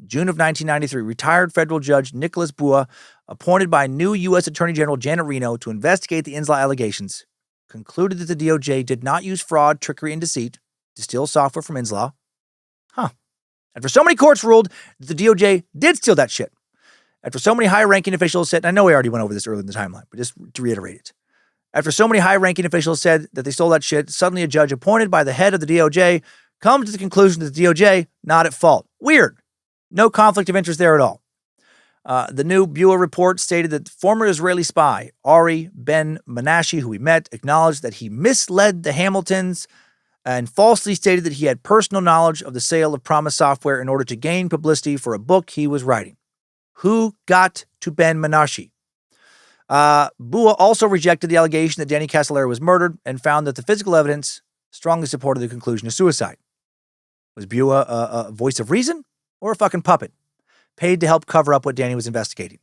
[SPEAKER 1] June of 1993, retired federal judge Nichols Bua, appointed by new U.S. Attorney General Janet Reno to investigate the inslaw allegations, concluded that the DOJ did not use fraud, trickery, and deceit to steal software from inslaw. After so many courts ruled that the DOJ did steal that shit. After so many high-ranking officials said, and I know we already went over this earlier in the timeline, but just to reiterate it. After so many high-ranking officials said that they stole that shit, suddenly a judge appointed by the head of the DOJ comes to the conclusion that the DOJ not at fault. Weird. No conflict of interest there at all. The new Bua report stated that former Israeli spy Ari Ben Menashe, who we met, acknowledged that he misled the Hamiltons and falsely stated that he had personal knowledge of the sale of Promise software in order to gain publicity for a book he was writing. Who got to Ben Menashe? Bua also rejected the allegation that Danny Casolaro was murdered and found that the physical evidence strongly supported the conclusion of suicide. Was Bua a voice of reason or a fucking puppet paid to help cover up what Danny was investigating?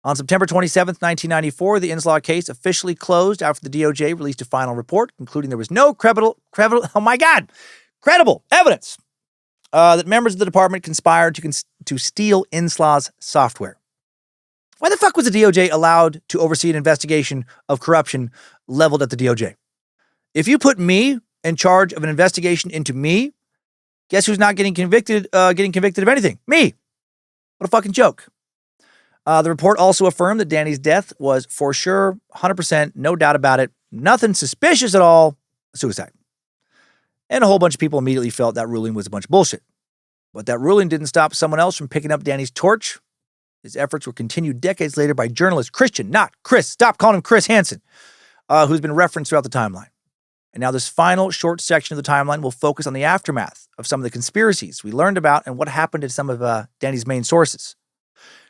[SPEAKER 1] On September 27th, 1994, the inslaw case officially closed after the DOJ released a final report concluding there was no credible evidence that members of the department conspired to steal inslaw's software. Why the fuck was the DOJ allowed to oversee an investigation of corruption leveled at the DOJ? If you put me in charge of an investigation into me, guess who's not getting convicted of anything? Me. What a fucking joke. The report also affirmed that Danny's death was for sure, 100%, no doubt about it, nothing suspicious at all, suicide. And a whole bunch of people immediately felt that ruling was a bunch of bullshit. But that ruling didn't stop someone else from picking up Danny's torch. His efforts were continued decades later by journalist Christian, not Chris, stop calling him Chris Hansen, who's been referenced throughout the timeline. And now this final short section of the timeline will focus on the aftermath of some of the conspiracies we learned about and what happened to some of Danny's main sources.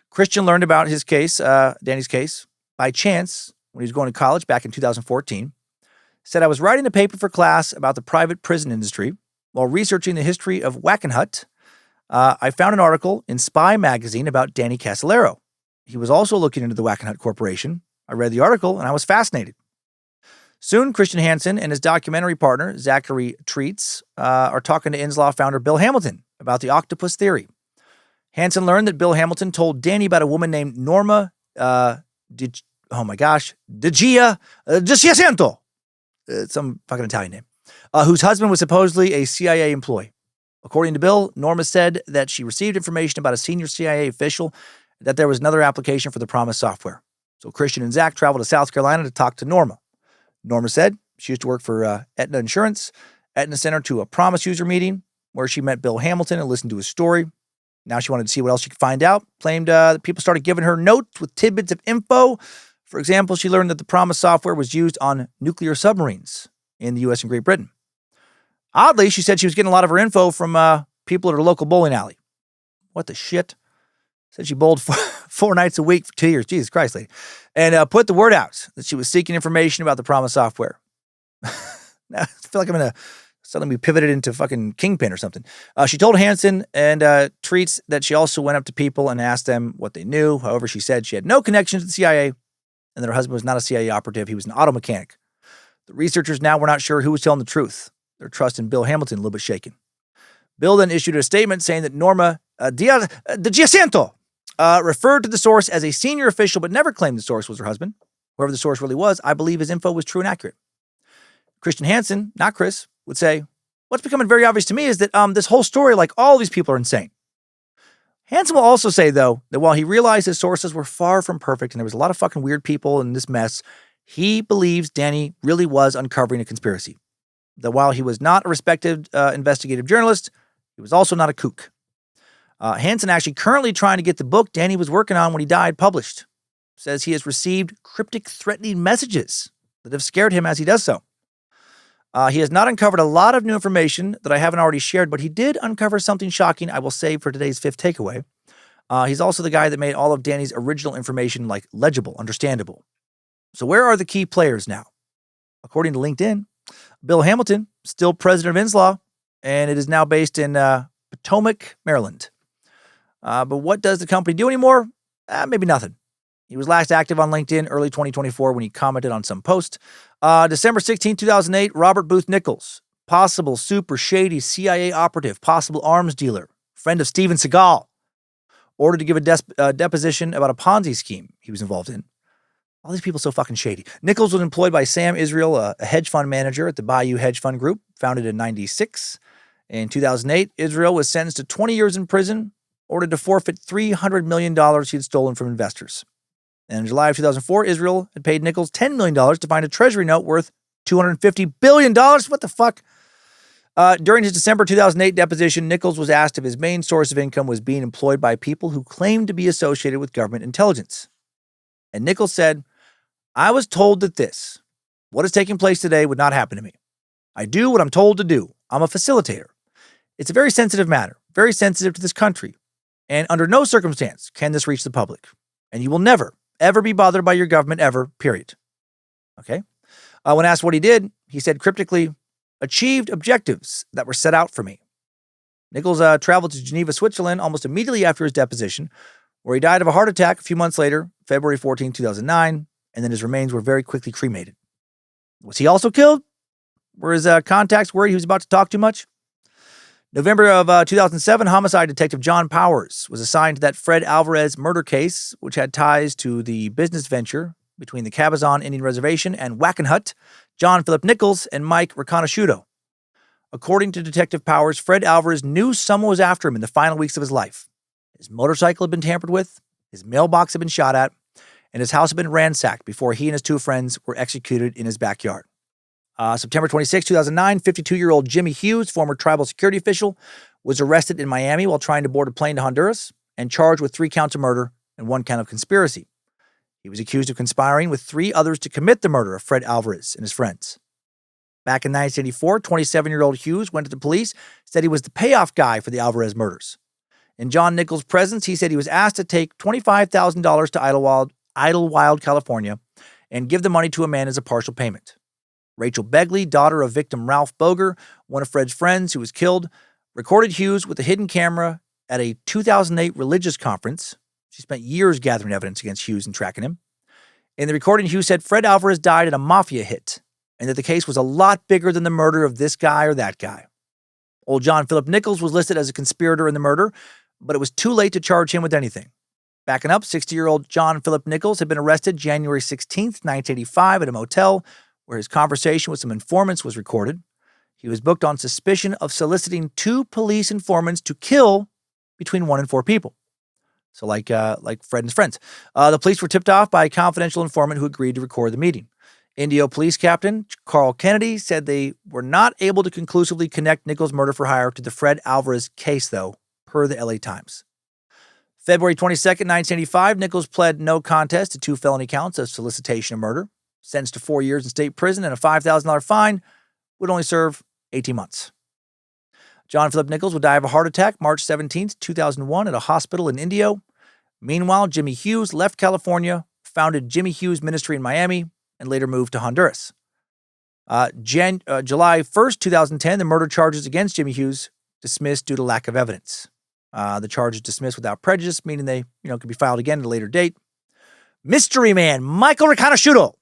[SPEAKER 1] Christian learned about his case, Danny's case, by chance when he was going to college back in 2014. Said, I was writing a paper for class about the private prison industry. While researching the history of Wackenhut, I found an article in Spy magazine about Danny Casolaro. He was also looking into the Wackenhut Corporation. I read the article and I was fascinated. Soon, Christian Hansen and his documentary partner, Zachary Treats, are talking to inslaw founder Bill Hamilton about the Octopus theory. Hansen learned that Bill Hamilton told Danny about a woman named Norma De Giacinto, some fucking Italian name, whose husband was supposedly a CIA employee. According to Bill, Norma said that she received information about a senior CIA official that there was another application for the Promise software. So Christian and Zach traveled to South Carolina to talk to Norma. Norma said she used to work for Aetna Insurance. Aetna sent her to a Promise user meeting where she met Bill Hamilton and listened to his story. Now she wanted to see what else she could find out. Claimed that people started giving her notes with tidbits of info. For example, she learned that the Promise software was used on nuclear submarines in the U.S. and Great Britain. Oddly, she said she was getting a lot of her info from people at her local bowling alley. What the shit? Said she bowled four nights a week for 2 years. Jesus Christ, lady. And put the word out that she was seeking information about the Promise software. Now, I feel like I'm going to suddenly be pivoted into fucking Kingpin or something. She told Hansen and Treats that she also went up to people and asked them what they knew. However, she said she had no connection to the CIA and that her husband was not a CIA operative. He was an auto mechanic. The researchers now were not sure who was telling the truth. Their trust in Bill Hamilton a little bit shaken. Bill then issued a statement saying that Norma De Giacinto referred to the source as a senior official, but never claimed the source was her husband. Whoever the source really was, I believe his info was true and accurate. Christian Hansen, not Chris, would say, what's becoming very obvious to me is that this whole story, like all these people are insane. Hansen will also say, though, that while he realized his sources were far from perfect and there was a lot of fucking weird people in this mess, he believes Danny really was uncovering a conspiracy. That while he was not a respected investigative journalist, he was also not a kook. Hansen actually currently trying to get the book Danny was working on when he died published. Says he has received cryptic threatening messages that have scared him as he does so. He has not uncovered a lot of new information that I haven't already shared, but he did uncover something shocking I will save for today's fifth takeaway. He's also the guy that made all of Danny's original information legible, understandable. So where are the key players now? According to LinkedIn, Bill Hamilton, still president of Inslaw, and it is now based in Potomac, Maryland. But what does the company do anymore? Maybe nothing. He was last active on LinkedIn early 2024 when he commented on some post. December 16, 2008, Robert Booth Nichols, possible super shady CIA operative, possible arms dealer, friend of Steven Seagal, ordered to give a deposition about a Ponzi scheme he was involved in. All these people so fucking shady. Nichols was employed by Sam Israel, a hedge fund manager at the Bayou Hedge Fund Group, founded in 96. In 2008, Israel was sentenced to 20 years in prison, ordered to forfeit $300 million he had stolen from investors. And in July of 2004, Israel had paid Nichols $10 million to find a treasury note worth $250 billion. What the fuck? During his December 2008 deposition, Nichols was asked if his main source of income was being employed by people who claimed to be associated with government intelligence. And Nichols said, I was told that what is taking place today would not happen to me. I do what I'm told to do. I'm a facilitator. It's a very sensitive matter, very sensitive to this country. And under no circumstance can this reach the public. And you will never, ever be bothered by your government ever, period. Okay? When asked what he did, he said cryptically, achieved objectives that were set out for me. Nichols traveled to Geneva, Switzerland almost immediately after his deposition, where he died of a heart attack a few months later, February 14, 2009, and then his remains were very quickly cremated. Was he also killed? Were his contacts worried he was about to talk too much? November of 2007, homicide detective John Powers was assigned to that Fred Alvarez murder case, which had ties to the business venture between the Cabazon Indian Reservation and Wackenhut, John Philip Nichols, and Mike Riconoscuito. According to Detective Powers, Fred Alvarez knew someone was after him in the final weeks of his life. His motorcycle had been tampered with, his mailbox had been shot at, and his house had been ransacked before he and his two friends were executed in his backyard. September 26, 2009, 52-year-old Jimmy Hughes, former tribal security official, was arrested in Miami while trying to board a plane to Honduras and charged with 3 counts of murder and 1 count of conspiracy. He was accused of conspiring with 3 others to commit the murder of Fred Alvarez and his friends. Back in 1984, 27-year-old Hughes went to the police, said he was the payoff guy for the Alvarez murders. In John Nichols' presence, he said he was asked to take $25,000 to Idlewild, California, and give the money to a man as a partial payment. Rachel Begley, daughter of victim Ralph Boger, one of Fred's friends who was killed, recorded Hughes with a hidden camera at a 2008 religious conference. She spent years gathering evidence against Hughes and tracking him. In the recording, Hughes said Fred Alvarez died in a mafia hit, and that the case was a lot bigger than the murder of this guy or that guy. Old John Philip Nichols was listed as a conspirator in the murder, but it was too late to charge him with anything. Backing up, 60-year-old John Philip Nichols had been arrested January 16, 1985 at a motel where his conversation with some informants was recorded. He was booked on suspicion of soliciting 2 police informants to kill between 1 and 4 people. So like Fred and his friends. The police were tipped off by a confidential informant who agreed to record the meeting. Indio Police Captain Carl Kennedy said they were not able to conclusively connect Nichols' murder for hire to the Fred Alvarez case, though, per the LA Times. February 22nd, 1985, Nichols pled no contest to 2 felony counts of solicitation of murder, sentenced to 4 years in state prison and a $5,000 fine, would only serve 18 months. John Philip Nichols would die of a heart attack March 17, 2001 at a hospital in Indio. Meanwhile, Jimmy Hughes left California, founded Jimmy Hughes Ministry in Miami, and later moved to Honduras. July 1st, 2010, the murder charges against Jimmy Hughes dismissed due to lack of evidence. The charges dismissed without prejudice, meaning they, could be filed again at a later date. Mystery man Michael Riconoscuito,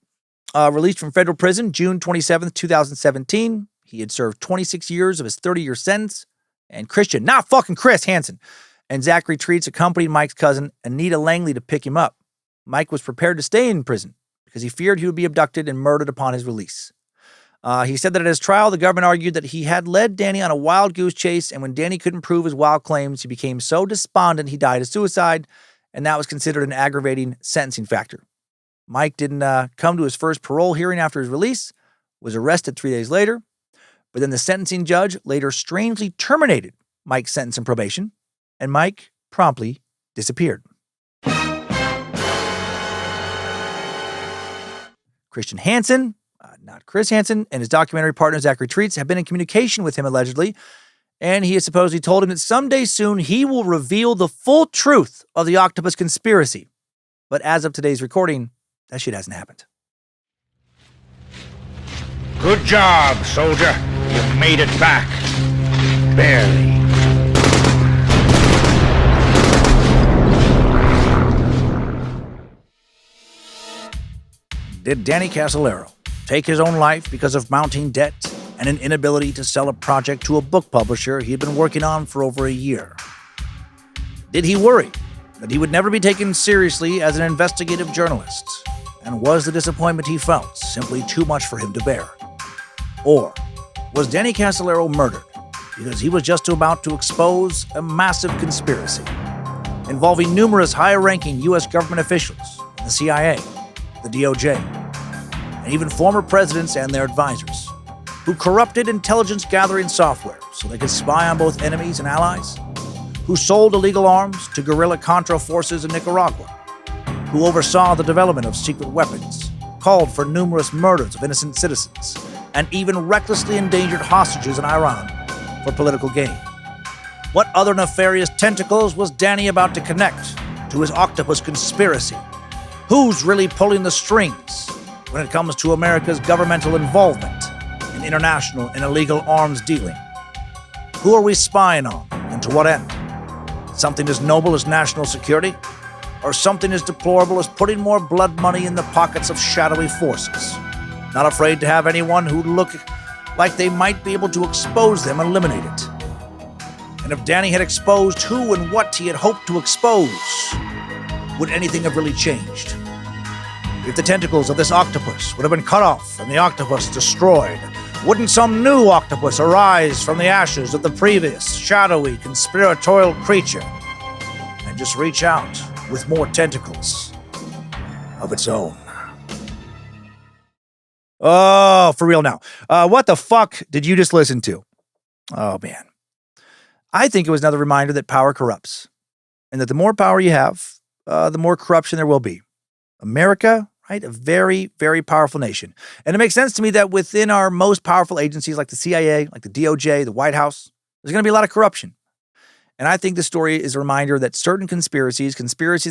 [SPEAKER 1] released from federal prison June 27th, 2017. He had served 26 years of his 30-year sentence. And Christian, not fucking Chris Hansen, and Zachary Treats accompanied Mike's cousin, Anita Langley, to pick him up. Mike was prepared to stay in prison because he feared he would be abducted and murdered upon his release. He said that at his trial, the government argued that he had led Danny on a wild goose chase, and when Danny couldn't prove his wild claims, he became so despondent he died of suicide, and that was considered an aggravating sentencing factor. Mike didn't come to his first parole hearing after his release, was arrested 3 days later, but then the sentencing judge later strangely terminated Mike's sentence and probation, and Mike promptly disappeared. Christian Hansen, not Chris Hansen, and his documentary partner Zachary Treats have been in communication with him allegedly, and he has supposedly told him that someday soon he will reveal the full truth of the Octopus conspiracy. But as of today's recording, that shit hasn't happened.
[SPEAKER 7] Good job, soldier. You made it back. Barely.
[SPEAKER 1] Did Danny Casolaro take his own life because of mounting debt and an inability to sell a project to a book publisher he had been working on for over a year? Did he worry that he would never be taken seriously as an investigative journalist? And was the disappointment he felt simply too much for him to bear? Or was Danny Casolaro murdered because he was just about to expose a massive conspiracy involving numerous high-ranking U.S. government officials in the CIA, the DOJ, and even former presidents and their advisors, who corrupted intelligence-gathering software so they could spy on both enemies and allies, who sold illegal arms to guerrilla Contra forces in Nicaragua, who oversaw the development of secret weapons, called for numerous murders of innocent citizens, and even recklessly endangered hostages in Iran for political gain. What other nefarious tentacles was Danny about to connect to his Octopus conspiracy? Who's really pulling the strings when it comes to America's governmental involvement in international and illegal arms dealing? Who are we spying on, and to what end? Something as noble as national security? Or something as deplorable as putting more blood money in the pockets of shadowy forces, not afraid to have anyone who look like they might be able to expose them and eliminate it? And if Danny had exposed who and what he had hoped to expose, would anything have really changed? If the tentacles of this octopus would have been cut off and the octopus destroyed, wouldn't some new octopus arise from the ashes of the previous shadowy conspiratorial creature and just reach out with more tentacles of its own? Oh, for real now. What the fuck did you just listen to? Oh, man. I think it was another reminder that power corrupts, and that the more power you have, the more corruption there will be. America, right? A very, very powerful nation. And it makes sense to me that within our most powerful agencies like the CIA, like the DOJ, the White House, there's going to be a lot of corruption. And I think this story is a reminder that certain conspiracies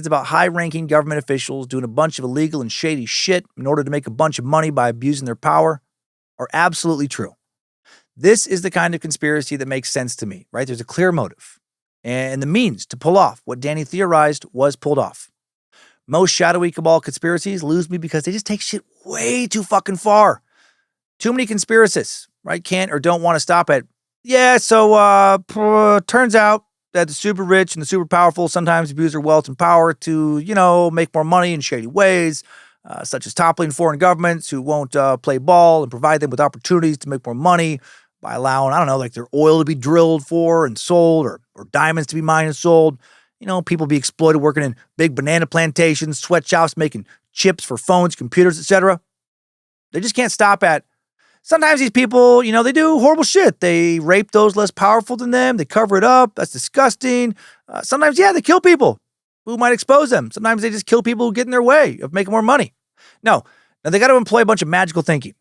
[SPEAKER 1] about high-ranking government officials doing a bunch of illegal and shady shit in order to make a bunch of money by abusing their power, are absolutely true. This is the kind of conspiracy that makes sense to me, right? There's a clear motive. And the means to pull off what Danny theorized was pulled off. Most shadowy cabal conspiracies lose me because they just take shit way too fucking far. Too many conspiracists, right? Can't or don't want to stop at, turns out that the super rich and the super powerful sometimes abuse their wealth and power to, make more money in shady ways, such as toppling foreign governments who won't play ball and provide them with opportunities to make more money by allowing, their oil to be drilled for and sold, or diamonds to be mined and sold. People be exploited working in big banana plantations, sweatshops, making chips for phones, computers, etc. They just can't stop at, sometimes these people, they do horrible shit. They rape those less powerful than them. They cover it up. That's disgusting. Sometimes, they kill people who might expose them. Sometimes they just kill people who get in their way of making more money. No, now they got to employ a bunch of magical thinking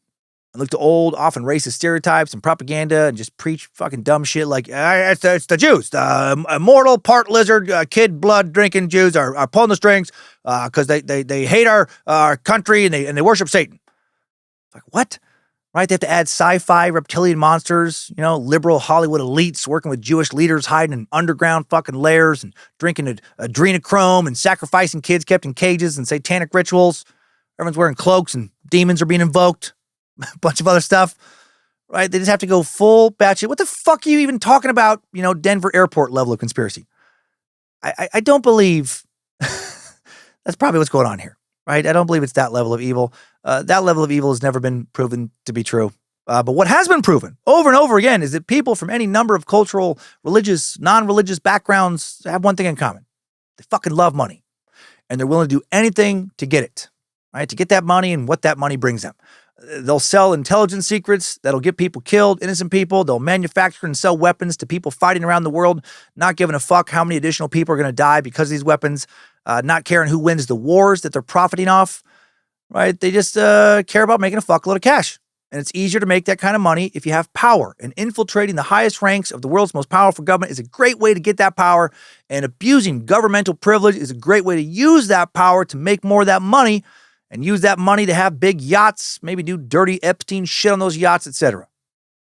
[SPEAKER 1] and look to old, often racist stereotypes and propaganda and just preach fucking dumb shit like, it's the Jews. The immortal, part lizard, kid blood drinking Jews are pulling the strings because they hate our country and they worship Satan. Like, what? Right? They have to add sci-fi reptilian monsters, liberal Hollywood elites working with Jewish leaders hiding in underground fucking lairs and drinking adrenochrome and sacrificing kids kept in cages and satanic rituals. Everyone's wearing cloaks and demons are being invoked. A bunch of other stuff, right? They just have to go full batshit. What the fuck are you even talking about? Denver airport level of conspiracy. I don't believe that's probably what's going on here, right? I don't believe it's that level of evil. That level of evil has never been proven to be true. But what has been proven over and over again is that people from any number of cultural, religious, non-religious backgrounds have one thing in common. They fucking love money. And they're willing to do anything to get it, right? To get that money and what that money brings them. They'll sell intelligence secrets that'll get people killed, innocent people. They'll manufacture and sell weapons to people fighting around the world, not giving a fuck how many additional people are going to die because of these weapons, not caring who wins the wars that they're profiting off, right? They just care about making a fuckload of cash. And it's easier to make that kind of money if you have power. And infiltrating the highest ranks of the world's most powerful government is a great way to get that power. And abusing governmental privilege is a great way to use that power to make more of that money and use that money to have big yachts, maybe do dirty Epstein shit on those yachts, etc.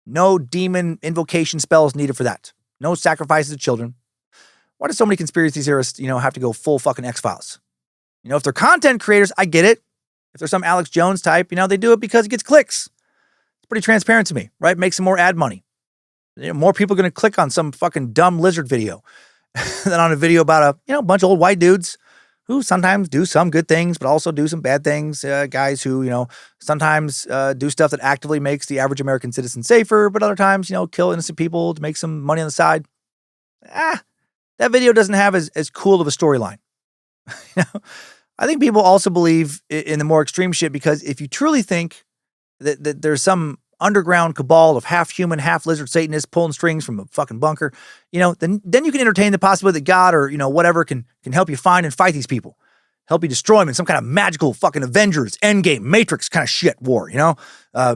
[SPEAKER 1] No demon invocation spells needed for that. No sacrifices of children. Why do so many conspiracy theorists, have to go full fucking X-Files? If they're content creators, I get it. If they're some Alex Jones type, they do it because it gets clicks. It's pretty transparent to me, right? Makes some more ad money. More people are going to click on some fucking dumb lizard video than on a video about a bunch of old white dudes who sometimes do some good things, but also do some bad things. Guys who, sometimes do stuff that actively makes the average American citizen safer, but other times, kill innocent people to make some money on the side. That video doesn't have as cool of a storyline. I think people also believe in the more extreme shit because if you truly think that there's some underground cabal of half human, half lizard Satanists pulling strings from a fucking bunker, then you can entertain the possibility that God or, whatever can help you find and fight these people, help you destroy them in some kind of magical fucking Avengers, Endgame, Matrix kind of shit war,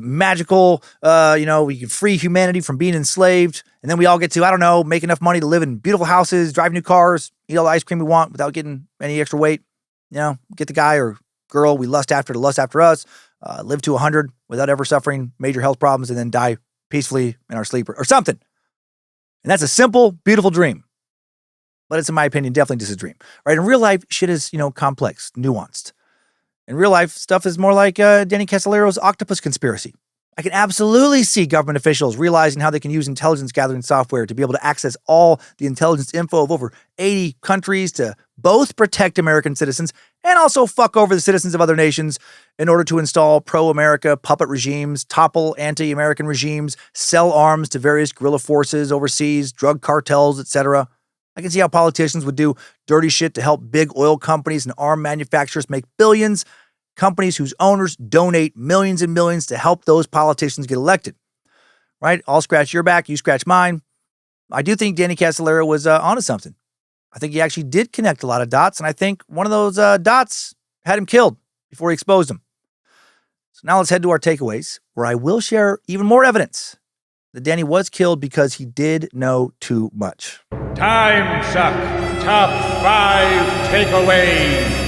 [SPEAKER 1] magical, we can free humanity from being enslaved. And then we all get to, I don't know, make enough money to live in beautiful houses, drive new cars, eat all the ice cream we want without getting any extra weight, get the guy or girl we lust after to lust after us, live to 100 without ever suffering major health problems and then die peacefully in our sleep or something. And that's a simple, beautiful dream. But it's, in my opinion, definitely just a dream, right? In real life, shit is, complex, nuanced. In real life, stuff is more like Danny Casolaro's Octopus conspiracy. I can absolutely see government officials realizing how they can use intelligence gathering software to be able to access all the intelligence info of over 80 countries to both protect American citizens and also fuck over the citizens of other nations in order to install pro-America puppet regimes, topple anti-American regimes, sell arms to various guerrilla forces overseas, drug cartels, etc. I can see how politicians would do dirty shit to help big oil companies and arm manufacturers make billions, companies whose owners donate millions and millions to help those politicians get elected, right? I'll scratch your back, you scratch mine. I do think Danny Casolaro was onto something. I think he actually did connect a lot of dots, and I think one of those dots had him killed before he exposed him. So now let's head to our takeaways, where I will share even more evidence that Danny was killed because he did know too much.
[SPEAKER 7] Timesuck Top 5 Takeaways.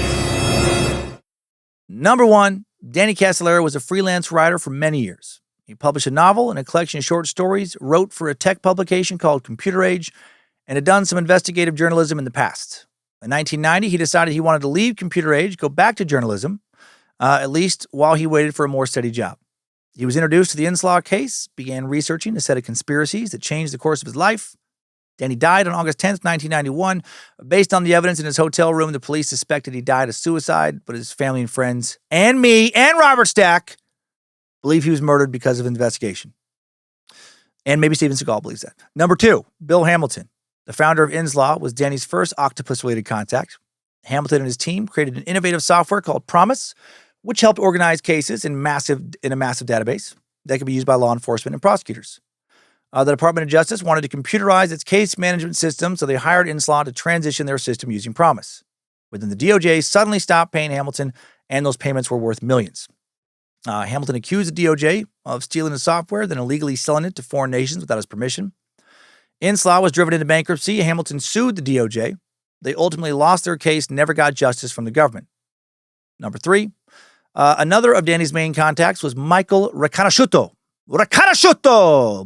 [SPEAKER 1] Number 1, Danny Casolaro was a freelance writer for many years. He published a novel and a collection of short stories, wrote for a tech publication called Computer Age, and had done some investigative journalism in the past. In 1990, he decided he wanted to leave Computer Age, go back to journalism, at least while he waited for a more steady job. He was introduced to the inslaw case, began researching a set of conspiracies that changed the course of his life. Danny died on August 10th, 1991. Based on the evidence in his hotel room, the police suspected he died of suicide, but his family and friends, and me, and Robert Stack, believe he was murdered because of investigation. And maybe Steven Seagal believes that. Number 2, Bill Hamilton, the founder of Inslaw, was Danny's first octopus-related contact. Hamilton and his team created an innovative software called Promise, which helped organize cases in a massive database that could be used by law enforcement and prosecutors. The Department of Justice wanted to computerize its case management system, so they hired Inslaw to transition their system using Promise. But then the DOJ suddenly stopped paying Hamilton, and those payments were worth millions. Hamilton accused the DOJ of stealing the software, then illegally selling it to foreign nations without his permission. Inslaw was driven into bankruptcy. Hamilton sued the DOJ. They ultimately lost their case, never got justice from the government. Number 3, another of Danny's main contacts was Michael Riconoscuito. Riconoscuito,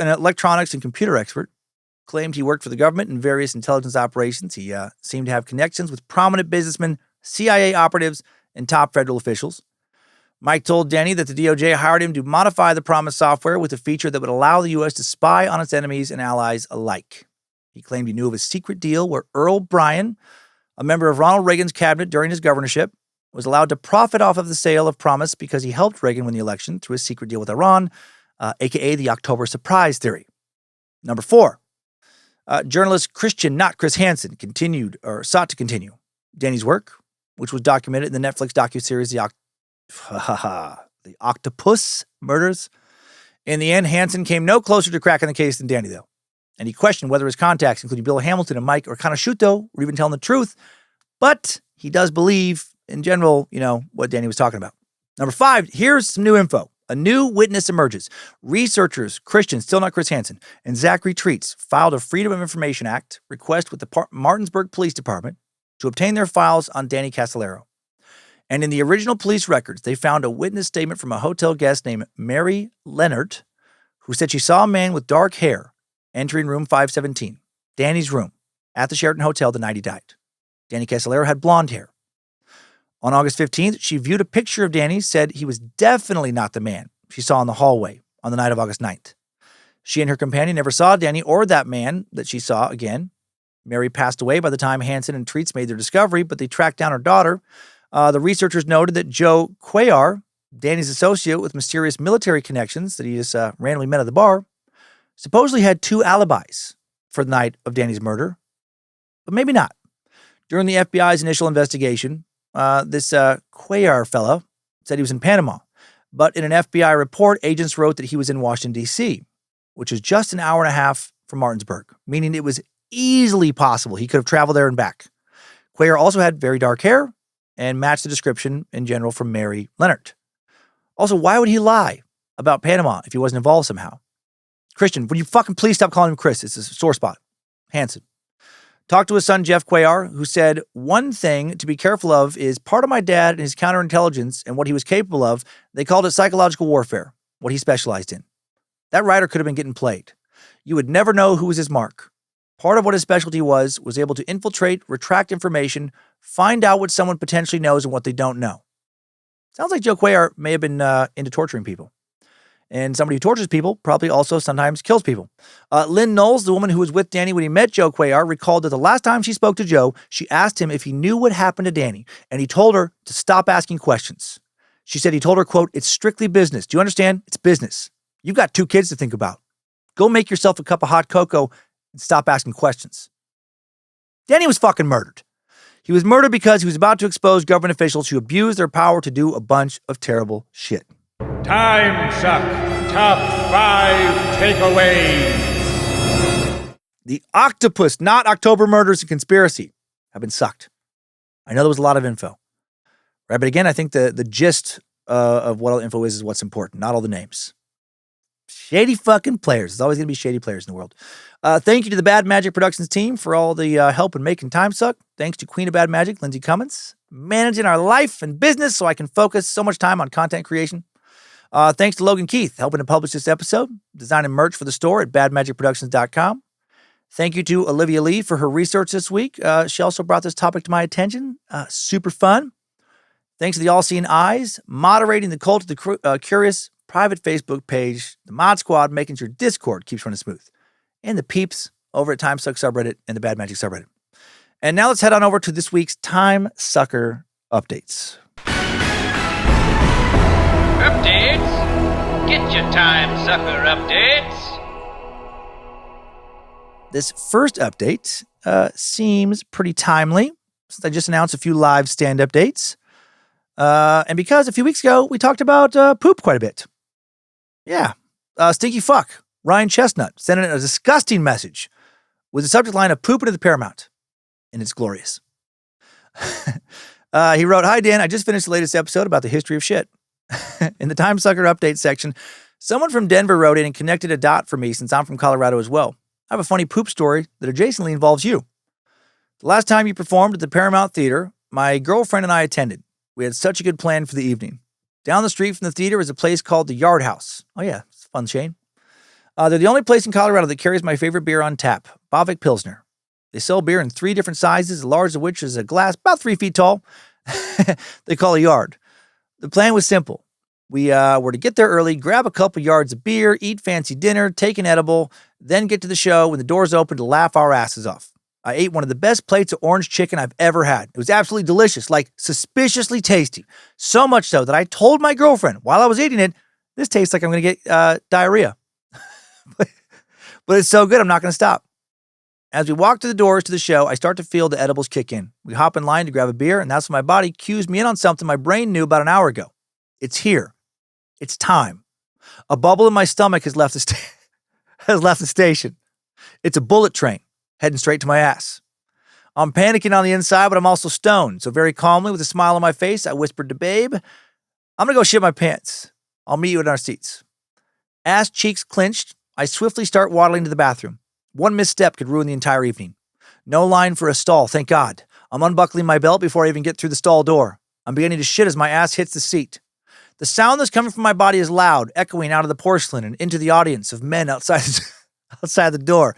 [SPEAKER 1] an electronics and computer expert, claimed he worked for the government in various intelligence operations. He seemed to have connections with prominent businessmen, CIA operatives, and top federal officials. Mike told Danny that the DOJ hired him to modify the Promise software with a feature that would allow the U.S. to spy on its enemies and allies alike. He claimed he knew of a secret deal where Earl Bryan, a member of Ronald Reagan's cabinet during his governorship, was allowed to profit off of the sale of promise because he helped Reagan win the election through a secret deal with Iran, aka the October surprise theory. Number 4, journalist Christian, not Chris Hansen, sought to continue Danny's work, which was documented in the Netflix docuseries The Octopus Murders. In the end, Hansen came no closer to cracking the case than Danny, though. And he questioned whether his contacts, including Bill Hamilton and Mike Riconoscuito, were even telling the truth. But he does believe, in general, what Danny was talking about. Number 5, here's some new info. A new witness emerges. Researchers, Christian, still not Chris Hansen, and Zachary Treats filed a Freedom of Information Act request with the Martinsburg Police Department to obtain their files on Danny Casolaro. And in the original police records, they found a witness statement from a hotel guest named Mary Leonard, who said she saw a man with dark hair entering room 517, Danny's room, at the Sheraton Hotel the night he died. Danny Casolaro had blonde hair. On August 15th, she viewed a picture of Danny, said he was definitely not the man she saw in the hallway on the night of August 9th. She and her companion never saw Danny or that man that she saw again. Mary passed away by the time Hansen and Treats made their discovery, but they tracked down her daughter. The researchers noted that Joe Cuellar, Danny's associate with mysterious military connections that he just randomly met at the bar, supposedly had 2 alibis for the night of Danny's murder, but maybe not. During the FBI's initial investigation, this Cuellar fella said he was in Panama, but in an FBI report, agents wrote that he was in Washington, D.C., which is just an hour and a half from Martinsburg, meaning it was easily possible he could have traveled there and back. Cuellar also had very dark hair and matched the description in general from Mary Leonard. Also, why would he lie about Panama if he wasn't involved somehow? Christian, would you fucking please stop calling him Chris? It's a sore spot. Hansen. Talked to his son, Jeff Cuellar, who said, one thing to be careful of is part of my dad and his counterintelligence and what he was capable of, they called it psychological warfare, what he specialized in. That writer could have been getting played. You would never know who was his mark. Part of what his specialty was able to infiltrate, retract information, find out what someone potentially knows and what they don't know. Sounds like Joe Cuellar may have been into torturing people. And somebody who tortures people probably also sometimes kills people. Lynn Knowles, the woman who was with Danny when he met Joe Cuellar, recalled that the last time she spoke to Joe, she asked him if he knew what happened to Danny, and he told her to stop asking questions. She said he told her, quote, "It's strictly business. Do you understand? It's business. You've got 2 kids to think about. Go make yourself a cup of hot cocoa and stop asking questions." Danny was fucking murdered. He was murdered because he was about to expose government officials who abused their power to do a bunch of terrible shit.
[SPEAKER 7] Timesuck Top 5 Takeaways.
[SPEAKER 1] The Octopus, not October Murders and Conspiracy, have been sucked. I know there was a lot of info. Right, but again, I think the gist of what all the info is what's important, not all the names. Shady fucking players. There's always going to be shady players in the world. Thank you to the Bad Magic Productions team for all the help in making Timesuck. Thanks to Queen of Bad Magic, Lindsay Cummins, managing our life and business so I can focus so much time on content creation. Thanks to Logan Keith, helping to publish this episode, designing merch for the store at badmagicproductions.com. Thank you to Olivia Lee for her research this week. She also brought this topic to my attention. Super fun. Thanks to the All-Seeing Eyes, moderating the Cult of the Curious private Facebook page, the Mod Squad, making sure Discord keeps running smooth, and the peeps over at Timesuck subreddit and the Bad Magic subreddit. And now let's head on over to this week's Timesucker updates.
[SPEAKER 10] Updates? Get your Timesucker updates.
[SPEAKER 1] This first update seems pretty timely, since I just announced a few live stand-up dates. And because a few weeks ago, we talked about poop quite a bit. Yeah. Stinky fuck. Ryan Chestnut sent in a disgusting message with the subject line of poop into the Paramount. And it's glorious. He wrote, "Hi, Dan. I just finished the latest episode about the history of shit." In the Timesucker update section, someone from Denver wrote in and connected a dot for me since I'm from Colorado as well. I have a funny poop story that adjacently involves you. The last time you performed at the Paramount Theater, my girlfriend and I attended. We had such a good plan for the evening. Down the street from the theater is a place called the Yard House. Oh yeah, it's fun, Shane. They're the only place in Colorado that carries my favorite beer on tap, Bavik Pilsner. They sell beer in 3 different sizes, the largest of which is a glass about 3 feet tall. They call a yard. The plan was simple. We were to get there early, grab a couple yards of beer, eat fancy dinner, take an edible, then get to the show when the doors open to laugh our asses off. I ate one of the best plates of orange chicken I've ever had. It was absolutely delicious, like suspiciously tasty. So much so that I told my girlfriend while I was eating it, this tastes like I'm going to get diarrhea. But it's so good, I'm not going to stop. As we walk to the doors to the show, I start to feel the edibles kick in. We hop in line to grab a beer, and that's when my body cues me in on something my brain knew about an hour ago. It's here. It's time. A bubble in my stomach has left the station. It's a bullet train heading straight to my ass. I'm panicking on the inside, but I'm also stoned. So very calmly, with a smile on my face, I whispered to Babe, I'm going to go shit my pants. I'll meet you in our seats. Ass cheeks clenched, I swiftly start waddling to the bathroom. One misstep could ruin the entire evening. No line for a stall, thank God. I'm unbuckling my belt before I even get through the stall door. I'm beginning to shit as my ass hits the seat. The sound that's coming from my body is loud, echoing out of the porcelain and into the audience of men outside the door.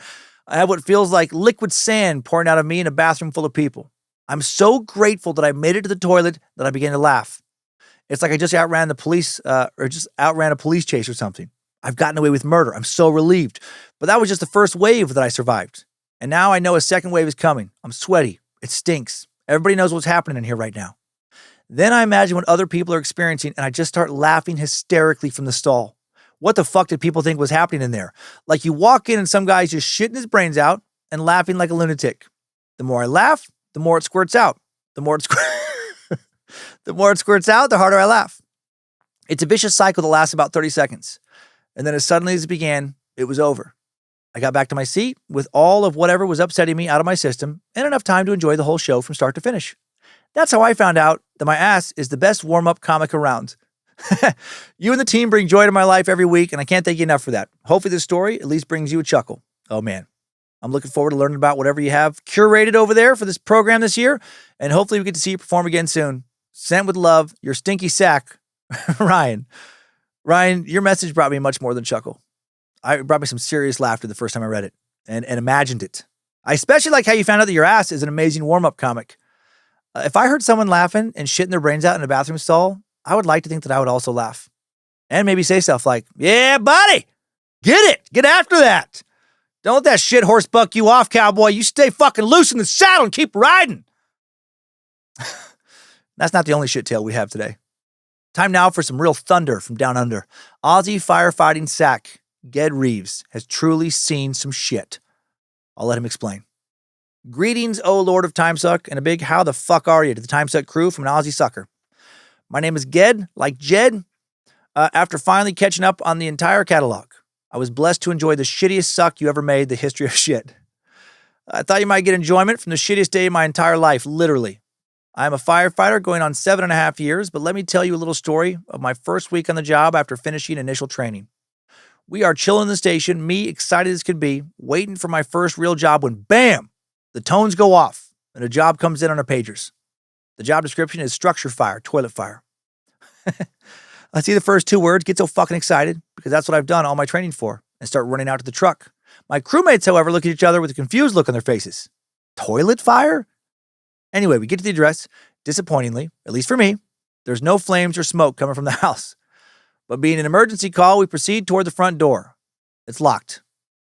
[SPEAKER 1] I have what feels like liquid sand pouring out of me in a bathroom full of people. I'm so grateful that I made it to the toilet that I began to laugh. It's like I just outran the police, or just outran a police chase or something. I've gotten away with murder. I'm so relieved. But that was just the first wave that I survived. And now I know a second wave is coming. I'm sweaty. It stinks. Everybody knows what's happening in here right now. Then I imagine what other people are experiencing, and I just start laughing hysterically from the stall. What the fuck did people think was happening in there? Like you walk in and some guy's just shitting his brains out and laughing like a lunatic. The more I laugh, the more it squirts out. The more it squirts out, the harder I laugh. It's a vicious cycle that lasts about 30 seconds. And then as suddenly as it began, it was over. I got back to my seat with all of whatever was upsetting me out of my system and enough time to enjoy the whole show from start to finish. That's how I found out that my ass is the best warm-up comic around. You and the team bring joy to my life every week, and I can't thank you enough for that. Hopefully this story at least brings you a chuckle. Oh, man. I'm looking forward to learning about whatever you have curated over there for this program this year, and hopefully we get to see you perform again soon. Sent with love, your stinky sack, Ryan. Ryan, your message brought me much more than chuckle. It brought me some serious laughter the first time I read it and imagined it. I especially like how you found out that your ass is an amazing warm-up comic. If I heard someone laughing and shitting their brains out in a bathroom stall, I would like to think that I would also laugh. And maybe say stuff like, yeah, buddy, get it. Get after that. Don't let that shit horse buck you off, cowboy. You stay fucking loose in the saddle and keep riding. That's not the only shit tale we have today. Time now for some real thunder from down under. Aussie firefighting sack, Ged Reeves, has truly seen some shit. I'll let him explain. Greetings, O Lord of Timesuck, and a big how the fuck are you to the Timesuck crew from an Aussie sucker. My name is Ged, like Jed. After finally catching up on the entire catalog, I was blessed to enjoy the shittiest suck you ever made, the history of shit. I thought you might get enjoyment from the shittiest day of my entire life, literally. I am a firefighter going on 7.5 years, but let me tell you a little story of my first week on the job after finishing initial training. We are chilling in the station, me excited as could be, waiting for my first real job when BAM! The tones go off and a job comes in on our pagers. The job description is structure fire, toilet fire. I see the first two words, get so fucking excited, because that's what I've done all my training for, and start running out to the truck. My crewmates, however, look at each other with a confused look on their faces. Toilet fire? Anyway, we get to the address. Disappointingly, at least for me, there's no flames or smoke coming from the house. But being an emergency call, we proceed toward the front door. It's locked.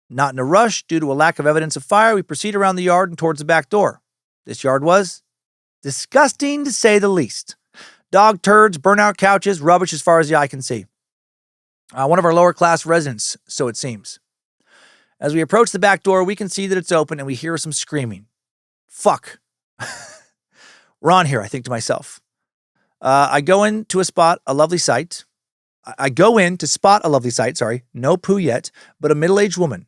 [SPEAKER 1] Not in a rush, due to a lack of evidence of fire, we proceed around the yard and towards the back door. This yard was disgusting, to say the least. Dog turds, burnout couches, rubbish as far as the eye can see. One of our lower class residents, so it seems. As we approach the back door, we can see that it's open and we hear some screaming. Fuck. We're on here, I think to myself. I go in to spot a lovely sight. No poo yet, but a middle-aged woman.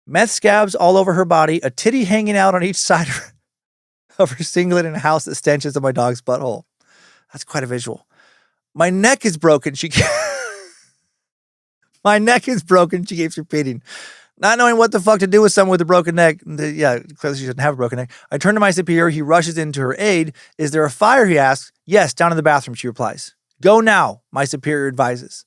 [SPEAKER 1] Meth scabs all over her body, a titty hanging out on each side of her singlet in a house that stenches of my dog's butthole. That's quite a visual. My neck is broken. She keeps repeating. Not knowing what the fuck to do with someone with a broken neck. Yeah, clearly she doesn't have a broken neck. I turn to my superior. He rushes into her aid. Is there a fire, he asks. Yes, down in the bathroom, she replies. Go now, my superior advises.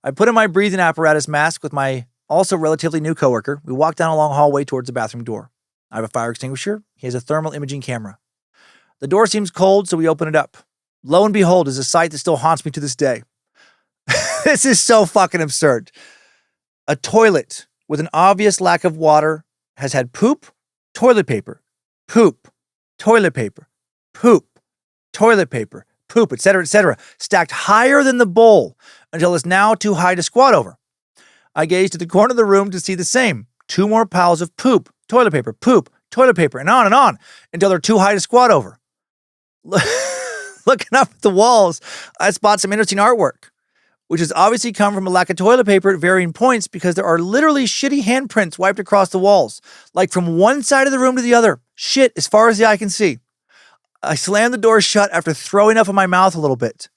[SPEAKER 1] I put in my breathing apparatus mask with my also relatively new coworker. We walk down a long hallway towards the bathroom door. I have a fire extinguisher. He has a thermal imaging camera. The door seems cold, so we open it up. Lo and behold, is a sight that still haunts me to this day. This is so fucking absurd. A toilet with an obvious lack of water has had poop, toilet paper, poop, toilet paper, poop, toilet paper, poop, etc., stacked higher than the bowl until it's now too high to squat over. I gazed at the corner of the room to see the same. 2 more piles of poop, toilet paper, and on until they're too high to squat over. Looking up at the walls, I spot some interesting artwork, which has obviously come from a lack of toilet paper at varying points because there are literally shitty handprints wiped across the walls, like from one side of the room to the other. Shit, as far as the eye can see. I slammed the door shut after throwing up in my mouth a little bit.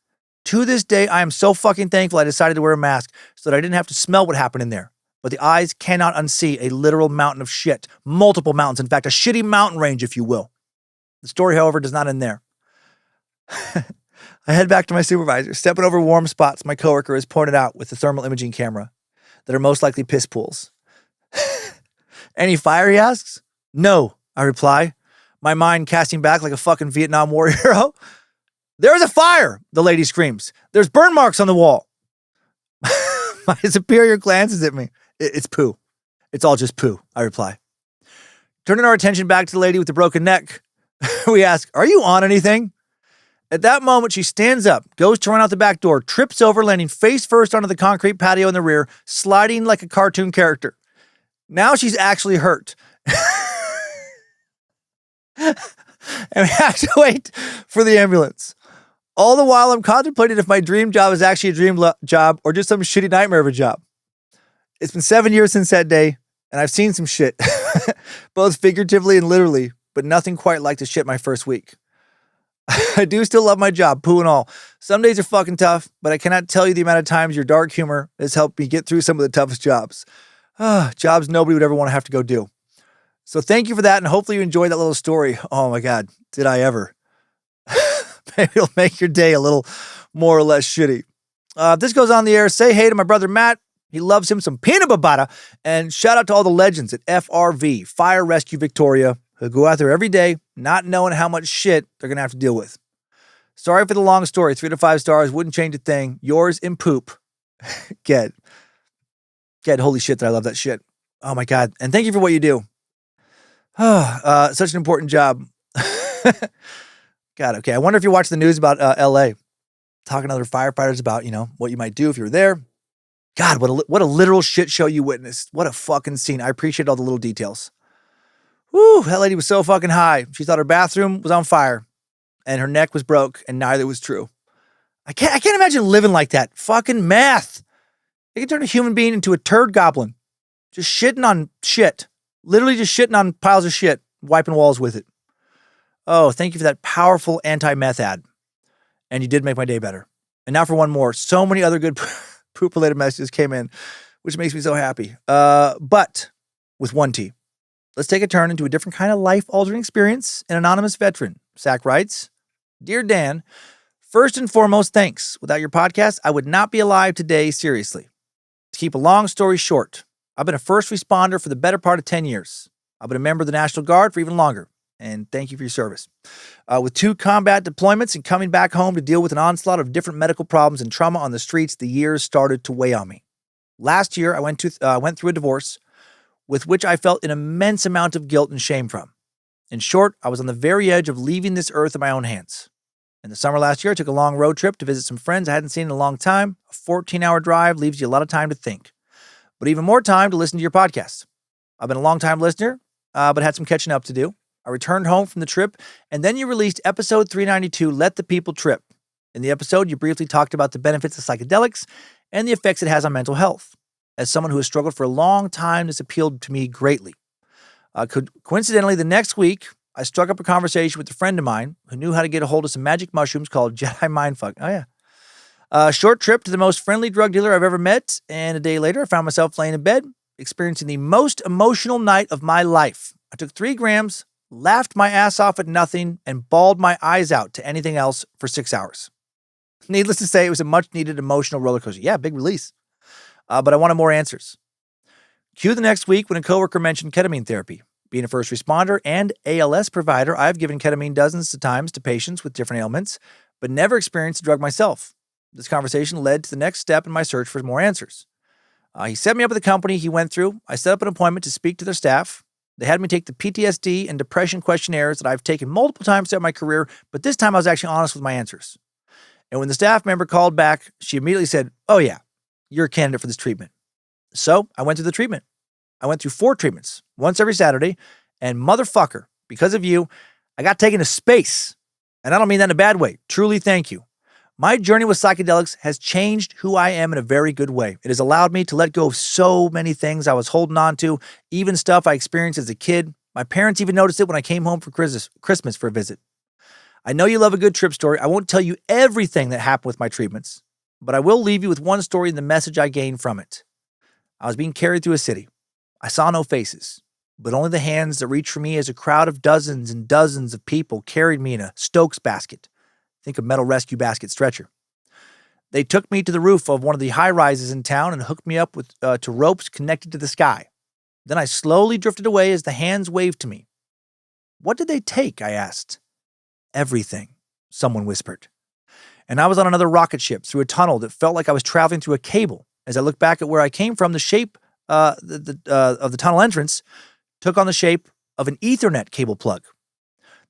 [SPEAKER 1] To this day, I am so fucking thankful I decided to wear a mask so that I didn't have to smell what happened in there. But the eyes cannot unsee a literal mountain of shit. Multiple mountains, in fact, a shitty mountain range, if you will. The story, however, does not end there. I head back to my supervisor, stepping over warm spots my coworker has pointed out with the thermal imaging camera that are most likely piss pools. Any fire, he asks? No, I reply, my mind casting back like a fucking Vietnam War hero. There's a fire, the lady screams. There's burn marks on the wall. My superior glances at me. It's poo. It's all just poo, I reply. Turning our attention back to the lady with the broken neck, we ask, are you on anything? At that moment, she stands up, goes to run out the back door, trips over, landing face first onto the concrete patio in the rear, sliding like a cartoon character. Now she's actually hurt. And we have to wait for the ambulance. All the while, I'm contemplating if my dream job is actually a dream job or just some shitty nightmare of a job. It's been 7 years since that day, and I've seen some shit, both figuratively and literally, but nothing quite like the shit my first week. I do still love my job, poo and all. Some days are fucking tough, but I cannot tell you the amount of times your dark humor has helped me get through some of the toughest jobs. Jobs nobody would ever want to have to go do. So thank you for that, and hopefully you enjoyed that little story. Oh my God, did I ever? Maybe it'll make your day a little more or less shitty. If this goes on the air, say hey to my brother Matt. He loves him some peanut butter. And shout out to all the legends at FRV, Fire Rescue Victoria, who go out there every day not knowing how much shit they're going to have to deal with. Sorry for the long story. 3 to 5 stars. Wouldn't change a thing. Yours in poop. Get, holy shit that I love that shit. Oh my God. And thank you for what you do. Such an important job. God, okay. I wonder if you watch the news about LA, talking to other firefighters about, what you might do if you were there. God, what a literal shit show you witnessed. What a fucking scene. I appreciate all the little details. Woo, that lady was so fucking high. She thought her bathroom was on fire and her neck was broke, and neither was true. I can't imagine living like that. Fucking math. It can turn a human being into a turd goblin. Just shitting on shit. Literally just shitting on piles of shit, wiping walls with it. Oh, thank you for that powerful anti-meth ad. And you did make my day better. And now for one more. So many other good poop-related messages came in, which makes me so happy. But with one T. Let's take a turn into a different kind of life-altering experience. An anonymous veteran, Sack writes, Dear Dan, first and foremost, thanks. Without your podcast, I would not be alive today, seriously. To keep a long story short, I've been a first responder for the better part of 10 years. I've been a member of the National Guard for even longer. And thank you for your service. With 2 combat deployments and coming back home to deal with an onslaught of different medical problems and trauma on the streets, the years started to weigh on me. Last year, I went through a divorce with which I felt an immense amount of guilt and shame from. In short, I was on the very edge of leaving this earth in my own hands. In the summer last year, I took a long road trip to visit some friends I hadn't seen in a long time. A 14-hour drive leaves you a lot of time to think, but even more time to listen to your podcast. I've been a long-time listener, but had some catching up to do. I returned home from the trip, and then you released episode 392, Let the People Trip. In the episode, you briefly talked about the benefits of psychedelics and the effects it has on mental health. As someone who has struggled for a long time, this appealed to me greatly. Coincidentally, the next week, I struck up a conversation with a friend of mine who knew how to get a hold of some magic mushrooms called Jedi Mindfuck. Oh, yeah. A short trip to the most friendly drug dealer I've ever met, and a day later, I found myself laying in bed, experiencing the most emotional night of my life. I took 3 grams, laughed my ass off at nothing, and bawled my eyes out to anything else for 6 hours. Needless to say, it was a much-needed emotional roller coaster. Yeah, big release. But I wanted more answers. Cue the next week when a coworker mentioned ketamine therapy. Being a first responder and ALS provider, I've given ketamine dozens of times to patients with different ailments, but never experienced the drug myself. This conversation led to the next step in my search for more answers. He set me up with a company he went through. I set up an appointment to speak to their staff. They had me take the PTSD and depression questionnaires that I've taken multiple times throughout my career, but this time I was actually honest with my answers. And when the staff member called back, she immediately said, "Oh yeah, you're a candidate for this treatment." So I went through the treatment. I went through 4 treatments, once every Saturday, and motherfucker, because of you, I got taken to space. And I don't mean that in a bad way. Truly, thank you. My journey with psychedelics has changed who I am in a very good way. It has allowed me to let go of so many things I was holding on to, even stuff I experienced as a kid. My parents even noticed it when I came home for Christmas for a visit. I know you love a good trip story. I won't tell you everything that happened with my treatments, but I will leave you with one story and the message I gained from it. I was being carried through a city. I saw no faces, but only the hands that reached for me as a crowd of dozens and dozens of people carried me in a Stokes basket. Think of metal rescue basket stretcher. They took me to the roof of one of the high-rises in town and hooked me up with to ropes connected to the sky. Then I slowly drifted away as the hands waved to me. "What did they take?" I asked. "Everything," someone whispered. And I was on another rocket ship through a tunnel that felt like I was traveling through a cable. As I looked back at where I came from, the shape of the tunnel entrance took on the shape of an Ethernet cable plug.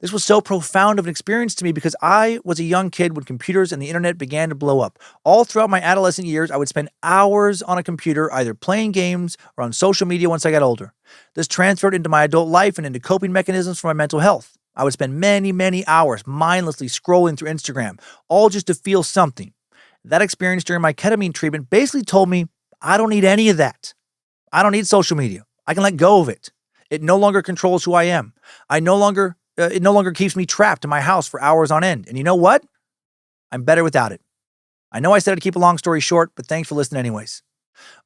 [SPEAKER 1] This was so profound of an experience to me because I was a young kid when computers and the internet began to blow up. All throughout my adolescent years, I would spend hours on a computer, either playing games or on social media once I got older. This transferred into my adult life and into coping mechanisms for my mental health. I would spend many, many hours mindlessly scrolling through Instagram, all just to feel something. That experience during my ketamine treatment basically told me, I don't need any of that. I don't need social media. I can let go of it. It no longer controls who I am. It no longer keeps me trapped in my house for hours on end. And you know what? I'm better without it. I know I said I'd keep a long story short, but thanks for listening anyways.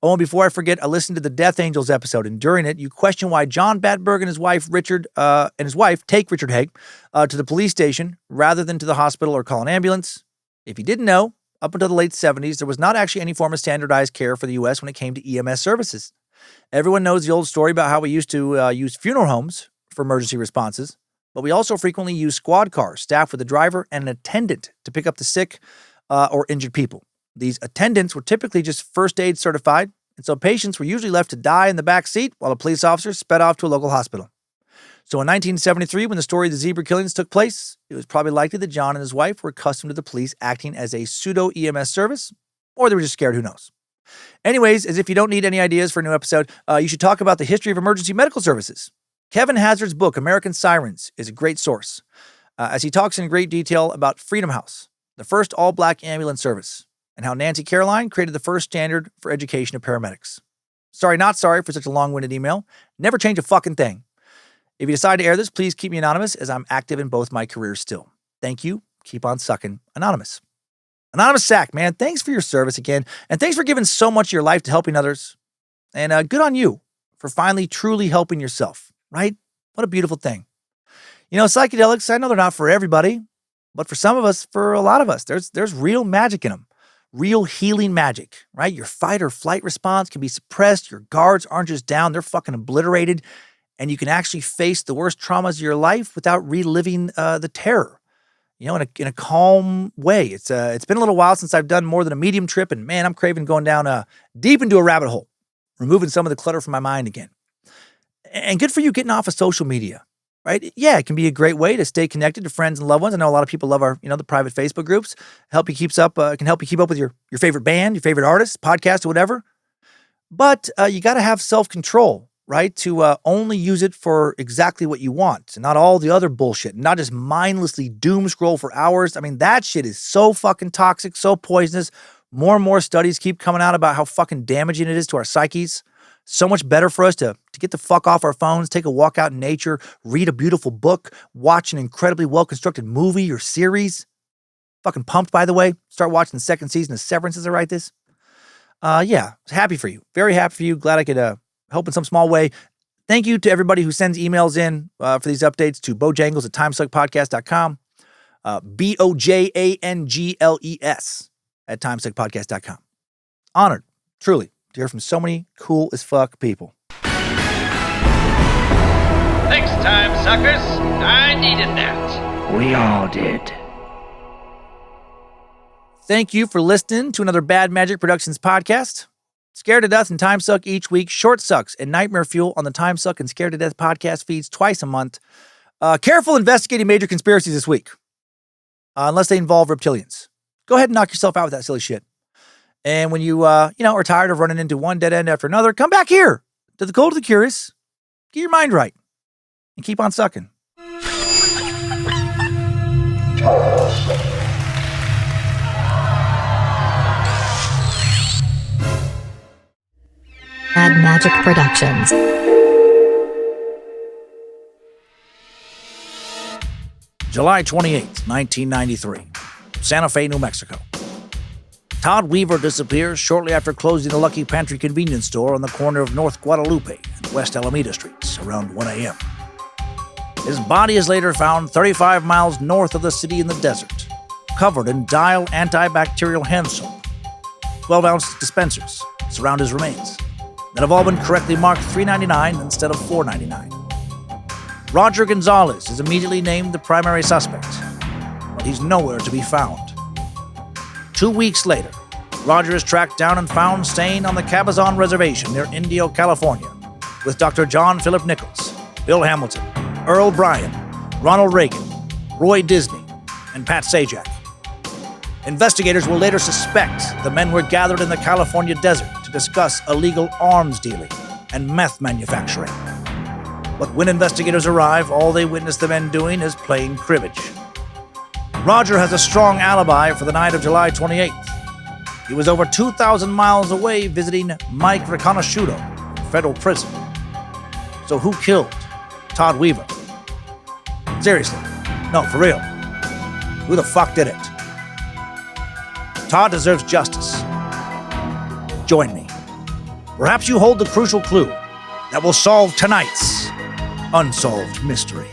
[SPEAKER 1] Oh, and before I forget, I listened to the Death Angels episode, and during it, you question why John Batberg and his wife take Richard Haig to the police station rather than to the hospital or call an ambulance. If you didn't know, up until the late 70s, there was not actually any form of standardized care for the U.S. when it came to EMS services. Everyone knows the old story about how we used to use funeral homes for emergency responses, but we also frequently use squad cars staffed with a driver and an attendant to pick up the sick or injured people. These attendants were typically just first aid certified, and so patients were usually left to die in the back seat while a police officer sped off to a local hospital. So in 1973, when the story of the zebra killings took place, it was probably likely that John and his wife were accustomed to the police acting as a pseudo-EMS service, or they were just scared, who knows. Anyways, as if you don't need any ideas for a new episode, you should talk about the history of emergency medical services. Kevin Hazard's book, American Sirens, is a great source, as he talks in great detail about Freedom House, the first all-black ambulance service, and how Nancy Caroline created the first standard for education of paramedics. Sorry, not sorry for such a long-winded email. Never change a fucking thing. If you decide to air this, please keep me anonymous, as I'm active in both my careers still. Thank you. Keep on sucking. Anonymous. Anonymous Sack, man, thanks for your service again, and thanks for giving so much of your life to helping others. And good on you for finally truly helping yourself, right? What a beautiful thing. You know, psychedelics, I know they're not for everybody, but for some of us, for a lot of us, there's real magic in them. Real healing magic, right? Your fight or flight response can be suppressed. Your guards aren't just down, they're fucking obliterated. And you can actually face the worst traumas of your life without reliving the terror, you know, in a calm way. It's been a little while since I've done more than a medium trip, and man, I'm craving going down deep into a rabbit hole, removing some of the clutter from my mind again. And good for you getting off of social media, right? Yeah, it can be a great way to stay connected to friends and loved ones. I know a lot of people love our, the private Facebook groups. Can help you keep up with your favorite band, your favorite artist, podcast, or whatever. But you got to have self-control, right? To only use it for exactly what you want, and not all the other bullshit, and not just mindlessly doom scroll for hours. I mean, that shit is so fucking toxic, so poisonous. More and more studies keep coming out about how fucking damaging it is to our psyches. So much better for us to get the fuck off our phones, take a walk out in nature, read a beautiful book, watch an incredibly well-constructed movie or series. Fucking pumped, by the way. Start watching the second season of Severance as I write this. Yeah, happy for you. Very happy for you. Glad I could help in some small way. Thank you to everybody who sends emails in for these updates to bojangles@timesuckpodcast.com, BOJANGLES @timesuckpodcast.com. Honored, truly, to hear from so many cool as fuck people.
[SPEAKER 10] Thanks, time suckers. I needed that.
[SPEAKER 7] We all did.
[SPEAKER 1] Thank you for listening to another Bad Magic Productions podcast. Scared to Death and Timesuck each week. Short Sucks and Nightmare Fuel on the Timesuck and Scared to Death podcast feeds twice a month. Careful investigating major conspiracies this week. Unless they involve reptilians. Go ahead and knock yourself out with that silly shit. And when you are tired of running into one dead end after another, come back here to the Cult of the Curious. Get your mind right. And keep on sucking.
[SPEAKER 11] Mad Magic Productions.
[SPEAKER 1] July 28th, 1993. Santa Fe, New Mexico. Todd Weaver disappears shortly after closing the Lucky Pantry convenience store on the corner of North Guadalupe and West Alameda Streets around 1 a.m. His body is later found 35 miles north of the city in the desert, covered in Dial antibacterial hand soap. 12-ounce dispensers surround his remains that have all been correctly marked $3.99 instead of $4.99. Roger Gonzalez is immediately named the primary suspect, but he's nowhere to be found. 2 weeks later, Roger is tracked down and found staying on the Cabazon reservation near Indio, California, with Dr. John Philip Nichols, Bill Hamilton, Earl Bryan, Ronald Reagan, Roy Disney, and Pat Sajak. Investigators will later suspect the men were gathered in the California desert to discuss illegal arms dealing and meth manufacturing. But when investigators arrive, all they witness the men doing is playing cribbage. Roger has a strong alibi for the night of July 28th. He was over 2,000 miles away visiting Mike Riconoscuito in federal prison. So who killed Todd Weaver? Seriously, no, for real. Who the fuck did it? Todd deserves justice. Join me. Perhaps you hold the crucial clue that will solve tonight's unsolved mystery.